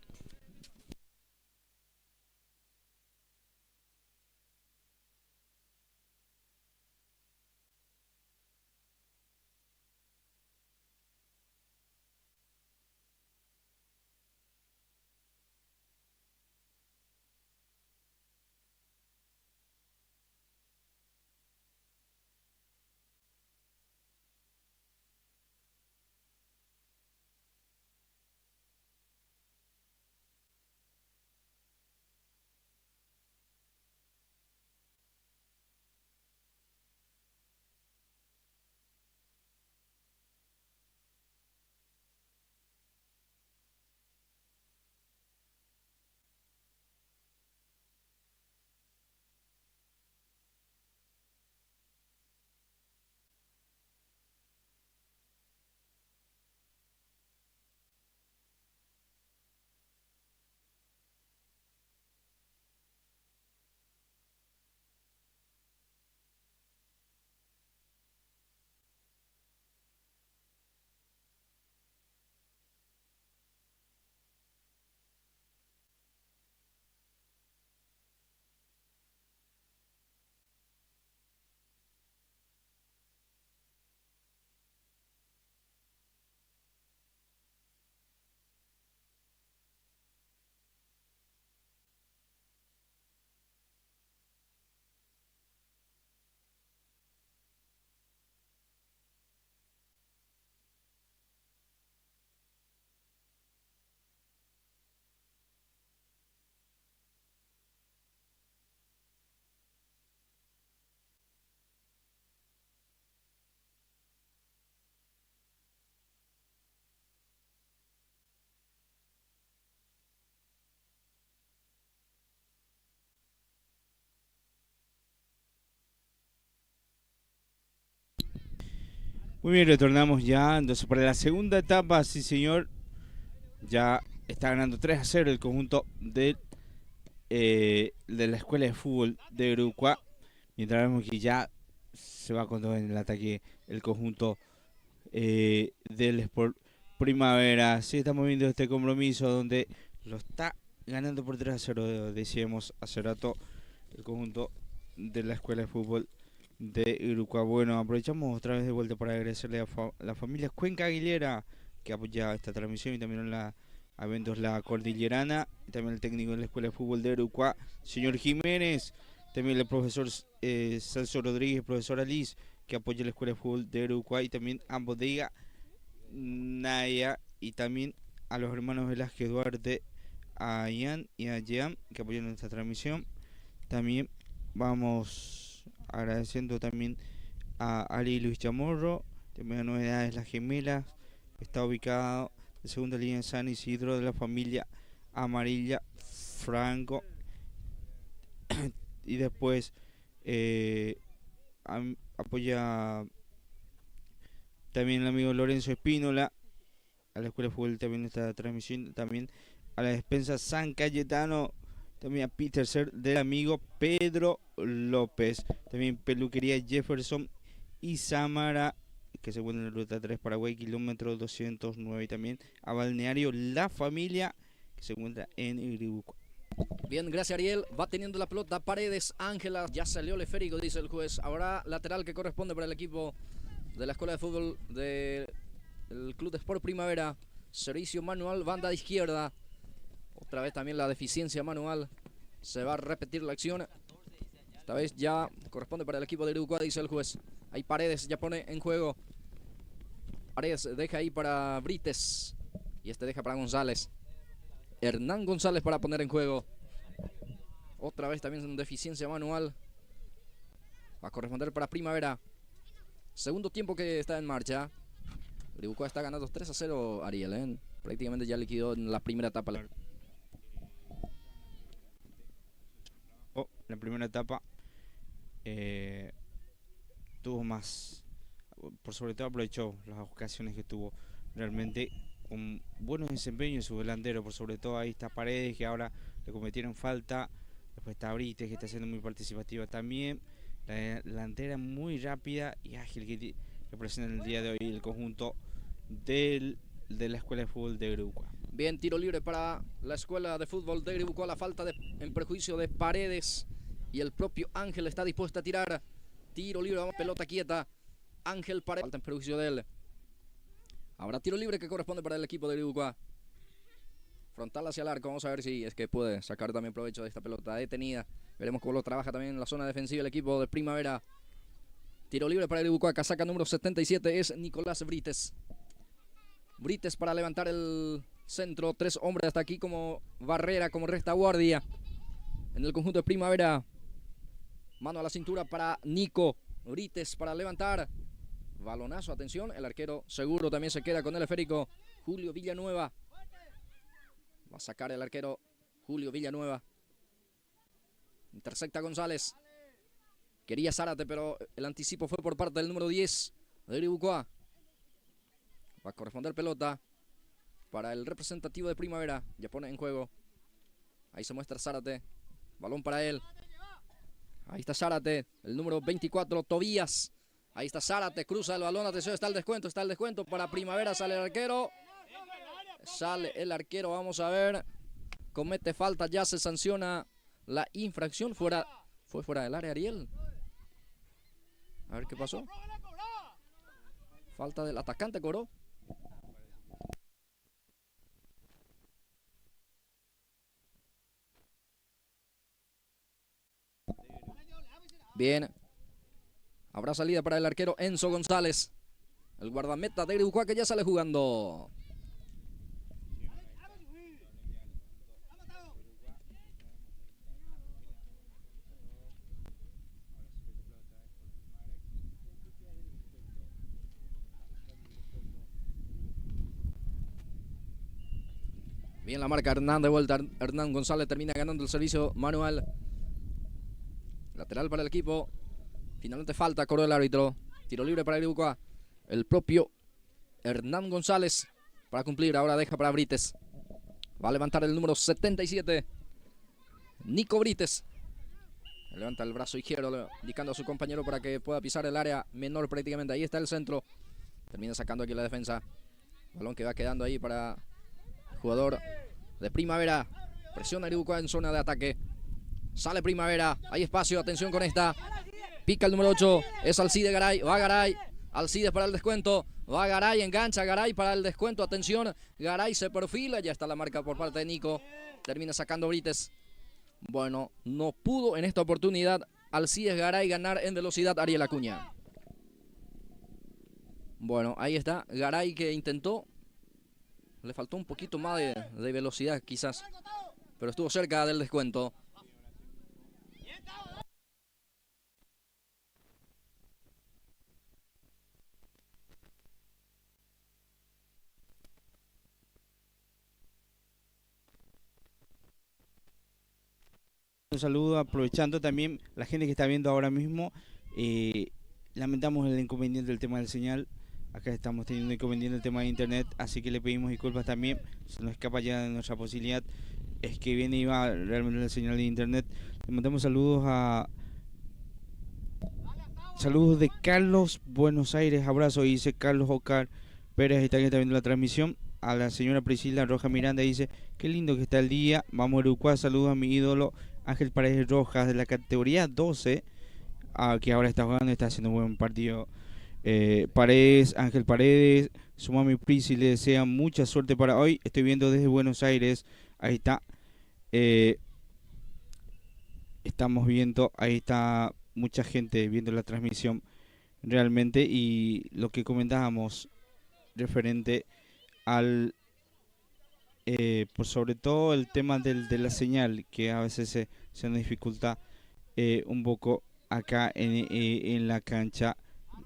Muy bien, retornamos ya. Entonces, para la segunda etapa, sí, señor, ya está ganando 3-0 el conjunto de la Escuela de Fútbol de Uruguay. Mientras vemos que ya se va con todo en el ataque el conjunto del Sport Primavera. Sí, estamos viendo este compromiso donde lo está ganando por 3-0, decíamos hace rato, el conjunto de la Escuela de Fútbol de Uruguay. Bueno, aprovechamos otra vez de vuelta para agradecerle a la familia Cuenca Aguilera que apoya esta transmisión y también a Eventos La Cordillerana, y también el técnico de la Escuela de Fútbol de Uruguay, señor Jiménez, también el profesor Celso Rodríguez, profesora Liz, que apoya la Escuela de Fútbol de Uruguay, y también a Bodega Naya, y también a los hermanos Velázquez Duarte, a Ian y a Jean, que apoyan esta transmisión. También vamos agradeciendo también a Ali Luis Chamorro, también a Novedades Las Gemelas, que está ubicado en segunda línea en San Isidro, de la familia Amarilla Franco. Y después apoya también el amigo Lorenzo Espínola, a la Escuela de Fútbol también esta transmisión, también a la despensa San Cayetano, también a Peterser del amigo Pedro López, también Peluquería Jefferson y Samara, que se encuentra en la ruta 3 Paraguay, kilómetro 209, y también a Balneario La Familia, que se encuentra en Iribuco. Bien, gracias Ariel. Va teniendo la pelota Paredes, Ángela, ya salió el esférico, dice el juez. Habrá lateral que corresponde para el equipo de la Escuela de Fútbol del Club de Sport Primavera. Servicio manual, banda de izquierda. Otra vez también la deficiencia manual. Se va a repetir la acción. Esta vez ya corresponde para el equipo de Iribuco, dice el juez. Ahí Paredes ya pone en juego. Paredes deja ahí para Brites. Y este deja para González. Hernán González para poner en juego. Otra vez también en deficiencia manual. Va a corresponder para Primavera. Segundo tiempo que está en marcha. Iribuco está ganando 3-0, Ariel, ¿eh? Prácticamente ya liquidó en la primera etapa. La primera etapa tuvo más, por sobre todo aprovechó las ocasiones que tuvo, realmente con buenos desempeños en su delantero. Por sobre todo ahí está Paredes, que ahora le cometieron falta. Después está Brites, que está siendo muy participativa también. La delantera muy rápida y ágil que presenta el día de hoy el conjunto de la Escuela de Fútbol de Iribuco. Bien, tiro libre para la Escuela de Fútbol de Iribuco. La falta en perjuicio de Paredes. Y el propio Ángel está dispuesto a tirar. Tiro libre, vamos, pelota quieta. Ángel Paredes, falta en perjuicio de él. Habrá tiro libre que corresponde para el equipo de Iribuco. Frontal hacia el arco, vamos a ver si es que puede sacar también provecho de esta pelota detenida. Veremos cómo lo trabaja también en la zona defensiva el equipo de Primavera. Tiro libre para Iribuco, casaca número 77 es Nicolás Brites. Brites para levantar el centro, 3 hombres hasta aquí como barrera, como retaguardia en el conjunto de Primavera. Mano a la cintura para Nico Brites para levantar. Balonazo, atención, el arquero seguro también se queda con el esférico. Julio Villanueva. Va a sacar el arquero Julio Villanueva. Intercepta González. Quería Zárate, pero el anticipo fue por parte del número 10 de Iribuco. Va a corresponder pelota para el representativo de Primavera. Ya pone en juego. Ahí se muestra Zárate. Balón para él. Ahí está Zárate, el número 24, Tobías. Ahí está Zárate, cruza el balón, atención, está el descuento para Primavera, sale el arquero. Sale el arquero, vamos a ver. Comete falta, ya se sanciona la infracción. Fue fuera del área, Ariel. A ver qué pasó. Falta del atacante, cobró. Bien. Habrá salida para el arquero Enzo González. El guardameta de Iribuco que ya sale jugando. Bien la marca Hernán de vuelta. Hernán González termina ganando el servicio manual. Lateral para el equipo. Finalmente falta, cobró el árbitro. Tiro libre para Iribuco. El propio Hernán González para cumplir. Ahora deja para Brites. Va a levantar el número 77. Nico Brites. Levanta el brazo izquierdo, indicando a su compañero para que pueda pisar el área menor prácticamente. Ahí está el centro. Termina sacando aquí la defensa. Balón que va quedando ahí para el jugador de Primavera. Presiona Iribuco en zona de ataque. Sale Primavera. Hay espacio. Atención con esta. Pica el número 8. Es Alcide Garay. Va Garay. Alcides para el descuento. Va Garay. Engancha Garay para el descuento. Atención. Garay se perfila. Ya está la marca por parte de Nico. Termina sacando Brites. Bueno, no pudo en esta oportunidad Alcides Garay ganar en velocidad Ariel Acuña. Bueno, ahí está. Garay que intentó. Le faltó un poquito más de velocidad quizás. Pero estuvo cerca del descuento. Un saludo, aprovechando también la gente que está viendo ahora mismo. Lamentamos el inconveniente del tema del señal. Acá estamos teniendo inconveniente el tema de internet, así que le pedimos disculpas también. Se nos escapa ya de nuestra posibilidad. es que viene y va realmente la señal de internet. Le mandamos saludos de Carlos Buenos Aires, abrazo, dice Carlos Ocar Pérez, está viendo la transmisión. A la señora Priscila Roja Miranda dice, qué lindo que está el día, vamos a Uruguay, saludos a mi ídolo Ángel Paredes Rojas de la categoría 12, que ahora está jugando, está haciendo un buen partido. Paredes, Ángel Paredes, su mami Prisi le desea mucha suerte para hoy. Estoy viendo desde Buenos Aires, ahí está. Estamos viendo, ahí está mucha gente viendo la transmisión realmente, y lo que comentábamos referente al, por sobre todo el tema de la señal, que a veces se nos dificulta un poco acá en la cancha,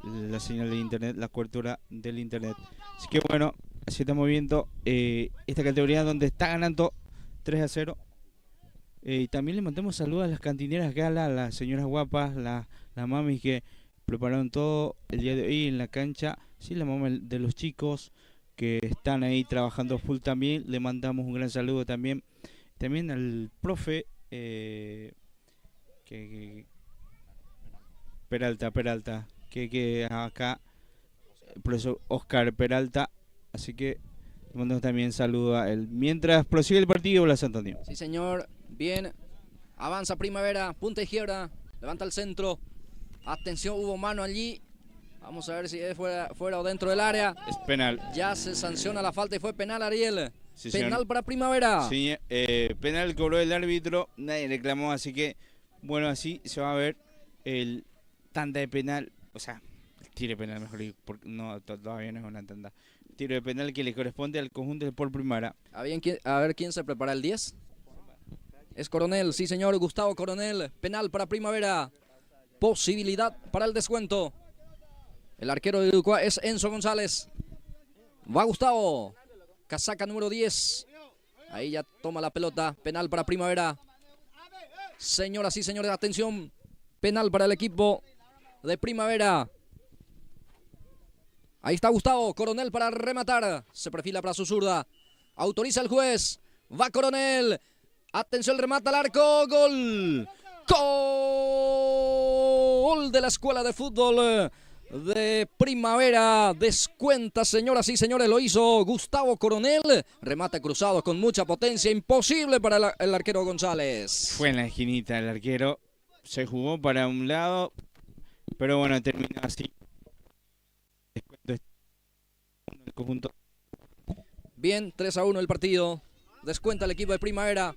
la señal de internet, la cobertura del internet. Así que bueno, así estamos viendo esta categoría donde está ganando 3-0. Y también le mandamos saludos a las cantineras Gala, a las señoras guapas, las mamis que prepararon todo el día de hoy en la cancha. Sí, la mamá de los chicos que están ahí trabajando full también. Le mandamos un gran saludo también. También al profe Peralta, que acá, el profesor Oscar Peralta. Así que le mandamos también saludo a él. Mientras prosigue el partido, Blas Antonio. Sí, señor. Bien. Avanza Primavera. Punta izquierda. Levanta el centro. Atención, hubo mano allí. Vamos a ver si es fuera o dentro del área. Es penal. Ya se sanciona la falta y fue penal, Ariel. Sí, penal señor. para Primavera. Sí, penal cobró el árbitro. Nadie reclamó, así que, bueno, así se va a ver el tanda de penal. O sea, el tiro de penal, mejor dicho, porque no, todavía no es una tanda. Tiro de penal que le corresponde al conjunto del Sport Primavera. A ver quién se prepara el 10. Es Coronel, sí señor, Gustavo Coronel. Penal para Primavera. Posibilidad para el descuento. El arquero de Uruguay es Enzo González. Va Gustavo. Casaca número 10. Ahí ya toma la pelota. Penal para Primavera. Señoras y señores, atención. Penal para el equipo de Primavera. Ahí está Gustavo. Coronel para rematar. Se perfila para su zurda. Autoriza el juez. Va Coronel. Atención, remata al arco. Gol. Gol de la Escuela de Fútbol de Primavera. Descuenta, señoras y señores, lo hizo Gustavo Coronel. Remate cruzado con mucha potencia. Imposible para el arquero González. Fue en la esquinita el arquero. Se jugó para un lado, pero bueno, terminó así. Descuento el conjunto. Bien, 3-1 el partido. Descuenta el equipo de Primavera.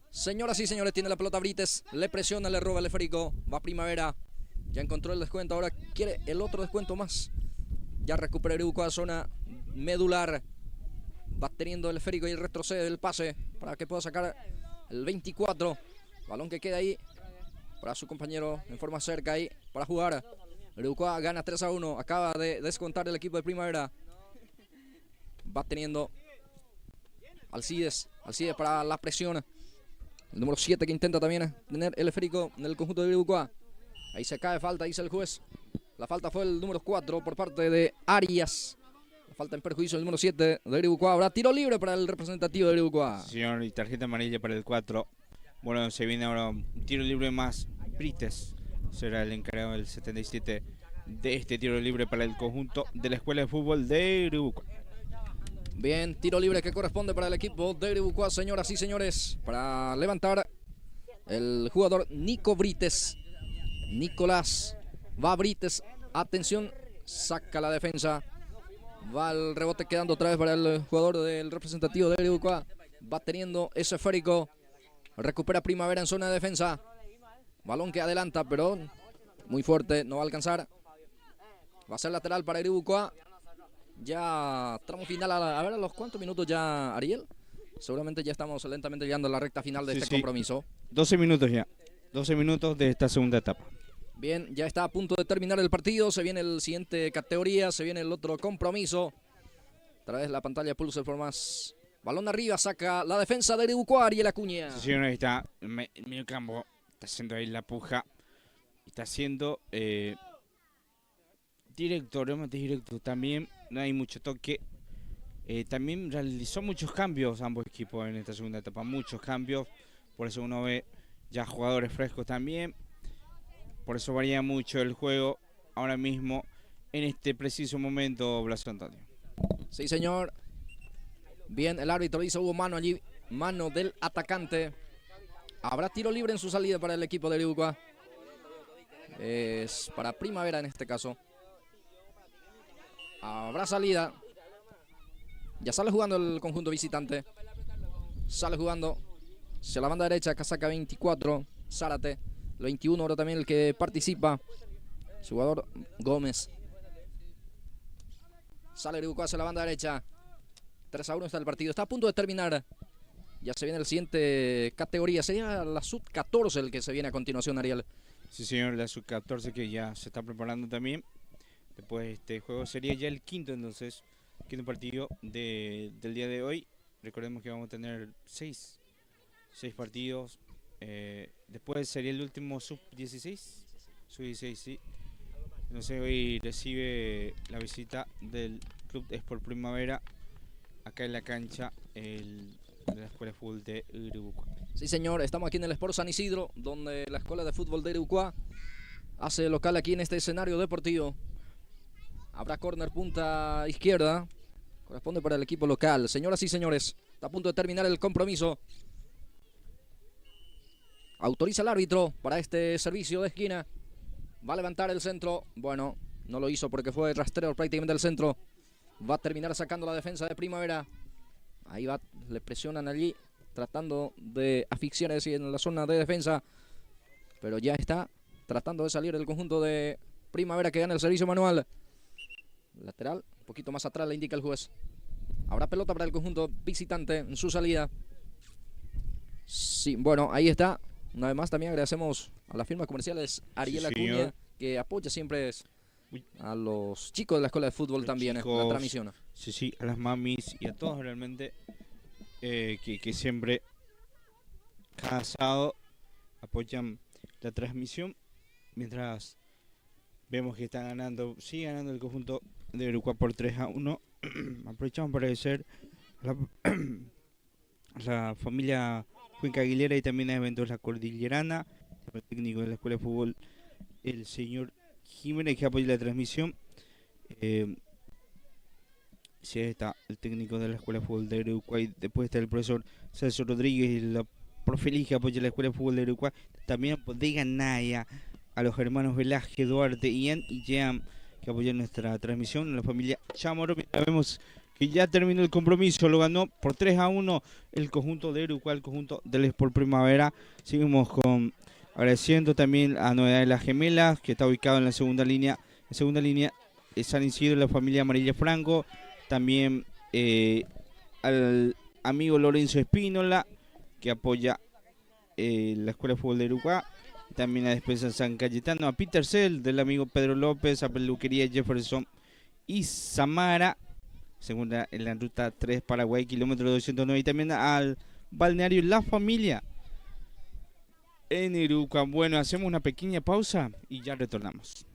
Señoras y señores, tiene la pelota Brites. Le presiona, le roba el esférico. Va Primavera. Ya encontró el descuento. Ahora quiere el otro descuento más. Ya recupera Uruguay, zona medular. Va teniendo el esférico y retrocede el pase para que pueda sacar el 24. Balón que queda ahí para su compañero en forma cerca ahí para jugar. Uruguay gana 3-1. Acaba de descontar el equipo de Primavera. Va teniendo Alcides para la presión. El número 7 que intenta también tener el esférico en el conjunto de Uruguay. Ahí se cae falta, dice el juez. La falta fue el número 4 por parte de Arias. La falta en perjuicio del número 7 de Uruguay. Habrá tiro libre para el representativo de Uruguay. Señor, y tarjeta amarilla para el 4. Bueno, se viene ahora un tiro libre más. Brites será el encargado del 77 de este tiro libre para el conjunto de la Escuela de Fútbol de Uruguay. Bien, tiro libre que corresponde para el equipo de Uruguay, señoras y señores. Para levantar el jugador Nico Brites. Nicolás. Va Brites. Atención. Saca la defensa. Va el rebote quedando otra vez para el jugador del representativo de Uruguay. Va teniendo ese esférico. Recupera Primavera en zona de defensa. Balón que adelanta, pero muy fuerte. No va a alcanzar. Va a ser lateral para Uruguay. Ya tramo final, a ver a los cuántos minutos ya, Ariel. Seguramente ya estamos lentamente llegando a la recta final de este compromiso. 12 minutos ya. 12 minutos de esta segunda etapa. Bien, ya está a punto de terminar el partido. Se viene el siguiente categoría, se viene el otro compromiso. A través de la pantalla de Pulse por más. Balón arriba, saca la defensa de Uruguay y el Acuña. Sí, ahí está. El medio campo está haciendo ahí la puja. Está haciendo directo también. No hay mucho toque. También realizó muchos cambios ambos equipos en esta segunda etapa, muchos cambios, por eso uno ve ya jugadores frescos también, por eso varía mucho el juego ahora mismo en este preciso momento, Blas Antonio. Sí, señor. Bien, el árbitro dice hubo mano allí, mano del atacante. Habrá tiro libre en su salida para el equipo de Uruguay. Es para Primavera en este caso. Habrá salida. Ya sale jugando el conjunto visitante. Sale jugando hacia la banda derecha, casaca 24, Zárate. El 21 ahora también el que participa, jugador Gómez. Sale Uruguay hacia la banda derecha. 3-1 está el partido. Está a punto de terminar. Ya se viene el siguiente categoría. Sería la sub-14 el que se viene a continuación, Ariel. Sí, señor, la sub-14 que ya se está preparando también. Después de este juego sería ya el quinto, entonces, quinto partido del día de hoy. Recordemos que vamos a tener seis partidos. Después sería el último sub-16. Sub-16, sí. Entonces hoy recibe la visita del Club Sport Primavera acá en la cancha de la Escuela de Fútbol de Uruguay. Sí, señor, estamos aquí en el Sport San Isidro, donde la Escuela de Fútbol de Uruguay hace local aquí en este escenario deportivo. Habrá córner punta izquierda, corresponde para el equipo local. Señoras y señores, está a punto de terminar el compromiso. Autoriza el árbitro para este servicio de esquina. Va a levantar el centro. Bueno, no lo hizo porque fue rastreo prácticamente del centro. Va a terminar sacando la defensa de Primavera. Ahí va, le presionan allí, tratando de asfixiar en la zona de defensa. Pero ya está tratando de salir el conjunto de Primavera que gana el servicio manual. Lateral, un poquito más atrás le indica el juez. Habrá pelota para el conjunto visitante en su salida. Sí, bueno, ahí está. Una vez más también agradecemos a las firmas comerciales Ariel Acuña, que apoya siempre a los chicos de la escuela de fútbol también en la transmisión. Sí, a las mamis y a todos realmente que siempre cada sábado apoyan la transmisión mientras vemos que está ganando, sigue ganando el conjunto de Uruguay por 3-1. Aprovechamos para agradecer a la familia Cuenca Aguilera y también a Eventos La Cordillerana, el técnico de la Escuela de Fútbol, el señor Jiménez, que apoya la transmisión. Sí, está el técnico de la Escuela de Fútbol de Uruguay. Después está el profesor Celso Rodríguez y la profe Liz, que apoya la Escuela de Fútbol de Uruguay. También Bodega Naya, a los hermanos Velázquez, Duarte, Ian y Jean, que apoyan nuestra transmisión. A la familia Chamorro, vemos que ya terminó el compromiso, lo ganó por 3-1 el conjunto de Uruguay, el conjunto del Sport Primavera. Seguimos agradeciendo también a Novedad de las Gemelas, que está ubicado en la segunda línea. En segunda línea San Isidro, la familia Amarilla Franco. También al amigo Lorenzo Espínola, que apoya la Escuela de Fútbol de Uruguay. También a Despensa San Cayetano, a Peter Cell, del amigo Pedro López, a Peluquería Jefferson y Samara, segunda en la ruta 3 Paraguay, kilómetro 209. Y también al balneario La Familia en Uruguay. Bueno, hacemos una pequeña pausa y ya retornamos.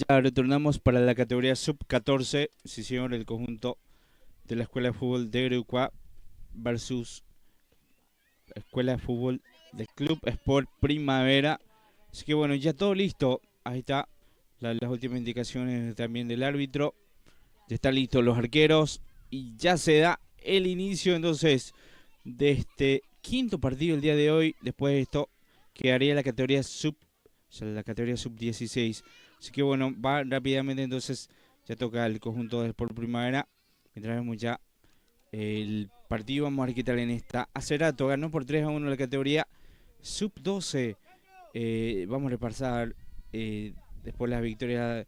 Ya retornamos para la categoría sub-14. Sí, señor, el conjunto de la Escuela de Fútbol de Greucua versus la Escuela de Fútbol del Club Sport Primavera. Así que bueno, ya todo listo. Ahí está las últimas indicaciones también del árbitro. Ya están listos los arqueros y ya se da el inicio entonces de este quinto partido el día de hoy. Después de esto quedaría la categoría la categoría sub 16. Así que bueno, va rápidamente entonces, ya toca el conjunto de Sport Primavera. Mientras vemos ya el partido, vamos a ver qué tal en esta. Acerato ganó por 3-1 la categoría sub 12. Vamos a repasar después las victorias,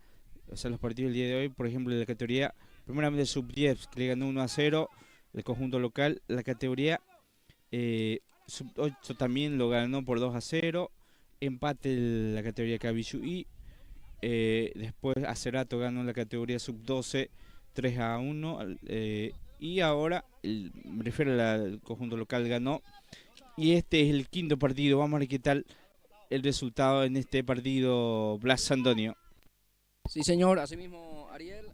o sea, los partidos del día de hoy. Por ejemplo, de la categoría, primeramente sub 10, que le ganó 1-0 el conjunto local. La categoría sub 8 también lo ganó por 2-0. Empate la categoría Cabichu y después Acerato ganó la categoría sub 12 3-1. Y ahora, me refiero al conjunto local, ganó. Y este es el quinto partido. Vamos a ver qué tal el resultado en este partido, Blas Antonio. Sí, señor, así mismo, Ariel.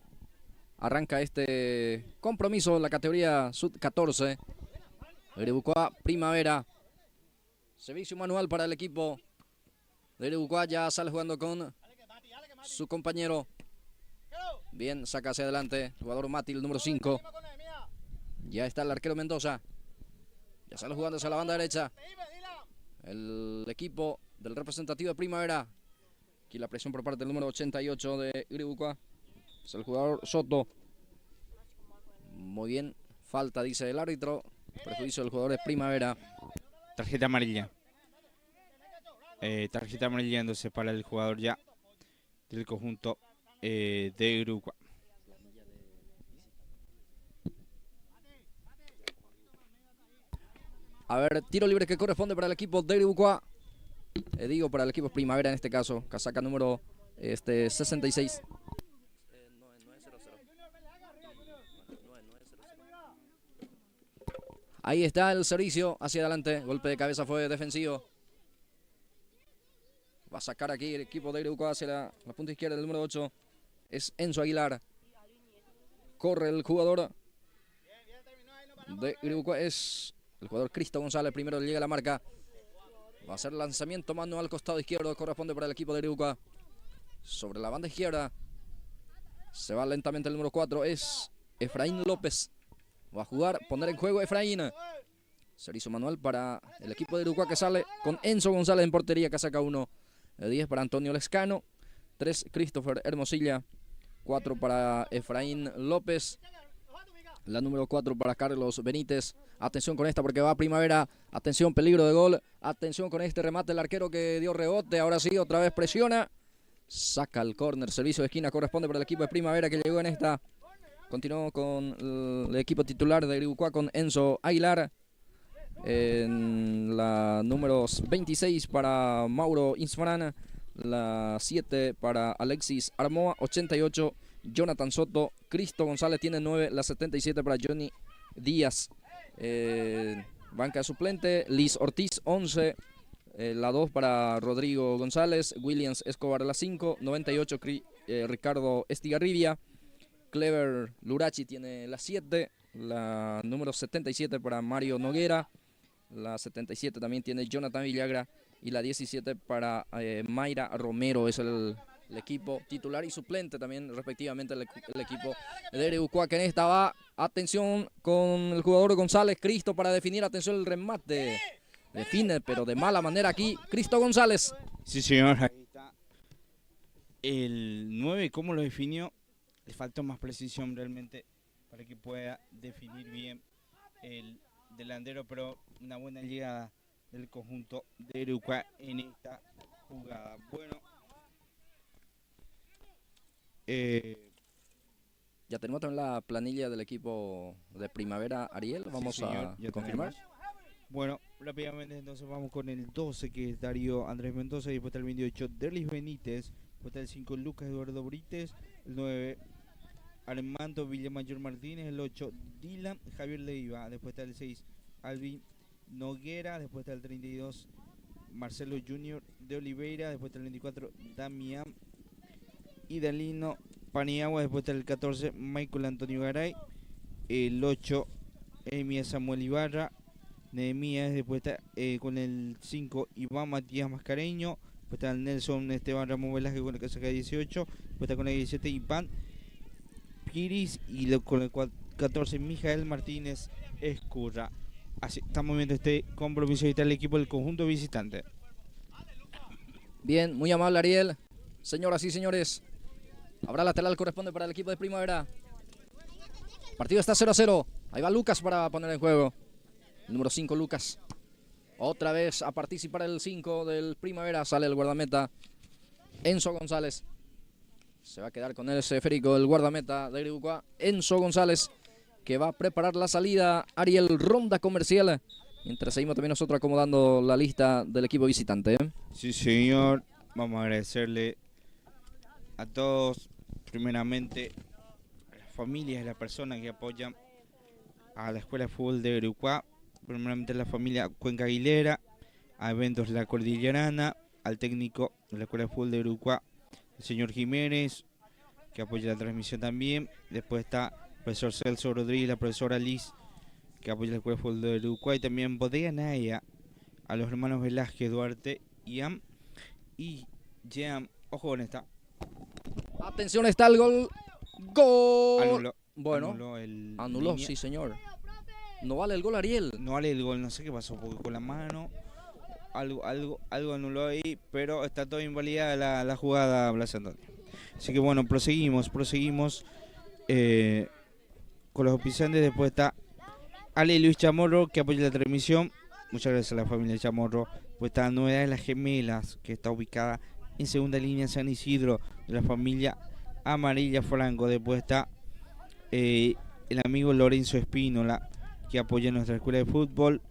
Arranca este compromiso en la categoría sub-14. Greucua Primavera. Servicio manual para el equipo de Greucua. Ya sale jugando con su compañero. Bien, saca hacia adelante el jugador Mati, el número 5. Ya está el arquero Mendoza. Ya sale jugando hacia la banda derecha el equipo del representativo de Primavera. Aquí la presión por parte del número 88 de Greucua. Es el jugador Soto. Muy bien, falta, dice el árbitro. Perjuicio del jugador de Primavera. Tarjeta amarilla. Tarjeta amarilla entonces para el jugador ya del conjunto de Greucua. A ver, tiro libre que corresponde para el equipo de Greucua. Digo, para el equipo Primavera en este caso. Casaca número 66. Ahí está el servicio hacia adelante. Golpe de cabeza fue defensivo. Va a sacar aquí el equipo de Greucua hacia la punta izquierda del número 8. Es Enzo Aguilar. Corre el jugador de Greucua. Es el jugador Cristo González. Primero llega a la marca. Va a hacer lanzamiento mano al costado izquierdo. Corresponde para el equipo de Greucua. Sobre la banda izquierda. Se va lentamente el número 4. Es Efraín López. Va a jugar, poner en juego Efraín. Servicio manual para el equipo de Greucua que sale con Enzo González en portería. Que saca 1. 10 para Antonio Lescano. 3 Christopher Hermosilla. 4 para Efraín López. La número 4 para Carlos Benítez. Atención con esta porque va a Primavera. Atención, peligro de gol. Atención con este remate. El arquero que dio rebote. Ahora sí, otra vez presiona. Saca el córner. Servicio de esquina corresponde para el equipo de Primavera que llegó en esta. Continuó con el equipo titular de Greucua con Enzo Aguilar. En la número 26 para Mauro Insfran. La 7 para Alexis Armoa. 88 Jonathan Soto. Cristo González tiene 9. La 77 para Johnny Díaz. Banca suplente. Liz Ortiz 11. La 2 para Rodrigo González. Williams Escobar la 5. 98 Ricardo Estigarribia. Clever Lurachi tiene la 7. La número 77 para Mario Noguera. La 77 también tiene Jonathan Villagra. Y la 17 para Mayra Romero. Es el equipo titular y suplente también, respectivamente, el equipo de Greucua. Que en esta va, atención con el jugador González Cristo para definir. Atención el remate. Define, pero de mala manera aquí, Cristo González. Sí, señor. Ahí está. El 9, ¿cómo lo definió? Le faltó más precisión realmente para que pueda definir bien el delantero, pero una buena llegada del conjunto de Greucua en esta jugada. Bueno, ya tenemos también la planilla del equipo de Primavera, Ariel. Vamos sí, señor, a confirmar. Bueno, rápidamente entonces vamos con el 12, que es Darío Andrés Mendoza, y después está el 28, Derlis Benítez, después está el 5, Lucas Eduardo Brites, el 9, Armando Villamayor Martínez, el 8, Dylan Javier Leiva, después está el 6, Alvin Noguera, después está el 32, Marcelo Junior de Oliveira, después está el 24, Damián Idalino Paniagua, después está el 14 Michael Antonio Garay, el 8 Nehemías Samuel Ibarra, Nehemías, después está con el 5 Iván Matías Mascareño, después está el Nelson Esteban Ramón Velázquez con la casaca 18, después está con el 17 Iván Piris y con el 14 Mijael Martínez Escurra. Así estamos viendo este compromiso y está el equipo del conjunto visitante. Bien, muy amable Ariel. Señoras y señores, habrá lateral, corresponde para el equipo de Primavera. El partido está 0-0. Ahí va Lucas para poner en juego. El número 5, Lucas. Otra vez a participar el 5 del Primavera. Sale el guardameta Enzo González. Se va a quedar con el esférico el guardameta de Iribucuá, Enzo González, que va a preparar la salida. Ariel, ronda comercial. Mientras seguimos también nosotros acomodando la lista del equipo visitante. Sí, señor. Vamos a agradecerle a todos, primeramente a las familias y las personas que apoyan a la Escuela de Fútbol de Iribucuá, primeramente a la familia Cuenca Aguilera, a Eventos La Cordillerana, al técnico de la Escuela de Fútbol de Iribucuá, el señor Jiménez, que apoya la transmisión también. Después está el profesor Celso Rodríguez, la profesora Liz, que apoya la Escuela de Fútbol de Iribucuá, y también Bodega Naya, a los hermanos Velázquez, Duarte, Iam y Jean. Ojo con esta. Atención, está el gol. ¡Gol! Anuló. Bueno, anuló, línea. sí señor. No vale el gol, Ariel. No vale el gol, no sé qué pasó, porque con la mano algo anuló ahí, pero está todo invalidada la jugada, Blas Antonio. Así que bueno, proseguimos con los auspiciantes. Después está Ale Luis Chamorro, que apoya la transmisión. Muchas gracias a la familia Chamorro. Pues está Novedades Las Gemelas, que está ubicada en segunda línea San Isidro, de la familia Amarilla Franco. Después está el amigo Lorenzo Espínola, que apoya nuestra escuela de fútbol.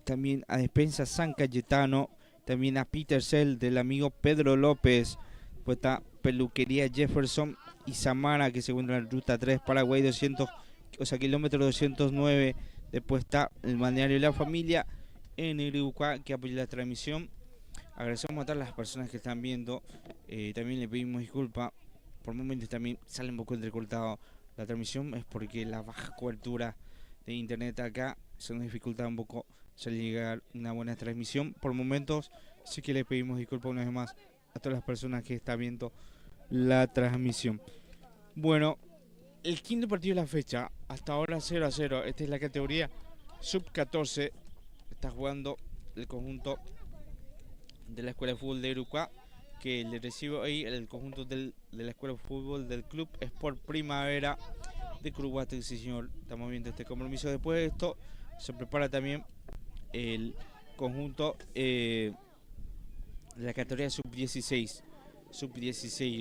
También a Despensa San Cayetano, también a Peter Cell del amigo Pedro López. Pues está Peluquería Jefferson y Samara, que se encuentra en ruta 3, Paraguay 200, o sea, kilómetro 209. Después está el balneario de la familia en Iribucuá, que apoya la transmisión. Agradecemos a todas las personas que están viendo. También le pedimos disculpas. Por momentos también sale un poco entrecortado la transmisión, es porque la baja cobertura de internet acá se nos dificulta un poco llegar una buena transmisión. Por momentos sí que le pedimos disculpas una vez más a todas las personas que están viendo la transmisión. Bueno, el quinto partido de la fecha, hasta ahora 0-0. Esta es la categoría sub-14. Está jugando el conjunto de la Escuela de Fútbol de Iribucuá, que le recibe ahí el conjunto de la Escuela de Fútbol del Club Sport Primavera de Curuguate. Sí, señor, estamos viendo este compromiso. Después de esto se prepara también el conjunto de la categoría sub-16.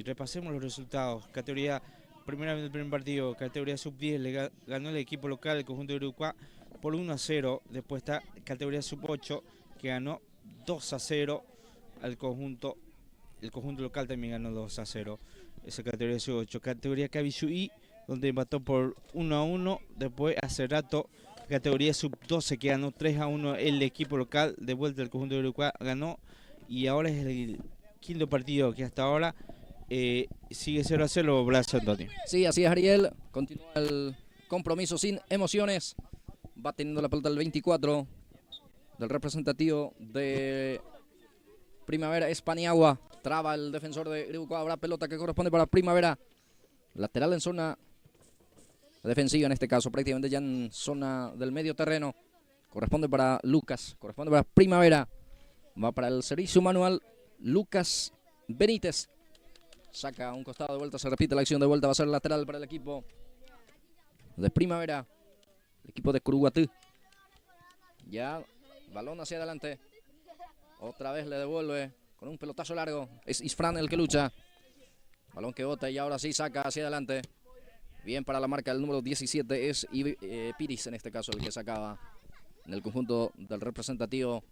Repasemos los resultados. Categoría primera del primer partido, categoría sub-10, le ganó el equipo local, el conjunto de Iribucuá, por 1-0. Después está categoría sub-8, que ganó 2-0 al conjunto. El conjunto local también ganó 2-0. Esa categoría sub-8. Categoría Cabisuí, donde empató por 1-1. Después hace rato, categoría sub-12, que ganó 3-1 el equipo local. De vuelta el conjunto de Iribucuá ganó. Y ahora es el quinto partido, que hasta ahora sigue 0-0, Blas Antonio. Sí, así es, Ariel. Continúa el compromiso sin emociones. Va teniendo la pelota el 24 del representativo de Primavera, es Paniagua. Traba el defensor de Iribucuá. Habrá pelota que corresponde para Primavera. Lateral en zona defensiva, en este caso, prácticamente ya en zona del medio terreno. Corresponde para Lucas, corresponde para Primavera. Va para el servicio manual Lucas Benítez. Saca un costado de vuelta, se repite la acción de vuelta. Va a ser lateral para el equipo de Primavera, el equipo de Curuguatí. Ya, balón hacia adelante. Otra vez le devuelve con un pelotazo largo. Es Isfran el que lucha. Balón que bota y ahora sí saca hacia adelante. Bien para la marca, el número 17 es Piris, en este caso, el que sacaba en el conjunto del representativo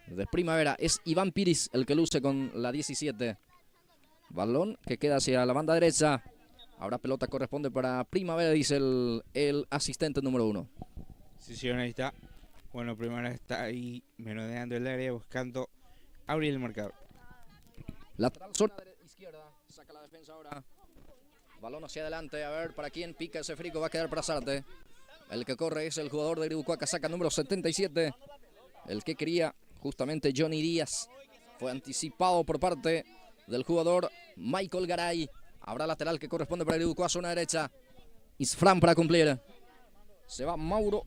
de Primavera. Es Iván Piris el que luce con la 17. Balón que queda hacia la banda derecha. Ahora pelota corresponde para Primavera, dice el asistente número 1. Sí, señor, ahí está. Bueno, Primavera está ahí merodeando el área, buscando abrir el marcador. Lateral zona izquierda. Saca la defensa ahora. Balón hacia adelante. A ver para quién pica ese frico. Va a quedar para Zárate. El que corre es el jugador de Iribucuá, casaca número 77. El que quería justamente Johnny Díaz. Fue anticipado por parte del jugador Michael Garay. Habrá lateral que corresponde para Iribucuá, zona derecha. Isfran para cumplir. Se va Mauro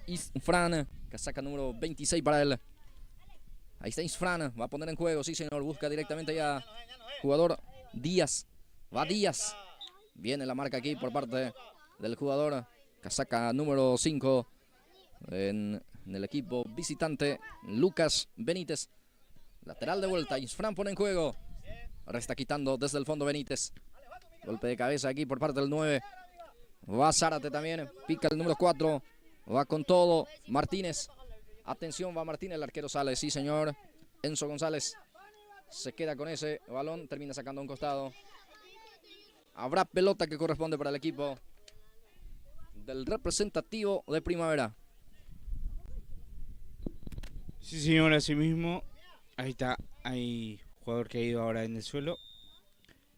Isfran, casaca número 26 para él. Ahí está Isfran, va a poner en juego, sí señor, busca directamente ya jugador Díaz. Va Díaz. Viene la marca aquí por parte del jugador casaca número 5 en el equipo visitante, Lucas Benítez. Lateral de vuelta, Isfran pone en juego. Ahora está quitando desde el fondo Benítez. Golpe de cabeza aquí por parte del 9. Va Zárate también, pica el número 4. Va con todo Martínez. Atención, va Martínez, el arquero sale, sí señor. Enzo González se queda con ese balón, termina sacando a un costado. Habrá pelota que corresponde para el equipo del representativo de Primavera. Sí, señor, así mismo. Ahí está, hay jugador que ha ido ahora en el suelo.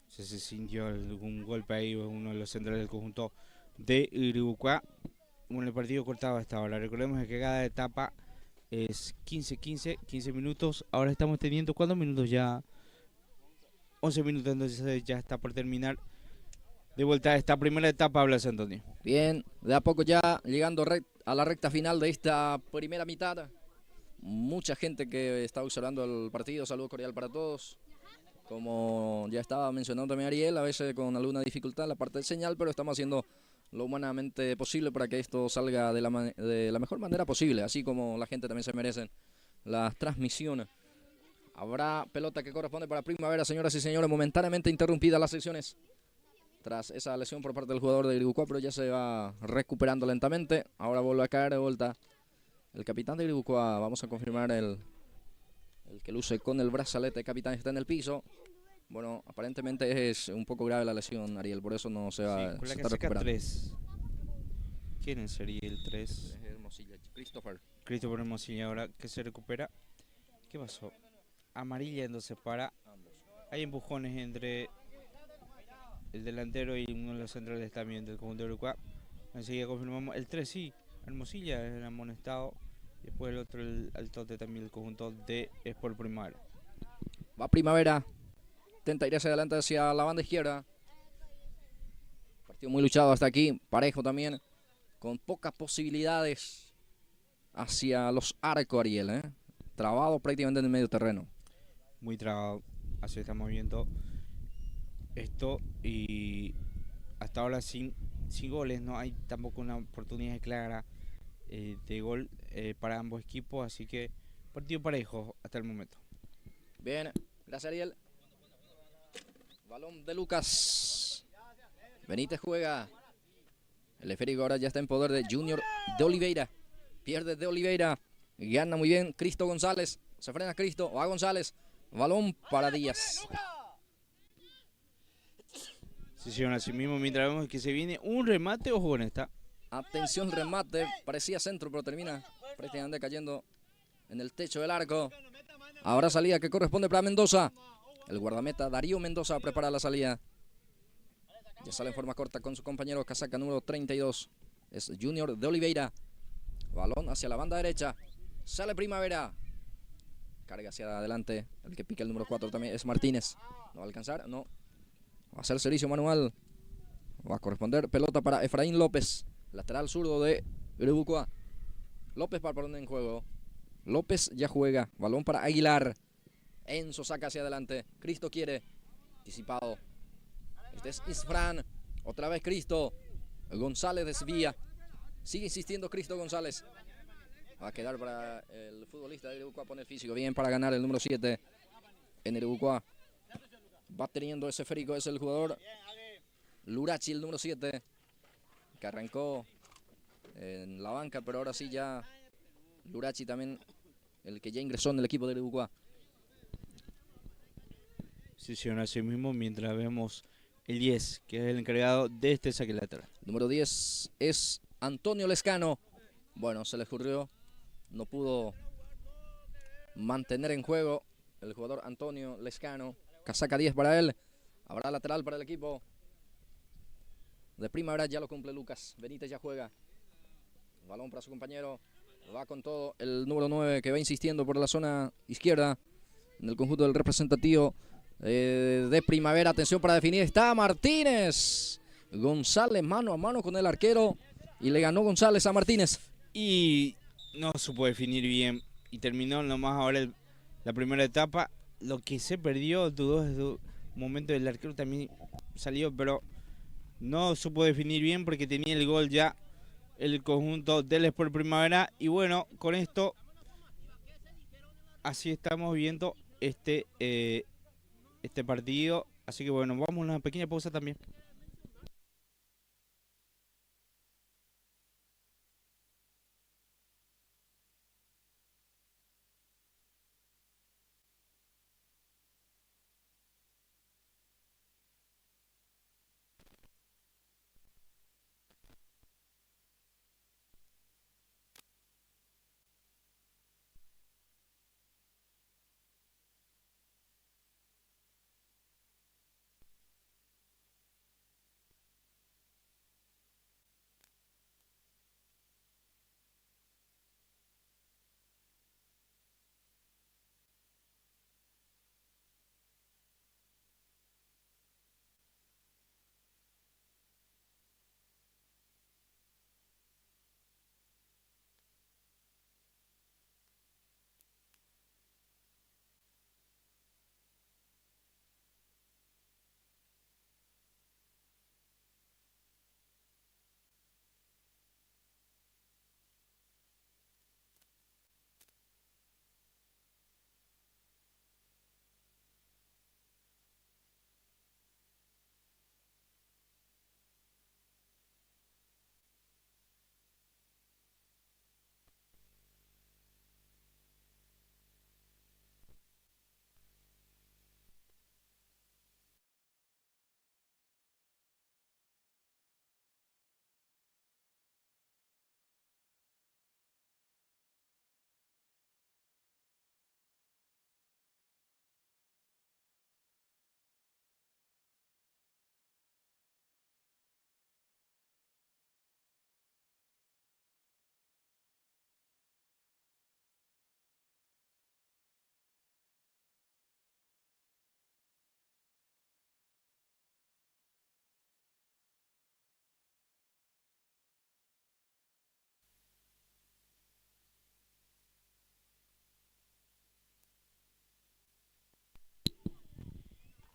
Se sintió algún golpe ahí, uno de los centrales del conjunto de Iribucuá. Bueno, el partido cortado hasta ahora. Recordemos que cada etapa es 15 minutos. Ahora estamos teniendo, ¿cuántos minutos ya? 11 minutos, entonces ya está por terminar. De vuelta a esta primera etapa, Blas Antonio. Bien, de a poco ya llegando a la recta final de esta primera mitad. Mucha gente que está observando el partido, saludo cordial para todos. Como ya estaba mencionando también Ariel, a veces con alguna dificultad en la parte del señal, pero estamos haciendo lo humanamente posible para que esto salga de la mejor manera posible, así como la gente también se merece las transmisiones. Habrá pelota que corresponde para Primavera, señoras y señores, momentáneamente interrumpida las secciones tras esa lesión por parte del jugador de Iribucuá, pero ya se va recuperando lentamente. Ahora vuelve a caer de vuelta el capitán de Iribucuá. Vamos a confirmar el que luce con el brazalete de capitán está en el piso. Bueno, aparentemente es un poco grave la lesión, Ariel, por eso no se va Sí, con la se está casaca recuperando. 3. ¿Quién sería el 3? Christopher. Christopher Hermosilla ahora que se recupera. ¿Qué pasó? Amarilla entonces para. Hay empujones entre el delantero y uno de los centrales también del conjunto de Iribucuá. Enseguida confirmamos el 3, sí. Hermosilla es el amonestado. Después el otro, el altote también del conjunto de Sport Primavera. Va Primavera. Intenta ir hacia adelante hacia la banda izquierda. Partido muy luchado hasta aquí. Parejo también. Con pocas posibilidades hacia los arcos, Ariel. Trabado prácticamente en el medio terreno. Muy trabado. Así estamos viendo esto. Y hasta ahora sin goles. No hay tampoco una oportunidad clara de gol para ambos equipos. Así que partido parejo hasta el momento. Bien. Gracias, Ariel. Balón de Lucas. Benítez juega. El esférico ahora ya está en poder de Junior de Oliveira. Pierde de Oliveira. Gana muy bien Cristo González. Se frena Cristo. Va González. Balón para Díaz. Sí, señor, así mismo mientras vemos que se viene un remate, ojo con esta. Atención, remate. Parecía centro, pero termina prácticamente cayendo en el techo del arco. Ahora salida que corresponde para Mendoza. El guardameta Darío Mendoza prepara la salida. Ya sale en forma corta con su compañero casaca número 32. Es Junior de Oliveira. Balón hacia la banda derecha. Sale Primavera. Carga hacia adelante. El que pica el número 4 también es Martínez. ¿No va a alcanzar? No. Va a ser servicio manual. Va a corresponder pelota para Efraín López. Lateral zurdo de Iribucuá. López para poner en juego. López ya juega. Balón para Aguilar. Enzo saca hacia adelante. Cristo quiere. Anticipado. Este es Isfran. Otra vez Cristo. González desvía. Sigue insistiendo Cristo González. Va a quedar para el futbolista de Iribucuá. Pone el físico. Bien para ganar el número 7 en Iribucuá. Va teniendo ese esférico. Es el jugador Lurachi, el número 7. Que arrancó en la banca. Pero ahora sí ya Lurachi también. El que ya ingresó en el equipo de Iribucuá. Sí, señor, así mismo mientras vemos el 10, que es el encargado de este saque lateral. Número 10 es Antonio Lescano. Bueno, se le ocurrió. No pudo mantener en juego el jugador Antonio Lescano. casaca 10 para él. Habrá lateral para el equipo de Primavera, ya lo cumple Lucas. Benítez ya juega. Balón para su compañero. Va con todo el número 9 que va insistiendo por la zona izquierda en el conjunto del representativo de Primavera. Atención para definir. Está Martínez. González mano a mano con el arquero. Y le ganó González a Martínez. Y no supo definir bien. Y terminó nomás ahora la primera etapa. Lo que se perdió, dudó desde un momento del arquero también salió, pero no supo definir bien porque tenía el gol ya el conjunto del Sport Primavera. Y bueno, con esto así estamos viendo este partido. Así que bueno, vamos a una pequeña pausa también.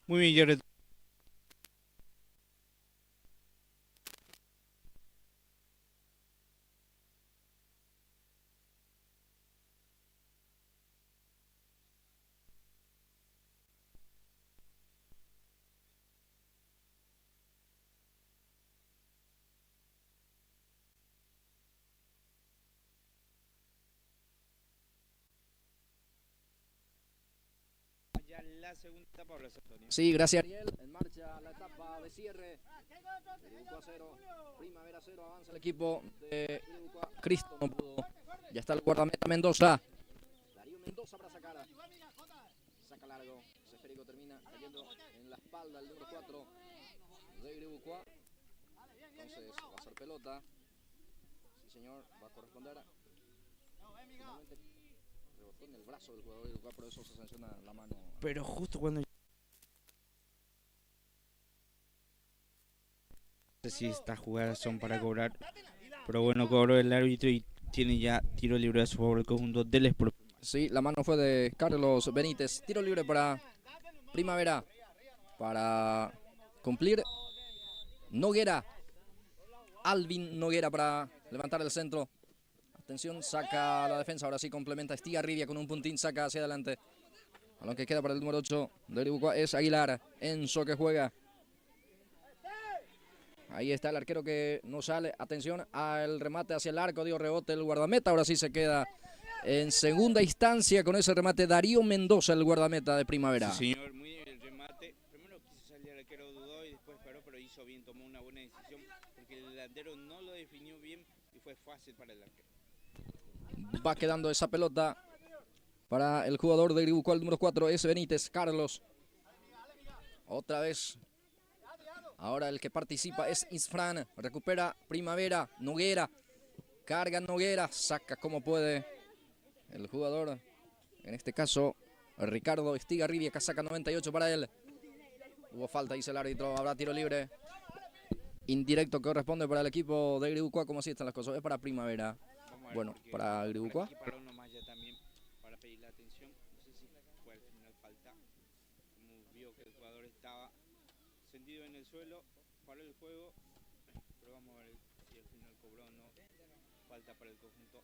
Muy bien, Jared. Ya la segunda etapa, Blas Antonio. Sí, gracias Ariel. En marcha la etapa de cierre. Irucua 0, Primavera 0, avanza el equipo de Irucua. Cristo no pudo. Ya está el guardameta Mendoza. Darío Mendoza para sacar. Saca largo. Ese esférico termina cayendo en la espalda el número 4 de Irucua. Entonces va a ser pelota. Sí señor, va a corresponder. Finalmente rebotó en el brazo del jugador de Irucua, por eso se sanciona la mano. Pero justo cuando... No sé si estas jugadas son para cobrar, pero bueno, cobró el árbitro y tiene ya tiro libre a su favor el conjunto del Sport. Sí, la mano fue de Carlos Benítez. Tiro libre para Primavera. Para cumplir Noguera. Alvin Noguera para levantar el centro. Atención, saca la defensa. Ahora sí complementa Estigarribia con un puntín. Saca hacia adelante. Balón que queda para el número 8 de Irucua es Aguilar. Enzo que juega. Ahí está el arquero que no sale. Atención al remate hacia el arco. Dio rebote el guardameta. Ahora sí se queda en segunda instancia con ese remate Darío Mendoza, el guardameta de Primavera. Sí, señor, muy bien el remate. Primero quiso salir el arquero, dudó y después paró, pero hizo bien, tomó una buena decisión porque el delantero no lo definió bien y fue fácil para el arquero. Va quedando esa pelota para el jugador de Irucua, el número 4 es Benítez, Carlos. Otra vez. Ahora el que participa es Isfran. Recupera Primavera. Noguera. Carga Noguera. Saca como puede el jugador. En este caso, Ricardo Estigarribia, que saca 98 para él. Hubo falta, dice el árbitro. Habrá tiro libre. Indirecto que corresponde para el equipo de Agribucua. ¿Cómo así están las cosas? Es para Primavera. Bueno, para Agribucua. Para uno más ya también, para pedir la atención. No sé si fue al final falta. Como vio que el jugador estaba tendido en el suelo, paró el juego. Pero vamos a ver si al final cobró o no. Falta para el conjunto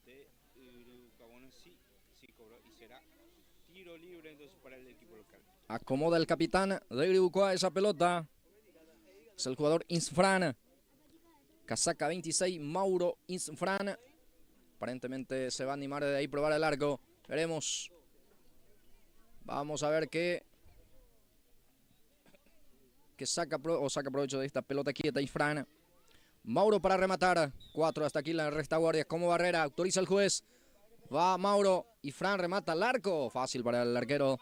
de Agribucua. Bueno, sí cobró y será tiro libre entonces para el equipo local. Acomoda el capitán de Agribucua esa pelota. Es el jugador Isfran. Casaca 26, Mauro Isfran. Aparentemente se va a animar de ahí probar el arco. Veremos. Vamos a ver qué saca provecho de esta pelota quieta Isfran. Mauro para rematar. 4 hasta aquí la retaguardia como barrera. Autoriza el juez. Va Mauro. Isfran remata al arco. Fácil para el arquero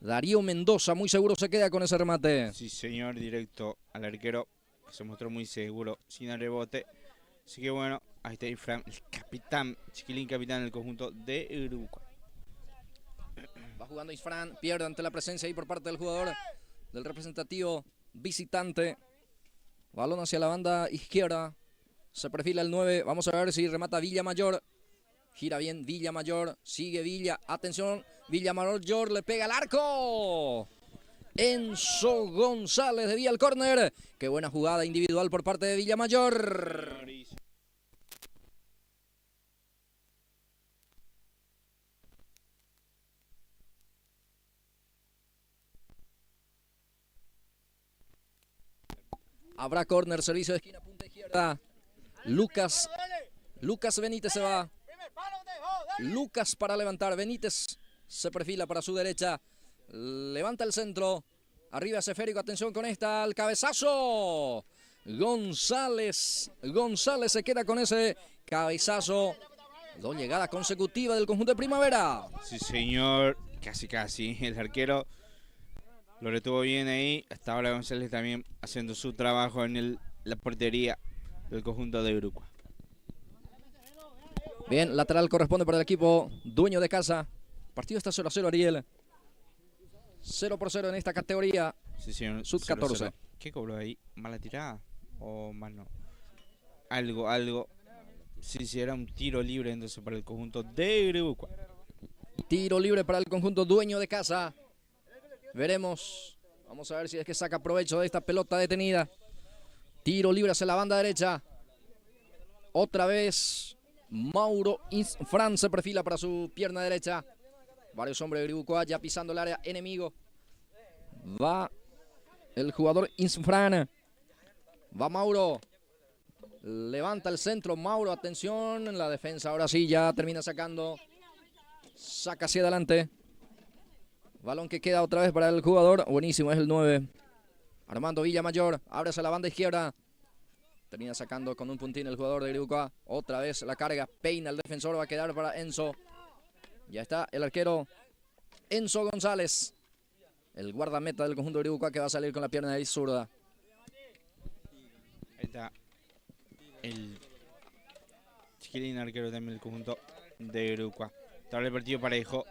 Darío Mendoza. Muy seguro se queda con ese remate. Sí, señor, directo al arquero. Se mostró muy seguro, sin el rebote. Así que bueno, ahí está Isfran, el capitán, chiquilín capitán del conjunto de Agribucua. Va jugando Isfran, pierde ante la presencia ahí por parte del jugador, del representativo visitante. Balón hacia la banda izquierda. Se perfila el 9. Vamos a ver si remata Villamayor. Gira bien Villamayor. Sigue Villa. Atención. Villamayor le pega al arco. Enzo González desvía el córner. Qué buena jugada individual por parte de Villamayor. Habrá córner, servicio de esquina, punta izquierda. Lucas Benítez se va. Lucas para levantar. Benítez se perfila para su derecha. Levanta el centro. Arriba esférico. Atención con esta. Al cabezazo. González se queda con ese cabezazo. 2 llegadas consecutivas del conjunto de Primavera. Sí, señor. Casi. El arquero lo retuvo bien ahí. Hasta ahora González también haciendo su trabajo en la portería del conjunto de Agribucua. Bien, lateral corresponde para el equipo dueño de casa. Partido está 0-0, Ariel. 0-0 en esta categoría. Sí, señor. Sub 14. ¿Qué cobró ahí? ¿Mala tirada? ¿O mal no? Algo. Sí, era un tiro libre entonces para el conjunto de Agribucua. Tiro libre para el conjunto dueño de casa. Veremos. Vamos a ver si es que saca provecho de esta pelota detenida. Tiro libre hacia la banda derecha. Otra vez Mauro Isfran se perfila para su pierna derecha. Varios hombres de Agribucua ya pisando el área enemigo. Va el jugador Isfran. Va Mauro. Levanta el centro Mauro. Atención en la defensa. Ahora sí ya termina sacando. Saca hacia adelante. Balón que queda otra vez para el jugador. Buenísimo, es el 9. Armando Villamayor. Abre hacia la banda izquierda. Termina sacando con un puntín el jugador de Agribucua. Otra vez la carga. Peina el defensor. Va a quedar para Enzo. Ya está el arquero Enzo González. El guardameta del conjunto de Agribucua que va a salir con la pierna de zurda. Ahí está el chiquilín arquero también del conjunto de Agribucua. Está el partido parejo.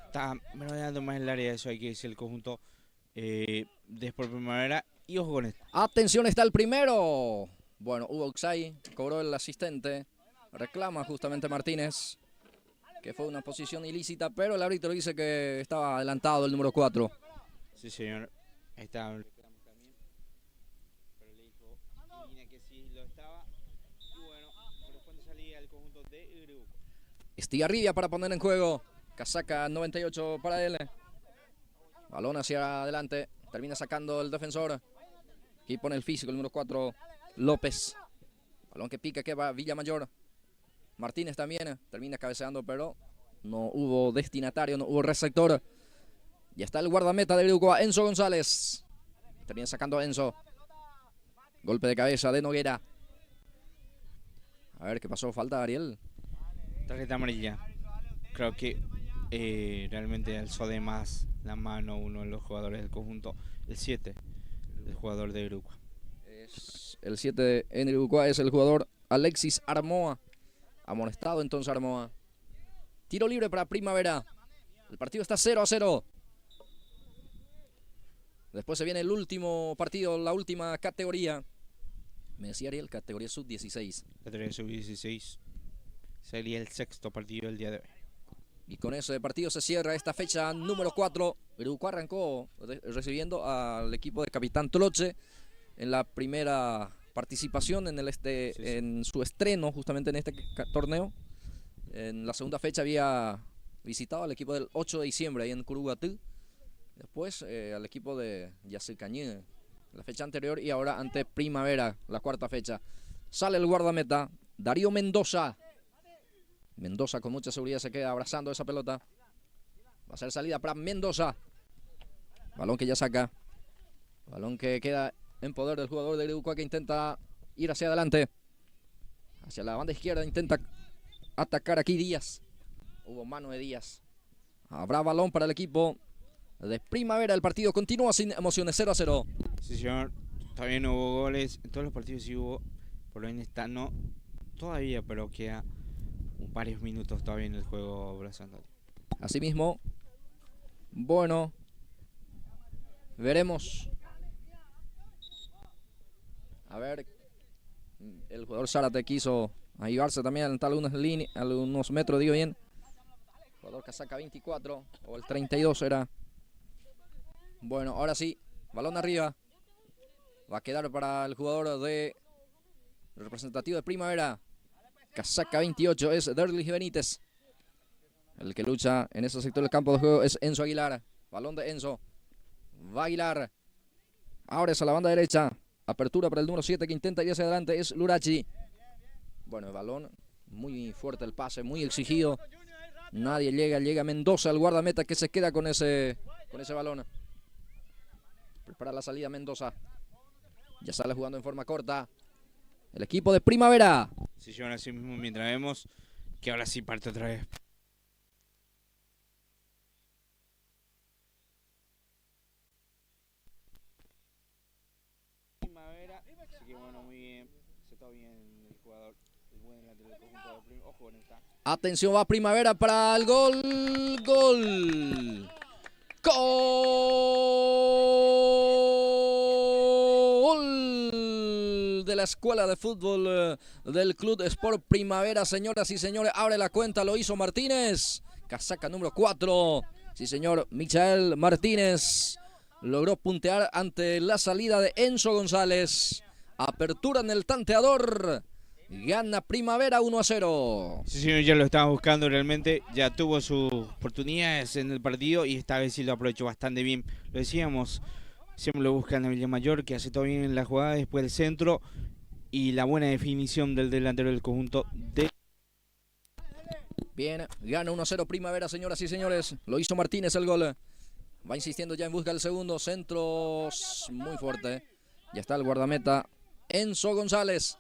Está merodeando más en el área, eso hay que decir, el conjunto de Sport Primavera. Y ojo con esto. Atención, está el primero. Bueno, hubo Oxay, cobró el asistente. Reclama justamente Martínez, que fue una posición ilícita, pero el árbitro dice que estaba adelantado el número 4. Sí, señor. Ahí está. Pero le dijo Lina que sí lo estaba. Y bueno, corresponde salir al conjunto de Agribucua. Estigarribia para poner en juego. Casaca 98 para él. Balón hacia adelante. Termina sacando el defensor. Aquí pone el físico, el número 4, López. Balón que pica, que va Villamayor. Martínez también. Termina cabeceando, pero no hubo destinatario, no hubo receptor. Ya está el guardameta de Agribucua, Enzo González. Termina sacando a Enzo. Golpe de cabeza de Noguera. A ver qué pasó. Falta, Ariel. Tarjeta amarilla. Creo que realmente alzó de más la mano uno de los jugadores del conjunto, el 7, el jugador de Irucua. Es el 7 en Irucua es el jugador Alexis Armoa. Amonestado entonces Armoa. Tiro libre para Primavera. El partido está 0-0. Después se viene el último partido, la última categoría. Me decía Ariel, categoría sub-16. Categoría sub-16 sería el sexto partido del día de hoy. Y con ese partido se cierra esta fecha número 4. Irucua arrancó recibiendo al equipo de Capitán Toloche en la primera participación en su estreno justamente en este torneo. En la segunda fecha había visitado al equipo del 8 de diciembre ahí en Curuguatú. Después al equipo de Yacycañé la fecha anterior y ahora ante Primavera la cuarta fecha. Sale el guardameta Darío Mendoza. Mendoza con mucha seguridad se queda abrazando esa pelota. Va a ser salida para Mendoza. Balón que ya saca. Balón que queda en poder del jugador de Irucua que intenta ir hacia adelante. Hacia la banda izquierda intenta atacar aquí Díaz. Hubo mano de Díaz. Habrá balón para el equipo de Primavera. El partido continúa sin emociones, 0-0. Sí, señor. Todavía no hubo goles. En todos los partidos sí hubo. Por lo menos está no todavía, pero queda varios minutos todavía en el juego Brazandal. Asimismo, bueno, veremos. A ver, el jugador Zárate quiso ayudarse también a adelantar algunos metros, digo bien. El jugador casaca 24 o el 32 era. Bueno, ahora sí, balón arriba. Va a quedar para el jugador de representativo de Primavera. Casaca 28 es Derlis Benítez. El que lucha en ese sector del campo de juego es Enzo Aguilar. Balón de Enzo. Va Aguilar. Ahora es a la banda derecha. Apertura para el número 7 que intenta ir hacia adelante es Lurachi. Bueno, el balón muy fuerte, el pase, muy exigido. Nadie llega Mendoza, el guardameta que se queda con ese balón. Prepara la salida Mendoza. Ya sale jugando en forma corta el equipo de Primavera. Sí, señor, así mismo mientras vemos que ahora sí parte otra vez. Primavera, así que bueno, muy bien. Se está bien el jugador, el buen delantero del conjunto de Primavera. Ojo con esta. Atención, va Primavera para el gol. Gol. Gol de la escuela de fútbol del Club Sport Primavera, señoras y señores. Abre la cuenta, lo hizo Martínez. Casaca número 4. Sí, señor, Michael Martínez logró puntear ante la salida de Enzo González. Apertura en el tanteador. Gana Primavera 1-0. Sí, señor, ya lo estaba buscando realmente. Ya tuvo sus oportunidades en el partido y esta vez sí lo aprovechó bastante bien. Lo decíamos, siempre lo buscan a Villamayor, que hace todo bien en la jugada, después del centro y la buena definición del delantero del conjunto de... Bien, gana 1-0 Primavera, señoras y señores. Lo hizo Martínez el gol. Va insistiendo ya en busca del segundo. Centro muy fuerte. Ya está el guardameta Enzo González.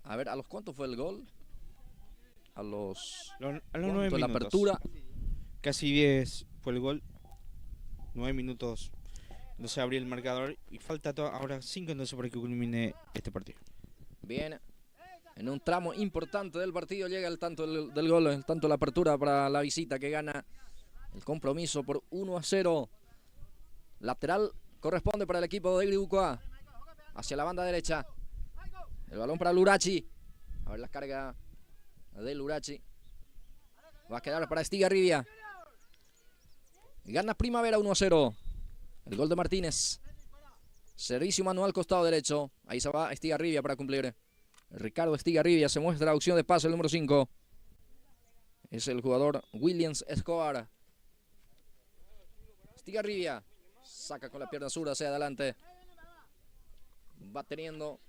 A ver, ¿a los cuántos fue el gol? A los 9 minutos. La apertura. Casi 10 fue el gol. 9 minutos. No se abrió el marcador y falta ahora 5 entonces para que culmine este partido. Bien. En un tramo importante del partido llega el tanto del gol, el tanto de la apertura para la visita que gana el compromiso por 1-0. Lateral corresponde para el equipo de Irucua. Hacia la banda derecha. El balón para Lurachi. A ver la carga de Lurachi. Va a quedar para Estigarribia. Gana Primavera 1-0. El gol de Martínez. Servicio manual costado derecho. Ahí se va Estigarribia para cumplir. Ricardo Estigarribia se muestra opción de pase el número 5. Es el jugador Williams Escobar. Estigarribia. Saca con la pierna zurda hacia adelante. Va teniendo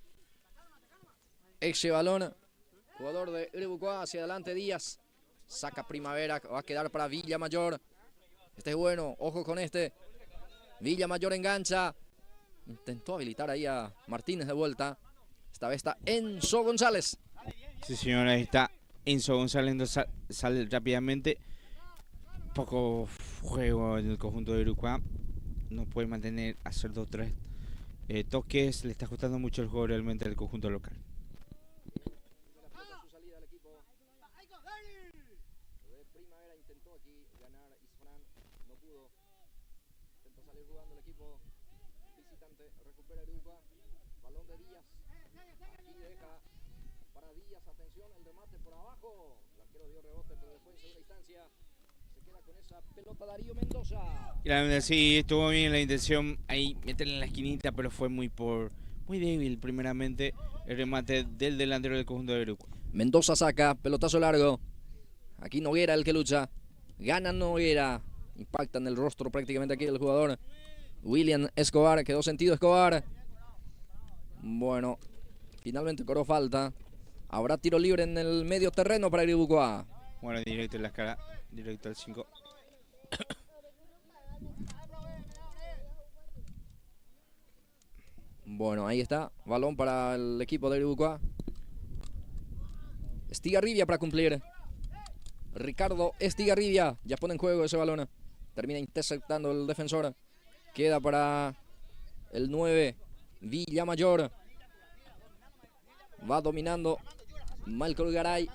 ese balón. Jugador de Irucua hacia adelante Díaz. Saca Primavera. Va a quedar para Villamayor. Este es bueno. Ojo con este. Villamayor engancha. Intentó habilitar ahí a Martínez de vuelta. Esta vez está Enzo González. Sí, señor, ahí está Enzo González. Sale rápidamente. poco juego en el conjunto de Uruguay. No puede mantener, hacer 2-3 toques. Le está costando mucho el juego realmente al conjunto local. Recupera Uruguay, balón de Díaz, aquí deja para Díaz, atención, el remate por abajo, el arquero dio rebote, pero después en segunda instancia se queda con esa pelota Darío Mendoza. Sí, estuvo bien la intención ahí, meterle en la esquinita, pero fue muy débil primeramente el remate del delantero del conjunto de Uruguay. Mendoza saca, pelotazo largo, aquí Noguera el que lucha, gana Noguera, impacta en el rostro prácticamente aquí del jugador William Escobar, quedó sentido Escobar. Bueno, finalmente cobró falta. Habrá tiro libre en el medio terreno para Iribucoa. Bueno, directo en la cara, directo al 5. Bueno, ahí está, balón para el equipo de Iribucoa. Estigarribia para cumplir. Ricardo Estigarribia, ya pone en juego ese balón. Termina interceptando el defensor. Queda para el 9, Villamayor. Va dominando Malcolm Garay.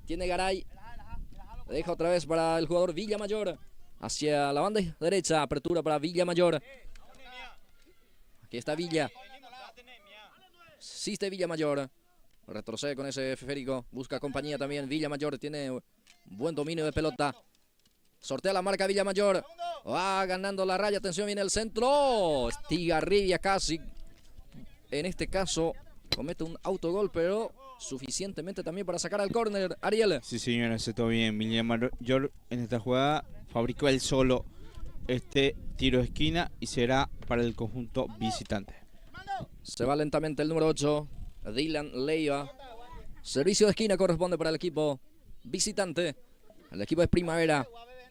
Tiene Garay. Deja otra vez para el jugador Villamayor. Hacia la banda derecha. Apertura para Villamayor. Aquí está Villa. Existe Villamayor. Retrocede con ese esférico. Busca compañía también. Villamayor tiene buen dominio de pelota. Sortea la marca Villamayor. Va ganando la raya. Atención, viene el centro. Estigarribia casi. En este caso comete un autogol, pero suficientemente también para sacar al córner. Ariel. Sí, señor, aceptó bien. Villamayor en esta jugada fabricó él solo este tiro de esquina y será para el conjunto visitante. Se va lentamente el número 8, Dylan Leiva. Servicio de esquina corresponde para el equipo visitante. El equipo es Primavera.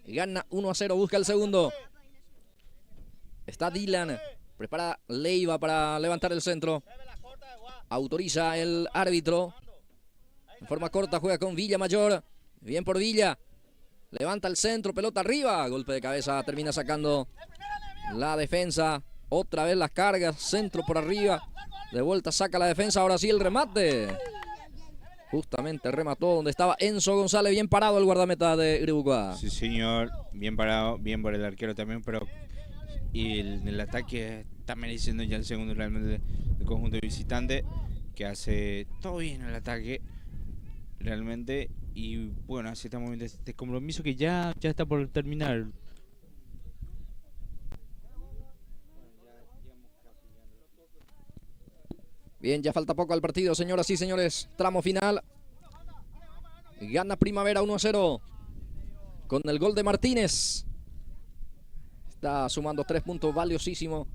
Gana 1-0, busca el segundo. Está Dylan. Prepara Leiva para levantar el centro. Autoriza el árbitro. En forma corta juega con Villamayor. Bien por Villa. Levanta el centro, pelota arriba. Golpe de cabeza, termina sacando la defensa. Otra vez las cargas, centro por arriba. De vuelta saca la defensa, ahora sí el remate. Justamente remató donde estaba Enzo González, bien parado el guardameta de Iribucoa. Sí, señor, bien parado, bien por el arquero también, pero y el ataque está mereciendo ya el segundo realmente el conjunto visitante, que hace todo bien el ataque realmente. Y bueno, así estamos viendo este compromiso que ya está por terminar. Bien, ya falta poco al partido, señoras y señores. Tramo final. Gana Primavera 1-0 con el gol de Martínez. Está sumando 3 puntos valiosísimos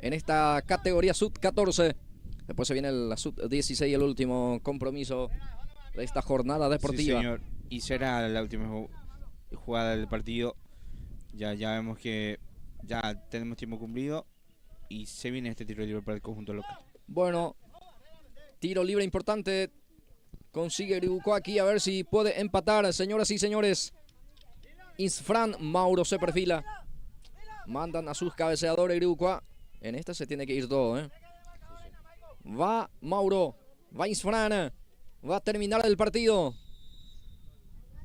en esta categoría sub-14. Después se viene la sub-16, el último compromiso de esta jornada deportiva. Sí, señor. Y será la última jugada del partido. Ya vemos que ya tenemos tiempo cumplido y se viene este tiro libre para el conjunto local. Bueno, tiro libre importante. Consigue Iribucoa aquí a ver si puede empatar, señoras y señores. Isfran Mauro se perfila. Mandan a sus cabeceadores Iribucoa. En esta se tiene que ir todo, ¿eh? Va Mauro. Va Isfran. Va a terminar el partido.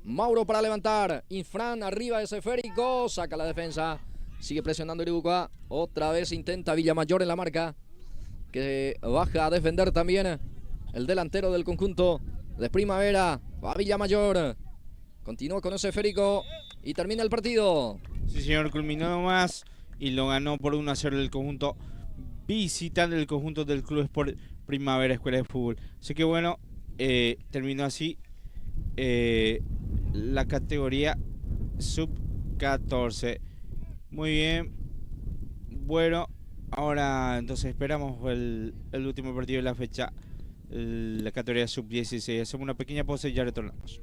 Mauro para levantar. Isfran arriba ese esférico. Saca la defensa. Sigue presionando Iribucoa. Otra vez intenta Villamayor en la marca. Que baja a defender también el delantero del conjunto de Primavera. Va Villamayor. Continúa con ese esférico y termina el partido. Sí, señor, culminó más y lo ganó por 1-0 el conjunto visitante del conjunto del Club Sport Primavera Escuela de Fútbol. Así que bueno, terminó así la categoría sub-14. Muy bien. Bueno, ahora entonces esperamos el último partido de la fecha, la categoría sub-16. Hacemos una pequeña pausa y ya retornamos.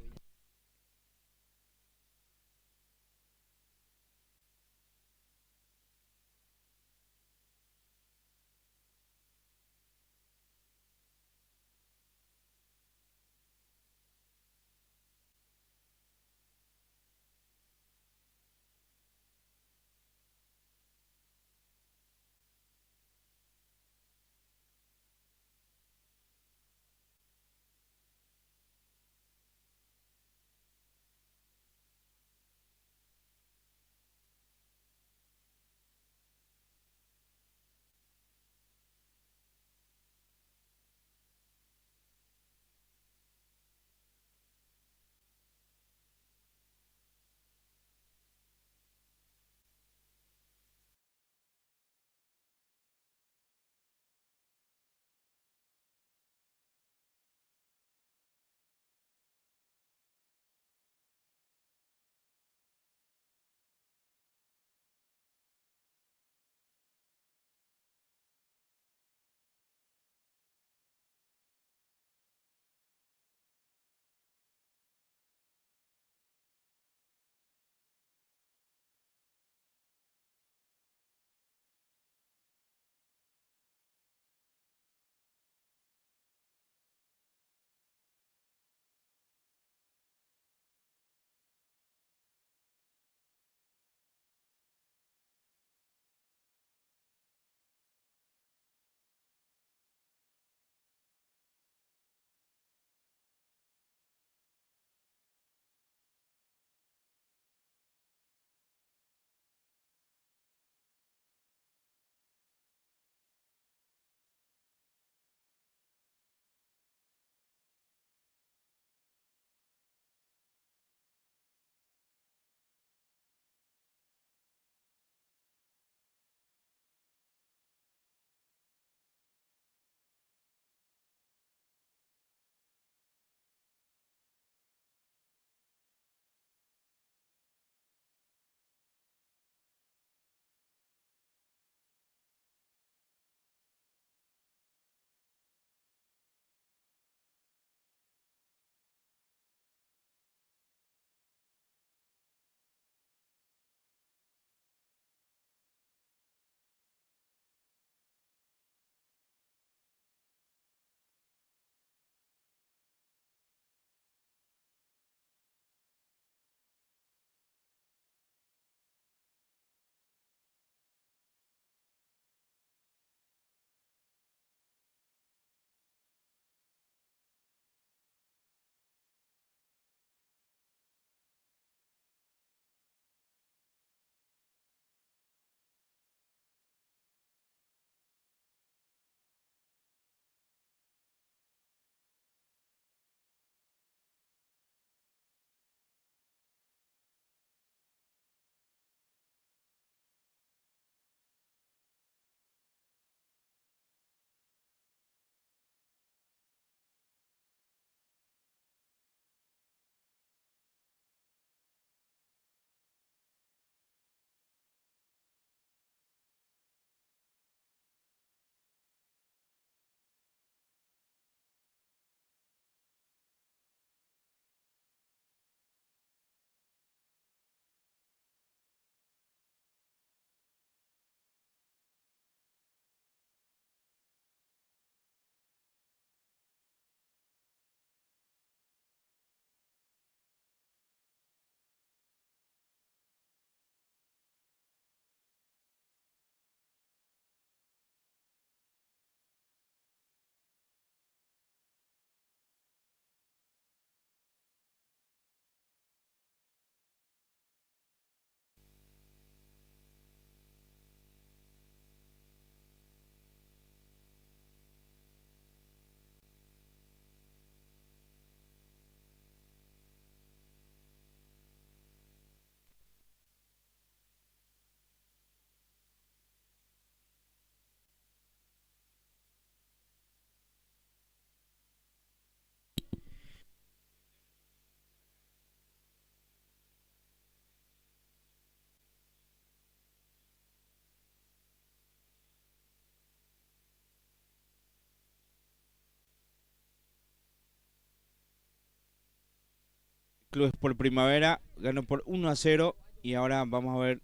Club Sport Primavera ganó por 1-0 y ahora vamos a ver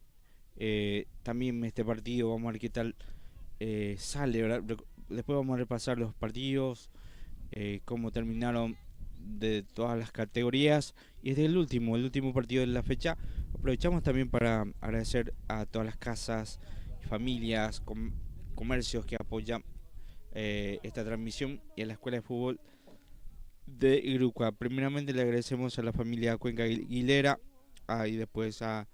también este partido, vamos a ver qué tal sale, ¿verdad? Después vamos a repasar los partidos, cómo terminaron de todas las categorías y este es el último partido de la fecha. Aprovechamos también para agradecer a todas las casas, familias, comercios que apoyan esta transmisión y a la Escuela de Fútbol de Irucua. Primeramente le agradecemos a la familia Cuenca Aguilera, y después a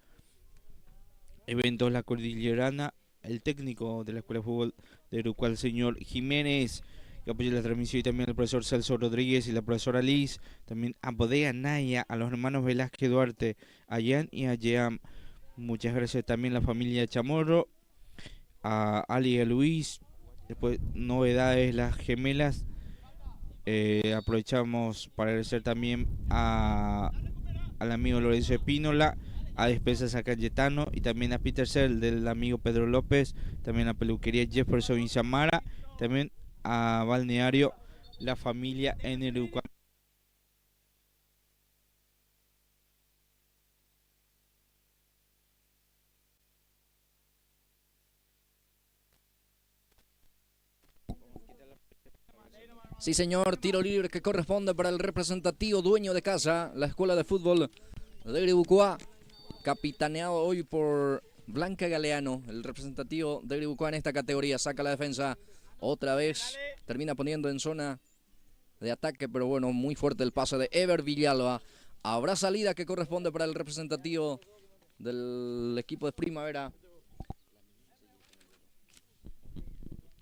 Eventos La Cordillerana, el técnico de la Escuela de Fútbol de Irucua, el señor Jiménez, que apoya la transmisión, y también al profesor Celso Rodríguez y la profesora Liz, también a Bodega Naya, a los hermanos Velázquez Duarte, a Jan y a Jean. Muchas gracias también a la familia Chamorro, a Ali y a Luis. Después, novedades, las gemelas. Aprovechamos para agradecer también al amigo Lorenzo Espínola, a Despensas a Cayetano y también a Peter Cell del amigo Pedro López, también a Peluquería Jefferson y Samara, también a Balneario La Familia en Irucua. Sí, señor, tiro libre que corresponde para el representativo dueño de casa, la Escuela de Fútbol de Iribucuá, capitaneado hoy por Blanca Galeano, el representativo de Iribucuá en esta categoría. Saca la defensa otra vez, termina poniendo en zona de ataque, pero bueno, muy fuerte el pase de Ever Villalba. Habrá salida que corresponde para el representativo del equipo de Primavera.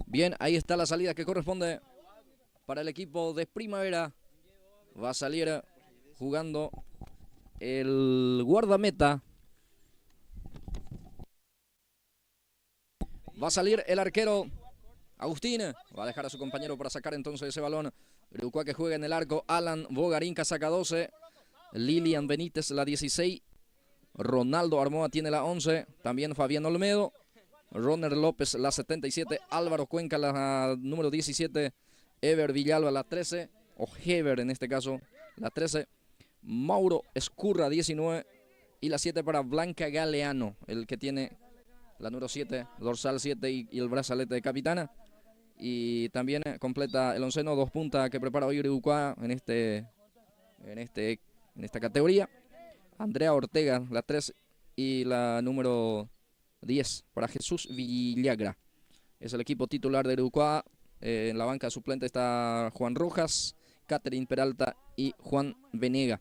Bien, ahí está la salida que corresponde para el equipo de Primavera. Va a salir jugando el guardameta. Va a salir el arquero Agustín. Va a dejar a su compañero para sacar entonces ese balón. Irucua que juega en el arco. Alan Bogarín, saca 12. Lilian Benítez, la 16. Ronaldo Armoa tiene la 11. También Fabián Olmedo. Roner López, la 77. Álvaro Cuenca, la número 17. Ever Villalba, la 13. O Heber en este caso, la 13. Mauro Escurra, 19. Y la 7 para Blanca Galeano, el que tiene la número 7, dorsal 7 y el brazalete de capitana. Y también completa el onceno, 2 puntas que prepara hoy Iribucuá en esta categoría. Andrea Ortega, la 3 y la número 10 para Jesús Villagra. Es el equipo titular de Iribucuá. En la banca suplente está Juan Rojas, Catherine Peralta y Juan Venega.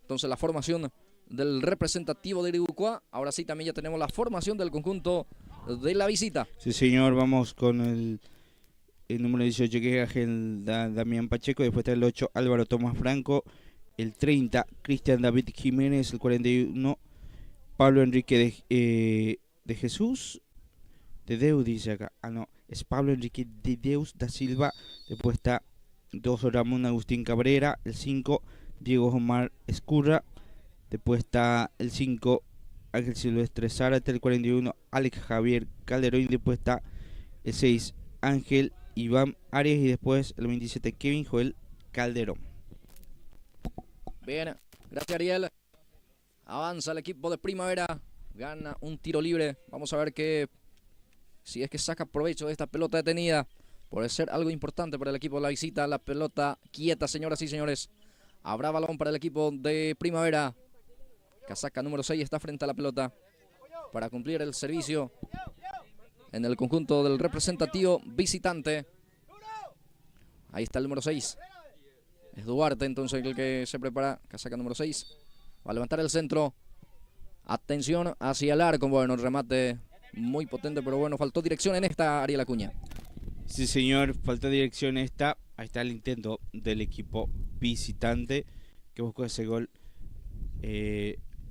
Entonces la formación del representativo de Iribucuá. Ahora sí también ya tenemos la formación del conjunto de la visita. Sí, señor, vamos con el número 18 que es Ángel Damián Pacheco, después está el 8 Álvaro Tomás Franco, el 30 Cristian David Jiménez, el 41 Pablo Enrique de Jesús, de Deus dice acá, no, es Pablo Enrique de Deus da Silva, después está 2 Ramón Agustín Cabrera, el 5 Diego Omar Escurra, después está el 5 Ángel Silvestre Zárate, el 41 Alex Javier Calderón, y después está el 6 Ángel Iván Arias y después el 27 Kevin Joel Calderón. Bien, gracias Ariel. Avanza el equipo de Primavera, gana un tiro libre. Vamos a ver si es que saca provecho de esta pelota detenida. Puede ser algo importante para el equipo de la visita. La pelota quieta, señoras y señores. Habrá balón para el equipo de Primavera. Casaca número 6 está frente a la pelota para cumplir el servicio en el conjunto del representativo visitante. Ahí está el número 6. Es Duarte entonces el que se prepara. Casaca número 6. Va a levantar el centro. Atención hacia el arco. Bueno, remate muy potente, pero bueno, faltó dirección en esta, Ariel Acuña. Sí, señor, faltó dirección esta. Ahí está el intento del equipo visitante que buscó ese gol.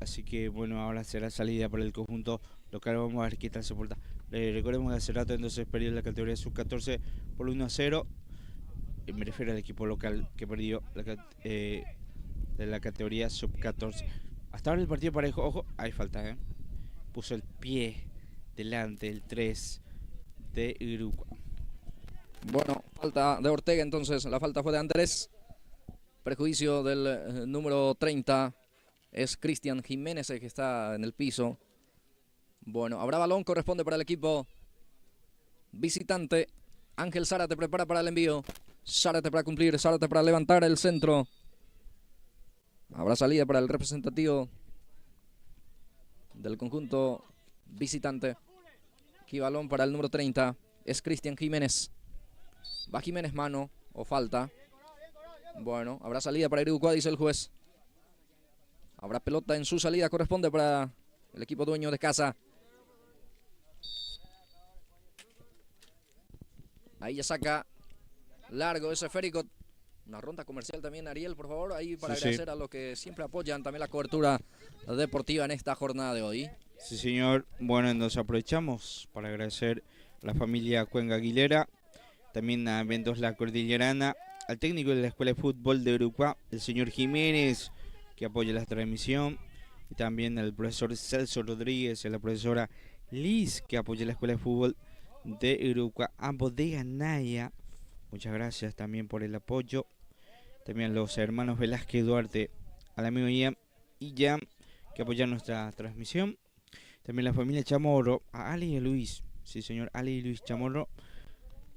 Así que bueno, ahora será salida para el conjunto local. Vamos a ver qué tal se porta. Recordemos que hace rato entonces perdió la categoría sub-14 por 1-0. Me refiero al equipo local que perdió de la categoría sub-14. Hasta ahora el partido parejo. Ojo, hay falta, puso el pie delante, el 3 de Irucua. Bueno, falta de Ortega entonces. La falta fue de Andrés perjuicio del número 30. Es Cristian Jiménez el que está en el piso. Bueno, habrá balón, corresponde para el equipo visitante. Ángel Zárate prepara para el envío. Zárate para cumplir, Zárate para levantar el centro. Habrá salida para el representativo del conjunto visitante. Aquí balón para el número 30. Es Cristian Jiménez. Va Jiménez, mano o falta. Bueno, habrá salida para Iribucuá, dice el juez. Habrá pelota en su salida, corresponde para el equipo dueño de casa. Ahí ya saca largo ese esférico. Una ronda comercial también, Ariel, por favor, ahí para agradecer a los que siempre apoyan también la cobertura deportiva en esta jornada de hoy. Sí, señor. Bueno, nos aprovechamos para agradecer a la familia Cuenca Aguilera, también a Eventos La Cordillerana, al técnico de la Escuela de Fútbol de Iribucuá, el señor Jiménez, que apoya la transmisión, y también al profesor Celso Rodríguez y a la profesora Liz, que apoya la Escuela de Fútbol de Iribucuá, a Bodega Naya. Muchas gracias también por el apoyo. También a los hermanos Velázquez Duarte, al amigo Ian y Jan, que apoyan nuestra transmisión. También la familia Chamorro, a Ali y Luis, sí señor, Ali y Luis Chamorro.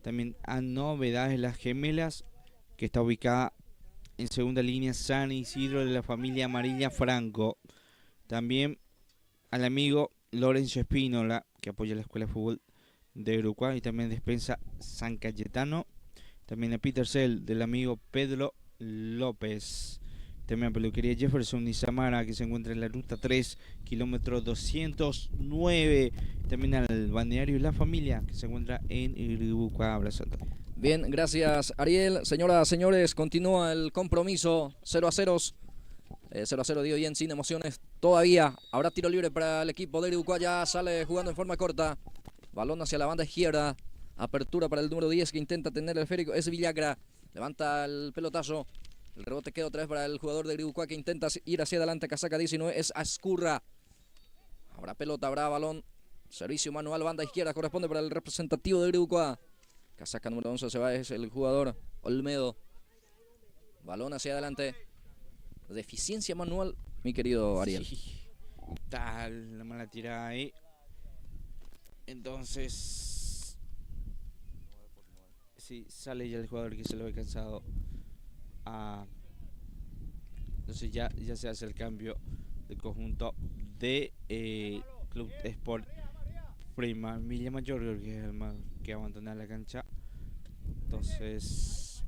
También a Novedades Las Gemelas, que está ubicada en segunda línea San Isidro, de la familia Amarilla Franco. También al amigo Lorenzo Espínola, que apoya la Escuela de Fútbol de Iribucuá, y también Despensa San Cayetano. También a Peter Cell, del amigo Pedro López. También a Peluquería Jefferson y Samara, que se encuentra en la ruta 3, kilómetro 209. También al balneario La Familia, que se encuentra en Iribucuá. Abrazando. Bien, gracias Ariel. Señoras, señores, continúa el compromiso 0-0. 0-0, digo bien, sin emociones todavía. Habrá tiro libre para el equipo de Iribucuá. Ya sale jugando en forma corta. Balón hacia la banda izquierda. Apertura para el número 10 que intenta tener el esférico. Es Villagra. Levanta el pelotazo. El rebote queda otra vez para el jugador de Iribucuá que intenta ir hacia adelante. Casaca 19 es Ascurra. Habrá pelota, habrá balón. Servicio manual, banda izquierda. Corresponde para el representativo de Iribucuá. Casaca número 11 se va, es el jugador Olmedo. Balón hacia adelante. Deficiencia manual, mi querido Ariel. Sí. Tal, la mala tirada ahí. Entonces, sí, sale ya el jugador que se lo ve cansado. Entonces ya se hace el cambio del conjunto de Club Sport Prima Villa Mayor, que es el más que abandona la cancha. Entonces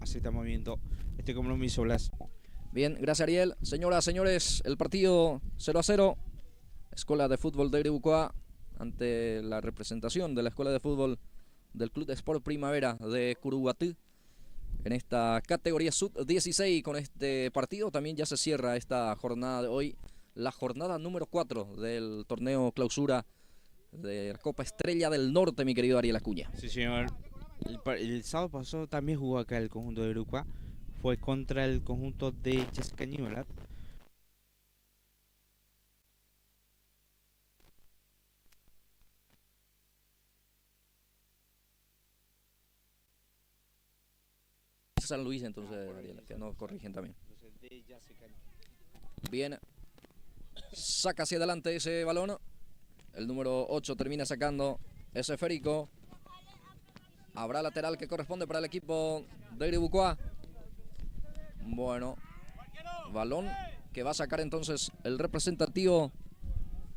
así estamos viendo este compromiso, Blas. Bien, gracias Ariel. Señoras, señores, el partido 0-0. Escuela de Fútbol de Iribucuá ante la representación de la Escuela de Fútbol del Club Sport Primavera de Curuguatí. En esta categoría sub-16, con este partido también ya se cierra esta jornada de hoy, la jornada número 4 del torneo clausura de la Copa Estrella del Norte, mi querido Ariel Acuña. Sí, señor. El sábado pasado también jugó acá el conjunto de Iribucuá. Fue contra el conjunto de Chascañí, ¿verdad? San Luis, entonces, Ariel, que nos corrigen también. Bien, saca hacia adelante ese balón. El número 8 termina sacando ese esférico. Habrá lateral que corresponde para el equipo de Iribucuá. Bueno, balón que va a sacar entonces el representativo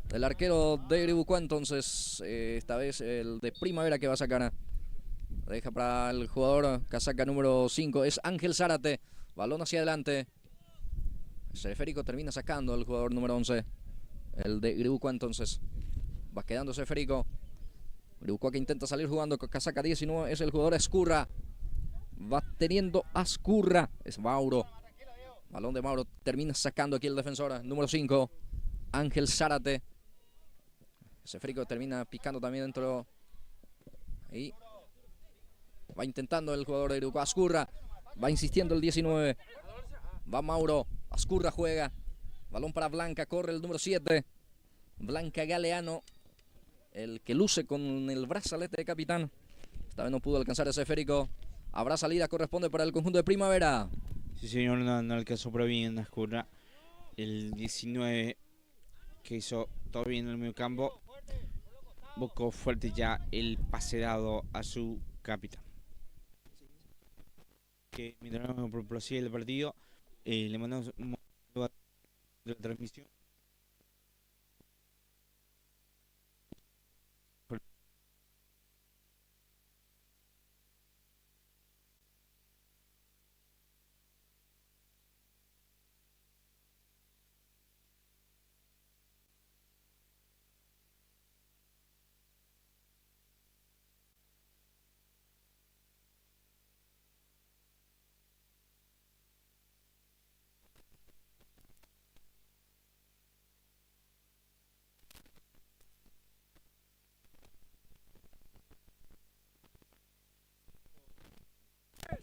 del arquero de Iribucuá. Entonces, esta vez el de Primavera que va a sacar. Deja para el jugador casaca número 5. Es Ángel Zárate. Balón hacia adelante. El esférico termina sacando el jugador número 11. El de Iribucuá entonces. Va quedando ese esférico. Iribucuá que intenta salir jugando con casaca 19. Es el jugador Ascurra. Va teniendo Ascurra. Es Mauro. Balón de Mauro. Termina sacando aquí el defensor. Número 5. Ángel Zárate. Ese esférico termina picando también dentro. Ahí. Va intentando el jugador de Iribucuá. Ascurra. Va insistiendo el 19. Va Mauro. Ascurra juega. Balón para Blanca. Corre el número 7. Blanca Galeano. El que luce con el brazalete de capitán. Esta vez no pudo alcanzar ese esférico. Habrá salida. Corresponde para el conjunto de Primavera. Sí, señor, no alcanzó pero bien en la escuadra. El 19 que hizo todo bien en el medio campo. Buscó fuerte ya el pase dado a su capitán. Que mientras prosigue el partido, le mandamos un momento de la transmisión.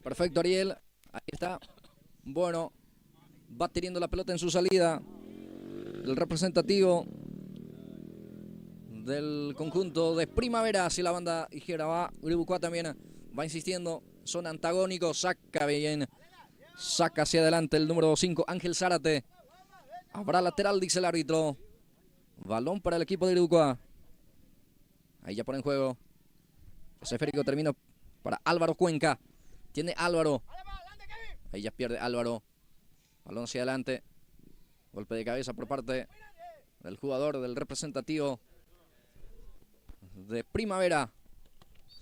Perfecto, Ariel. Ahí está. Bueno, va teniendo la pelota en su salida. El representativo del conjunto de Primavera hacia la banda izquierda va. Uribucuá también va insistiendo. Son antagónicos. Saca bien. Saca hacia adelante el número 5, Ángel Zárate. Habrá lateral, dice el árbitro. Balón para el equipo de Uribucuá. Ahí ya pone en juego. Ese esférico termina para Álvaro Cuenca. Tiene Álvaro. Ahí ya pierde Álvaro. Balón hacia adelante. Golpe de cabeza por parte del jugador, del representativo de Primavera.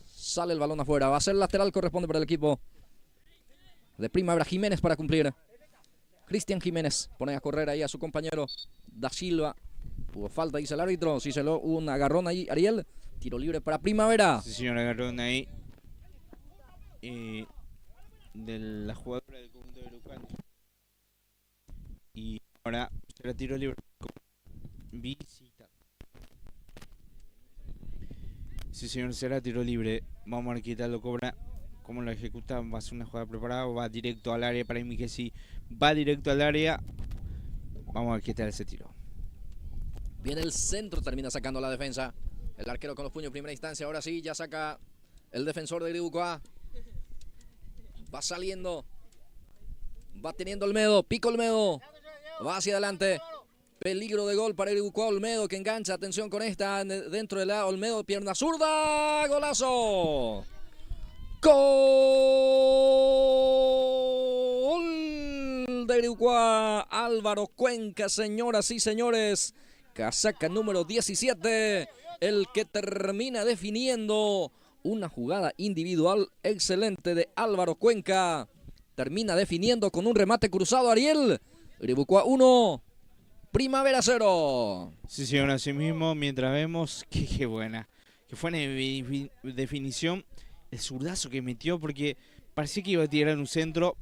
Sale el balón afuera. Va a ser lateral, corresponde para el equipo de Primavera. Jiménez para cumplir. Cristian Jiménez pone a correr ahí a su compañero Da Silva. Hubo falta, dice el árbitro. Sí, hubo un agarrón ahí, Ariel. Tiro libre para Primavera. Sí, señor, agarrón ahí. De la jugadora del conjunto de Uruguay. Y ahora será tiro libre. Visita. Sí, señor, será tiro libre. Vamos a ver qué tal lo cobra. Cómo lo ejecuta. Va a ser una jugada preparada. Va directo al área. Para mí que sí. Va directo al área. Vamos a ver qué tal ese tiro. Viene el centro. Termina sacando la defensa. El arquero con los puños en primera instancia. Ahora sí, ya saca el defensor de Uribucuá. Va saliendo. Va teniendo Olmedo. Pico Olmedo. Va hacia adelante. Peligro de gol para Uribucuá. Olmedo que engancha. Atención con esta. Dentro de la Olmedo. Pierna zurda. Golazo. Gol de Uribucuá. Álvaro Cuenca, señoras y señores. Casaca número 17. El que termina definiendo. Una jugada individual excelente de Álvaro Cuenca. Termina definiendo con un remate cruzado, Ariel. Uribucuá 1, Primavera 0. Sí, señor, así mismo. Mientras vemos qué buena. Que fue en definición el zurdazo que metió. Porque parecía que iba a tirar un centro.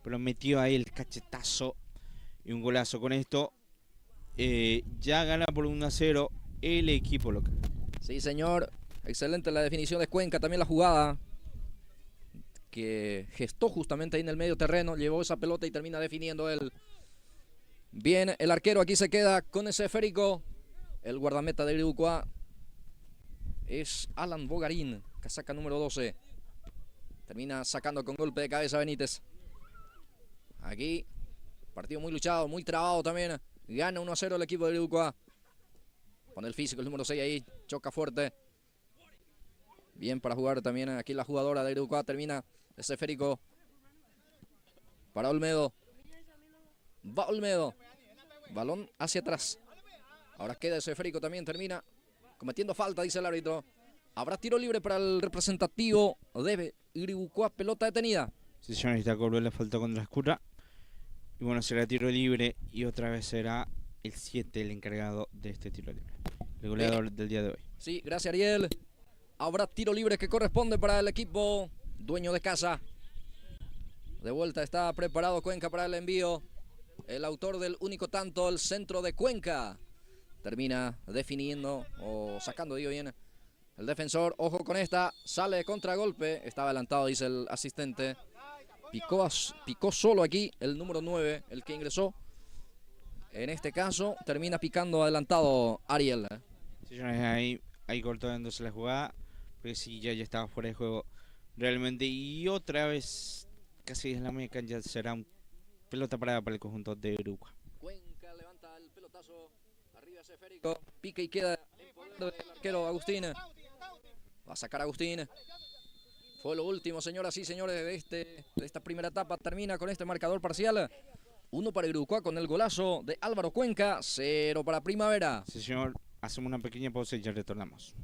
Pero metió ahí el cachetazo. Y un golazo con esto. Ya gana por 1-0 el equipo local. Sí, señor. Excelente la definición de Cuenca, también la jugada que gestó justamente ahí en el medio terreno, llevó esa pelota y termina definiendo él. Bien, el arquero aquí se queda con ese esférico. El guardameta de Uribucuá es Alan Bogarín, casaca número 12. Termina sacando con golpe de cabeza Benítez. Aquí, partido muy luchado, muy trabado también. Gana 1-0 el equipo de Uribucuá. Pone el físico, el número 6 ahí, choca fuerte. Bien para jugar también aquí la jugadora de Uribucuá. Termina ese esférico para Olmedo. Va Olmedo. Balón hacia atrás. Ahora queda ese esférico también. Termina cometiendo falta, dice el árbitro. Habrá tiro libre para el representativo de Uribucuá. Pelota detenida. Sí, señor, está cobró la falta contra la escura. Y bueno, será tiro libre. Y otra vez será el 7 el encargado de este tiro libre. El goleador del día de hoy. Sí, gracias, Ariel. Habrá tiro libre que corresponde para el equipo dueño de casa. De vuelta está preparado Cuenca para el envío. El autor del único tanto, el centro de Cuenca. Termina definiendo o sacando, digo bien, el defensor. Ojo con esta, sale de contragolpe. Estaba adelantado, dice el asistente. Picó solo aquí el número 9, el que ingresó. En este caso, termina picando adelantado Ariel. Sí, señores, ahí cortó dándose la jugada. Porque sí, ya estaba fuera de juego realmente. Y otra vez, casi en la media cancha, será un Pelota parada para el conjunto de Uruguay. Cuenca levanta el pelotazo. Arriba ese esférico. Pica y queda en poder del arquero Agustín. Va a sacar Agustín. Fue lo último, señoras y señores, de esta primera etapa. Termina con este marcador parcial. 1 para Uruguay con el golazo de Álvaro Cuenca. 0 para Primavera. Sí, señor. Hacemos una pequeña pausa y ya retornamos.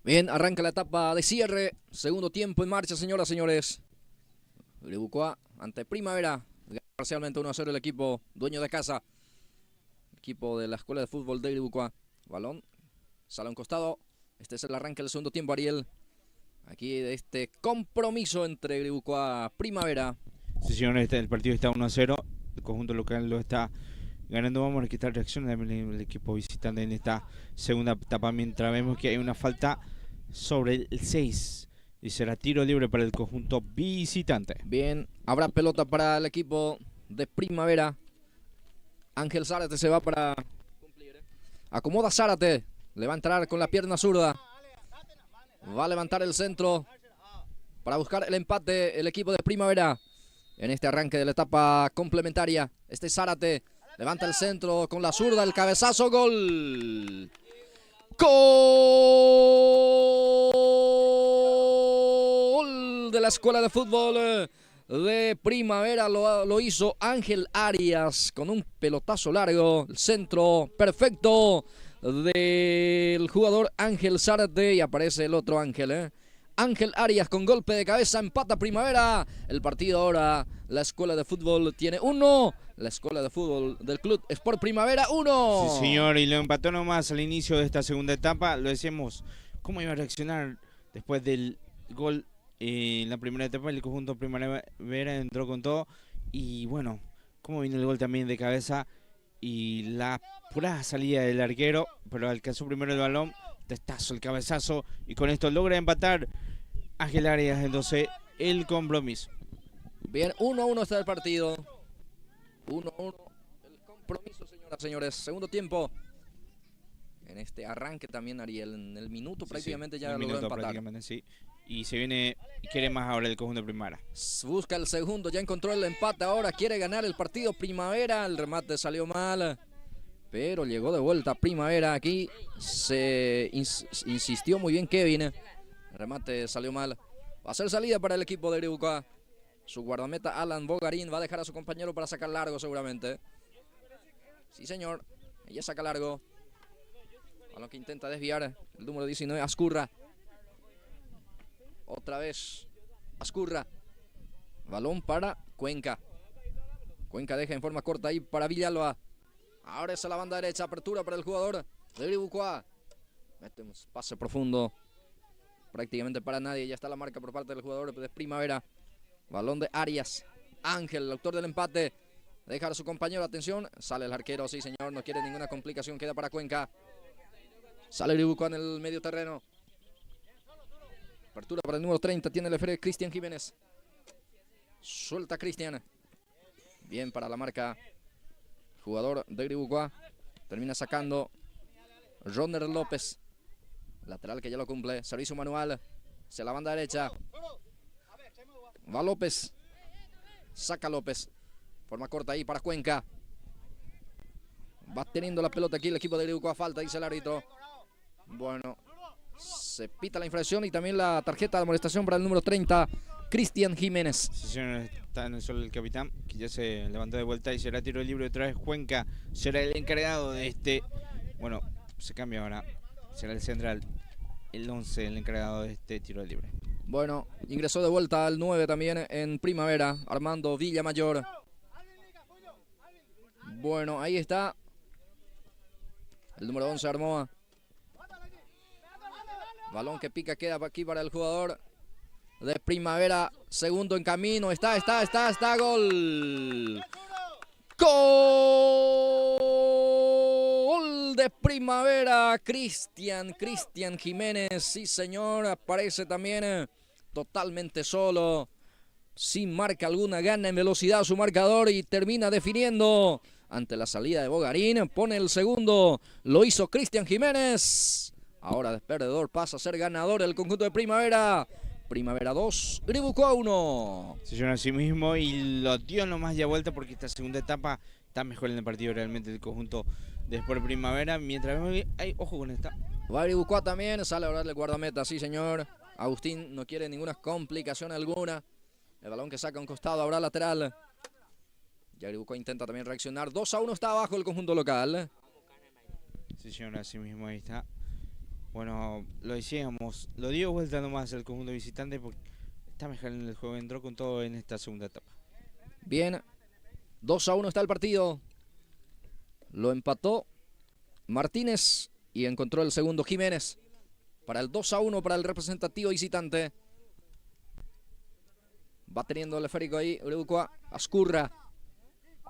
Bien, arranca la etapa de cierre. Segundo tiempo en marcha, señoras y señores. Uruguay ante Primavera. Gana parcialmente 1-0 el equipo dueño de casa. Equipo de la Escuela de Fútbol de Uruguay. Balón. Sale a un costado. Este es el arranque del segundo tiempo, Ariel. Aquí de este compromiso entre Uruguay y Primavera. Sí, señor, el partido está 1-0. El conjunto local lo está ganando. Vamos a ver qué tal reacciona el equipo visitante en esta segunda etapa. Mientras vemos que hay una falta sobre el 6. Y será tiro libre para el conjunto visitante. Bien, habrá pelota para el equipo de Primavera. Ángel Zárate se va para cumplir. Acomoda Zárate. Le va a entrar con la pierna zurda. Va a levantar el centro para buscar el empate el equipo de Primavera. En este arranque de la etapa complementaria. Este Zárate levanta el centro con la zurda. El cabezazo. Gol. Gol de la Escuela de Fútbol de Primavera. Lo hizo Ángel Arias con un pelotazo largo. El centro perfecto del jugador Ángel Zárate. Y aparece el otro Ángel, Ángel Arias con golpe de cabeza, empata Primavera. El partido ahora, la Escuela de Fútbol tiene 1. La Escuela de Fútbol del Club Sport Primavera 1. Sí, señor, y lo empató nomás al inicio de esta segunda etapa. Lo decíamos, ¿cómo iba a reaccionar después del gol en la primera etapa? El conjunto Primavera entró con todo. Y bueno, cómo vino el gol también de cabeza. Y la pura salida del arquero, pero alcanzó primero el balón. Testazo, el cabezazo, y con esto logra empatar Ángel Arias, entonces el compromiso. Bien, 1-1 está el partido. 1-1 el compromiso, señoras y señores. Segundo tiempo. En este arranque también, Ariel, en el minuto prácticamente ya logró empatar. Sí. Y se viene, y quiere más ahora el conjunto de Primavera. Busca el segundo, ya encontró el empate, ahora quiere ganar el partido Primavera. El remate salió mal. pero llegó de vuelta Primavera. Aquí se insistió muy bien Kevin. El remate salió mal. Va a ser salida para el equipo de Iribucá. Su guardameta Alan Bogarín va a dejar a su compañero para sacar largo seguramente. Sí, señor. Ella saca largo. Balón que intenta desviar el número 19, Azcurra. Otra vez Azcurra. Balón para Cuenca. Cuenca deja en forma corta ahí para Villalba. Ahora es a la banda derecha. Apertura para el jugador de Iribucá. Mete un pase profundo. Prácticamente para nadie. Ya está la marca por parte del jugador de Primavera. Balón de Arias. Ángel, el autor del empate. Deja a su compañero. Atención. Sale el arquero. Sí, señor. No quiere ninguna complicación. Queda para Cuenca. Sale Iribucá en el medio terreno. Apertura para el número 30. Tiene el referee Cristian Jiménez. Suelta Cristian. Bien para la marca. Jugador de Iribucá. Termina sacando Ronner López. Lateral que ya lo cumple. Servicio manual. Hacia la banda derecha. Va López. Saca López. Forma corta ahí para Cuenca. Va teniendo la pelota aquí el equipo de Iribucá. Falta, dice el árbitro. Bueno, se pita la infracción y también la tarjeta de amonestación para el número 30, Cristian Jiménez. Sí, señor, está en el suelo el capitán, que ya se levantó de vuelta y será tiro libre otra vez. Cuenca será el encargado de este. Bueno, se cambia ahora. Será el central, el 11, el encargado de este tiro libre. Bueno, ingresó de vuelta al 9 también en Primavera, Armando Villamayor. Bueno, ahí está. El número 11, Armoa. Balón que pica, queda aquí para el jugador de Primavera. Segundo en camino. Está. Gol. Gol de Primavera. Cristian Jiménez. Sí, señor. Aparece también totalmente solo. Sin marca alguna. Gana en velocidad su marcador y termina definiendo ante la salida de Bogarín. Pone el segundo. Lo hizo Cristian Jiménez. Ahora de perdedor pasa a ser ganador el conjunto de Primavera. Primavera 2, Iribucá 1. Se llena a sí mismo y lo dio nomás ya vuelta porque esta segunda etapa está mejor en el partido realmente el conjunto de Sport Primavera. Mientras hay ojo con esta. Va Iribucá también, sale ahora el guardameta, sí señor. Agustín no quiere ninguna complicación alguna. El balón que saca a un costado, ahora lateral. Ya Iribucá intenta también reaccionar. 2-1 está abajo el conjunto local. Sí, señor, así mismo ahí está. Bueno, lo decíamos, lo dio vuelta nomás el conjunto visitante porque está mejor en el juego, entró con todo en esta segunda etapa. Bien, 2-1 está el partido. Lo empató Martínez y encontró el segundo Jiménez. Para el 2-1 para el representativo visitante. Va teniendo el esférico ahí, Iribucá, Azcurra.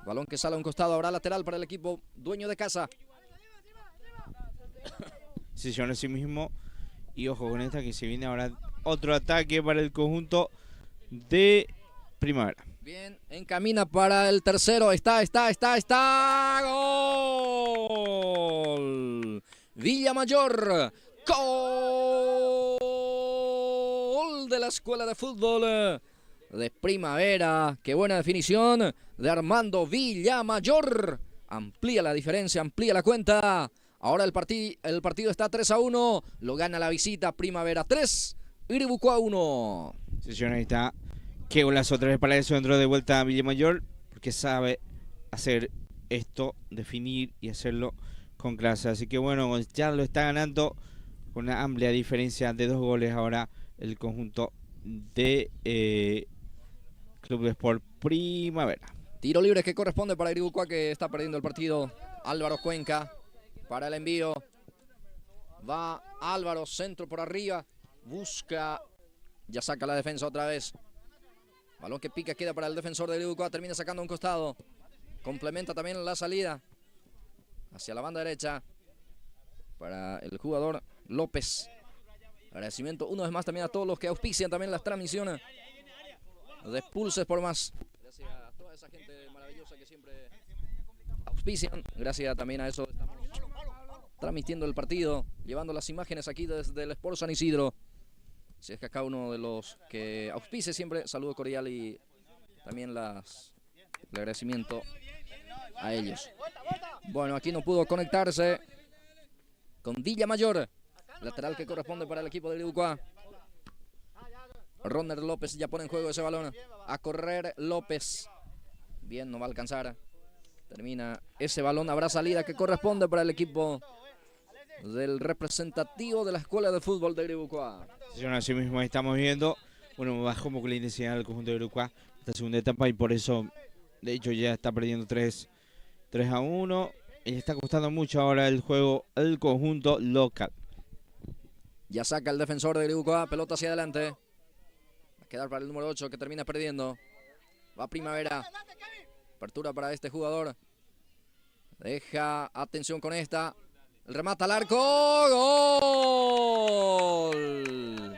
Balón que sale a un costado, ahora lateral para el equipo dueño de casa. Sí, señor, así mismo. Y ojo con esta que se viene ahora otro ataque para el conjunto de Primavera. Bien, encamina para el tercero. Está. Gol. Villamayor. Gol de la Escuela de Fútbol de Primavera. Qué buena definición de Armando Villamayor. Amplía la diferencia, amplía la cuenta. Ahora el partido está 3-1. Lo gana la visita. Primavera 3, Iribucá 1. Sí, señor, ahí está. Qué golazo otra vez para eso. Entró de vuelta a Villamayor porque sabe hacer esto, definir y hacerlo con clase. Así que bueno, ya lo está ganando con una amplia diferencia de 2 goles ahora el conjunto de Club de Sport Primavera. Tiro libre que corresponde para Iribucá, que está perdiendo el partido. Álvaro Cuenca para el envío. Va Álvaro, centro por arriba. Busca. Ya saca la defensa otra vez. Balón que pica, queda para el defensor de Iribucá. Termina sacando a un costado. Complementa también la salida hacia la banda derecha para el jugador López. Agradecimiento una vez más también a todos los que auspician también las transmisiones de Pulses por Más. Gracias a toda esa gente maravillosa que siempre auspician. Gracias también a eso estamos transmitiendo el partido, llevando las imágenes aquí desde el Sport San Isidro. Si es que acá uno de los que auspice siempre, saludo cordial y también el agradecimiento a ellos. Bueno, aquí no pudo conectarse con Villamayor. Lateral que corresponde para el equipo de Griboucois. Ronner López ya pone en juego ese balón. A correr López. Bien, no va a alcanzar. Termina ese balón. Habrá salida que corresponde para el equipo del representativo de la Escuela de Fútbol de Griboucois. Sí, así mismo estamos viendo. Bueno, bajó un poco la intensidad del conjunto de Griboucois esta segunda etapa y por eso, de hecho, ya está perdiendo 3-1. Y le está costando mucho ahora el juego el conjunto local. Ya saca el defensor de Griboucois. Pelota hacia adelante. Va a quedar para el número 8 que termina perdiendo. Va Primavera. Apertura para este jugador. Deja atención con esta. El remate al arco. ¡Gol!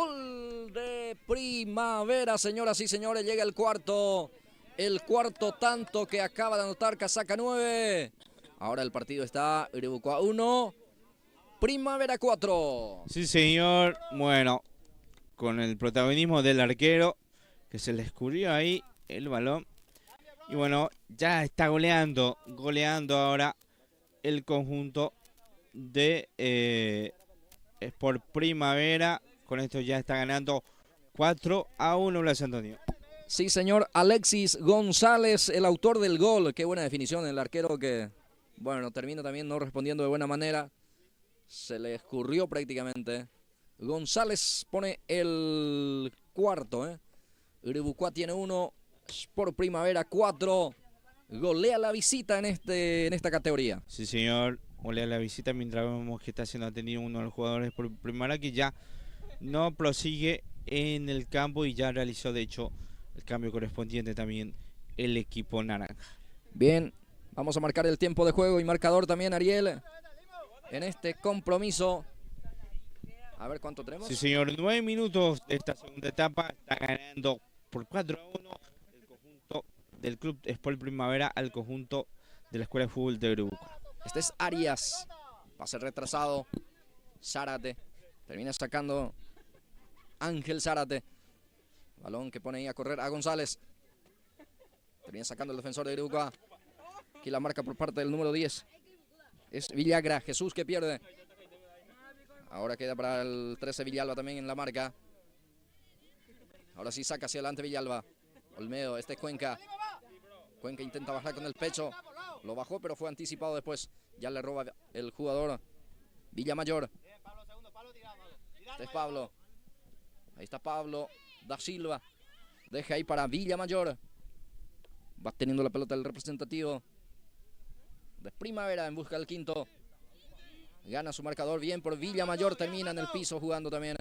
¡Gol de Primavera, señoras y señores! Llega el cuarto. El cuarto tanto que acaba de anotar Casaca 9. Ahora el partido está Griboucois 1. Primavera 4. Sí, señor. Bueno, con el protagonismo del arquero, que se le escurrió ahí el balón. Y bueno, ya está goleando ahora el conjunto de Sport Primavera. Con esto ya está ganando 4-1 Blas Antonio. Sí, señor. Alexis González, el autor del gol. Qué buena definición, el arquero que, bueno, termina también no respondiendo de buena manera. Se le escurrió prácticamente. González pone el cuarto. Griboucois tiene 1, Sport Primavera 4. Golea la visita en esta categoría. Sí, señor. Golea la visita mientras vemos que está siendo atendido uno de los jugadores por Primavera que ya no prosigue en el campo y ya realizó, de hecho, el cambio correspondiente también el equipo naranja. Bien, vamos a marcar el tiempo de juego y marcador también, Ariel, en este compromiso. A ver cuánto tenemos. Sí, señor, 9 minutos de esta segunda etapa. Está ganando por 4-1 el conjunto del Club Sport Primavera al conjunto de la Escuela de Fútbol de Griboucois. Este es Arias. Pase retrasado. Zárate. Termina sacando Ángel Zárate. Balón que pone ahí a correr a González. Termina sacando el defensor de Griboucois. Aquí la marca por parte del número 10. Es Villagra. Jesús que pierde. Ahora queda para el 13 Villalba también en la marca. Ahora sí saca hacia adelante Villalba. Olmedo, este es Cuenca. Cuenca intenta bajar con el pecho. Lo bajó, pero fue anticipado después. Ya le roba el jugador Villamayor. Este es Pablo. Ahí está Pablo da Silva. Deja ahí para Villamayor. Va teniendo la pelota el representativo de Primavera en busca del quinto. Gana su marcador bien por Villamayor. Termina en el piso jugando también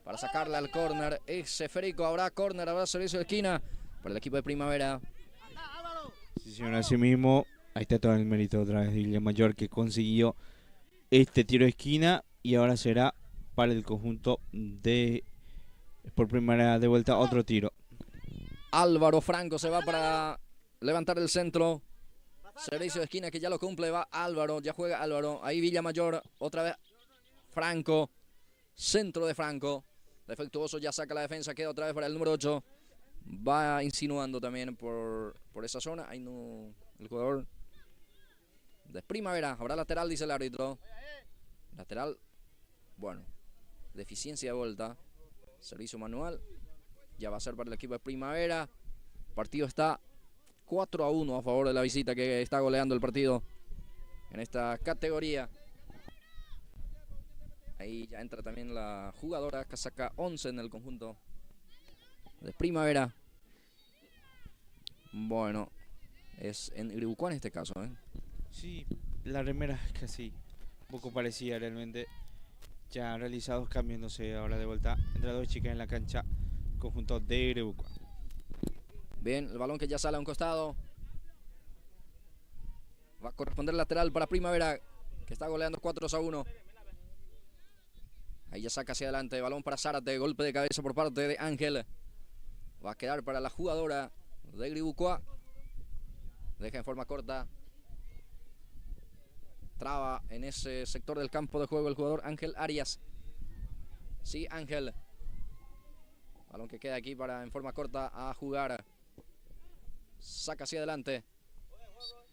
para sacarla al córner. Ese Federico. Habrá córner, habrá servicio de esquina para el equipo de Primavera. Sí, señor, así mismo. Ahí está todo el mérito otra vez de Villamayor que consiguió este tiro de esquina. Y ahora será para el conjunto de por Primavera de vuelta otro tiro. Álvaro Franco se va para levantar el centro. Servicio de esquina que ya lo cumple, va Álvaro, ya juega Álvaro. Ahí Villamayor, otra vez Franco. Centro de Franco. Defectuoso, ya saca la defensa, queda otra vez para el número 8. Va insinuando también por esa zona. Ahí no, el jugador de Primavera. Habrá lateral, dice el árbitro. Lateral, bueno, deficiencia de vuelta. Servicio manual. Ya va a ser para el equipo de Primavera. El partido está 4-1 a favor de la visita que está goleando el partido en esta categoría. Ahí ya entra también la jugadora casaca 11 en el conjunto de Primavera. Bueno, es en Griboucois en este caso, ¿eh? Sí, la remera es casi un poco parecida realmente. Ya realizados cambiándose ahora de vuelta entre dos chicas en la cancha, conjunto de Griboucois. Bien, el balón que ya sale a un costado. Va a corresponder el lateral para Primavera, que está goleando 4-1. Ahí ya saca hacia adelante, balón para Zárate, golpe de cabeza por parte de Ángel. Va a quedar para la jugadora de Griboucois. Deja en forma corta. Traba en ese sector del campo de juego el jugador Ángel Arias. Sí, Ángel. Balón que queda aquí para en forma corta a jugar Saca hacia adelante.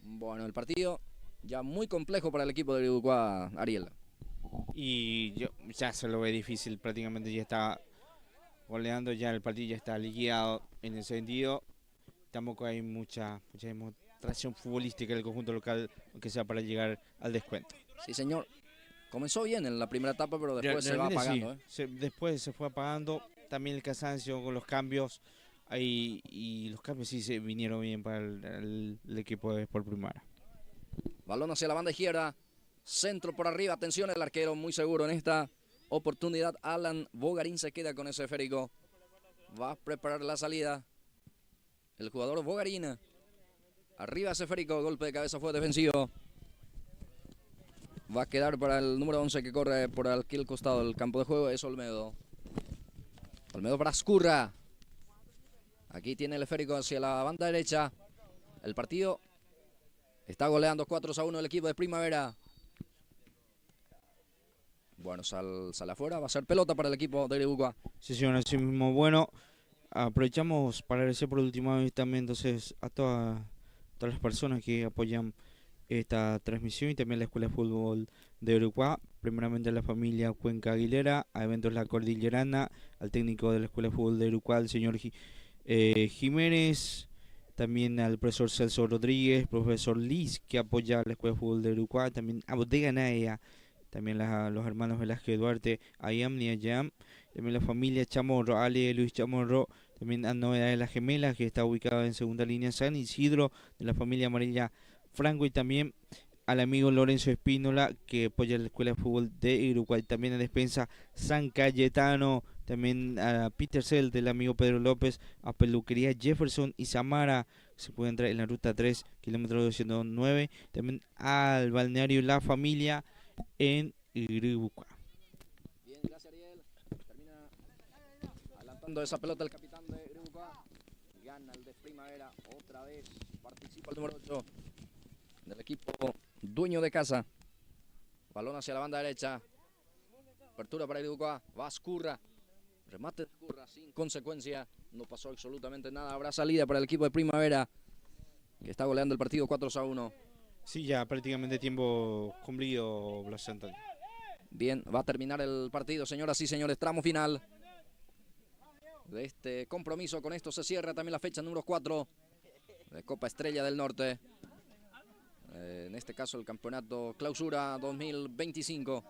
Bueno, el partido ya muy complejo para el equipo de Uruguay, Ariel. Y ya se lo ve difícil, prácticamente ya está goleando, ya el partido ya está liquidado en ese sentido. Tampoco hay mucha demostración futbolística en el conjunto local, aunque sea para llegar al descuento. Sí, señor. Comenzó bien en la primera etapa, pero después se va apagando. Sí, después se fue apagando. También el cansancio con los cambios. Y los cambios sí se vinieron bien para el equipo de Sport Primavera. Balón hacia la banda izquierda. Centro por arriba. Atención, el arquero muy seguro en esta oportunidad. Alan Bogarín se queda con ese esférico. Va a preparar la salida. El jugador Bogarín. Arriba ese esférico. Golpe de cabeza fue defensivo. Va a quedar para el número 11 que corre por aquel costado del campo de juego. Es Olmedo. Olmedo para Ascurra. Aquí tiene el esférico hacia la banda derecha. El partido está goleando 4-1 el equipo de Primavera. Bueno, sale afuera. Va a ser pelota para el equipo de Uruguay. Sí, señor, así mismo. Bueno, aprovechamos para agradecer por última vez también entonces a todas las personas que apoyan esta transmisión y también la Escuela de Fútbol de Uruguay. Primeramente a la familia Cuenca Aguilera, a Eventos La Cordillerana, al técnico de la Escuela de Fútbol de Uruguay, el señor Jiménez, también al profesor Celso Rodríguez, profesor Liz, que apoya a la Escuela de Fútbol de Uruguay, también a Bodega Naya, también los hermanos Velázquez Duarte, a Ayam y Ayam, también la familia Chamorro, Ale Luis Chamorro, también a Novedad de las Gemelas, que está ubicada en segunda línea, San Isidro, de la familia Amarilla Franco, y también al amigo Lorenzo Espínola, que apoya la Escuela de Fútbol de Uruguay, también a Despensa San Cayetano, también a Peter Cell del amigo Pedro López, a Peluquería Jefferson y Samara, se puede entrar en la ruta 3, kilómetro 209, también al balneario La Familia en Uruguay. Bien, gracias Ariel. Termina adelantando esa pelota el capitán de Uruguay. Gana el de Primavera, otra vez participa el número 8 del equipo dueño de casa. Balón hacia la banda derecha. Apertura para Uruguay. Va Ascurra. Remate de Ascurra sin consecuencia. No pasó absolutamente nada. Habrá salida para el equipo de Primavera, que está goleando el partido 4-1. Sí, ya prácticamente tiempo cumplido, Blas Antonio. Bien, va a terminar el partido, señoras y señores. Tramo final de este compromiso. Con esto se cierra también la fecha número 4 de Copa Estrella del Norte. En este caso el campeonato Clausura 2025.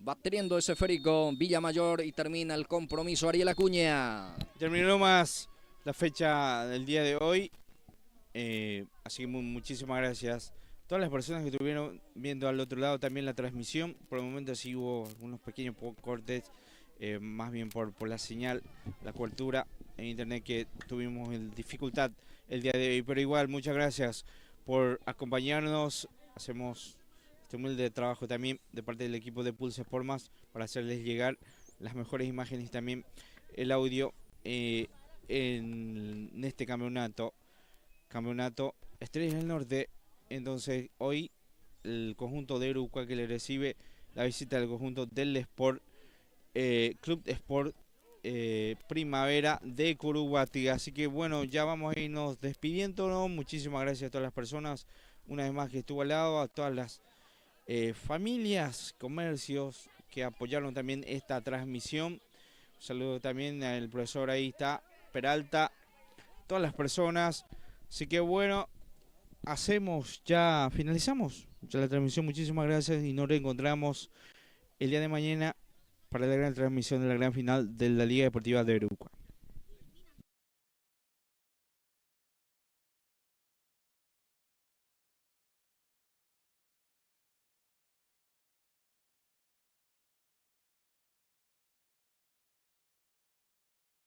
Va teniendo ese esférico Villamayor y termina el compromiso. Ariel Acuña. Terminó más la fecha del día de hoy. Así que muchísimas gracias a todas las personas que estuvieron viendo al otro lado también la transmisión. Por el momento sí hubo algunos pequeños cortes, más bien por la señal, la cobertura en internet, que tuvimos dificultad el día de hoy. Pero igual, muchas gracias por acompañarnos. Hacemos este humilde trabajo también de parte del equipo de Pulse Sport Más para hacerles llegar las mejores imágenes y también el audio en este campeonato Estrellas del Norte. Entonces hoy el conjunto de Uruguay que le recibe la visita del conjunto del Sport Club Sport Primavera de Curuguati. Así que bueno, ya vamos a irnos despidiéndonos. Muchísimas gracias a todas las personas una vez más que estuvo al lado, a todas las familias, comercios que apoyaron también esta transmisión. Un saludo también al profesor, ahí está, Peralta, todas las personas. Así que bueno, finalizamos ya la transmisión. Muchísimas gracias y nos reencontramos el día de mañana para la gran transmisión de la gran final de la Liga Deportiva de Uruguay.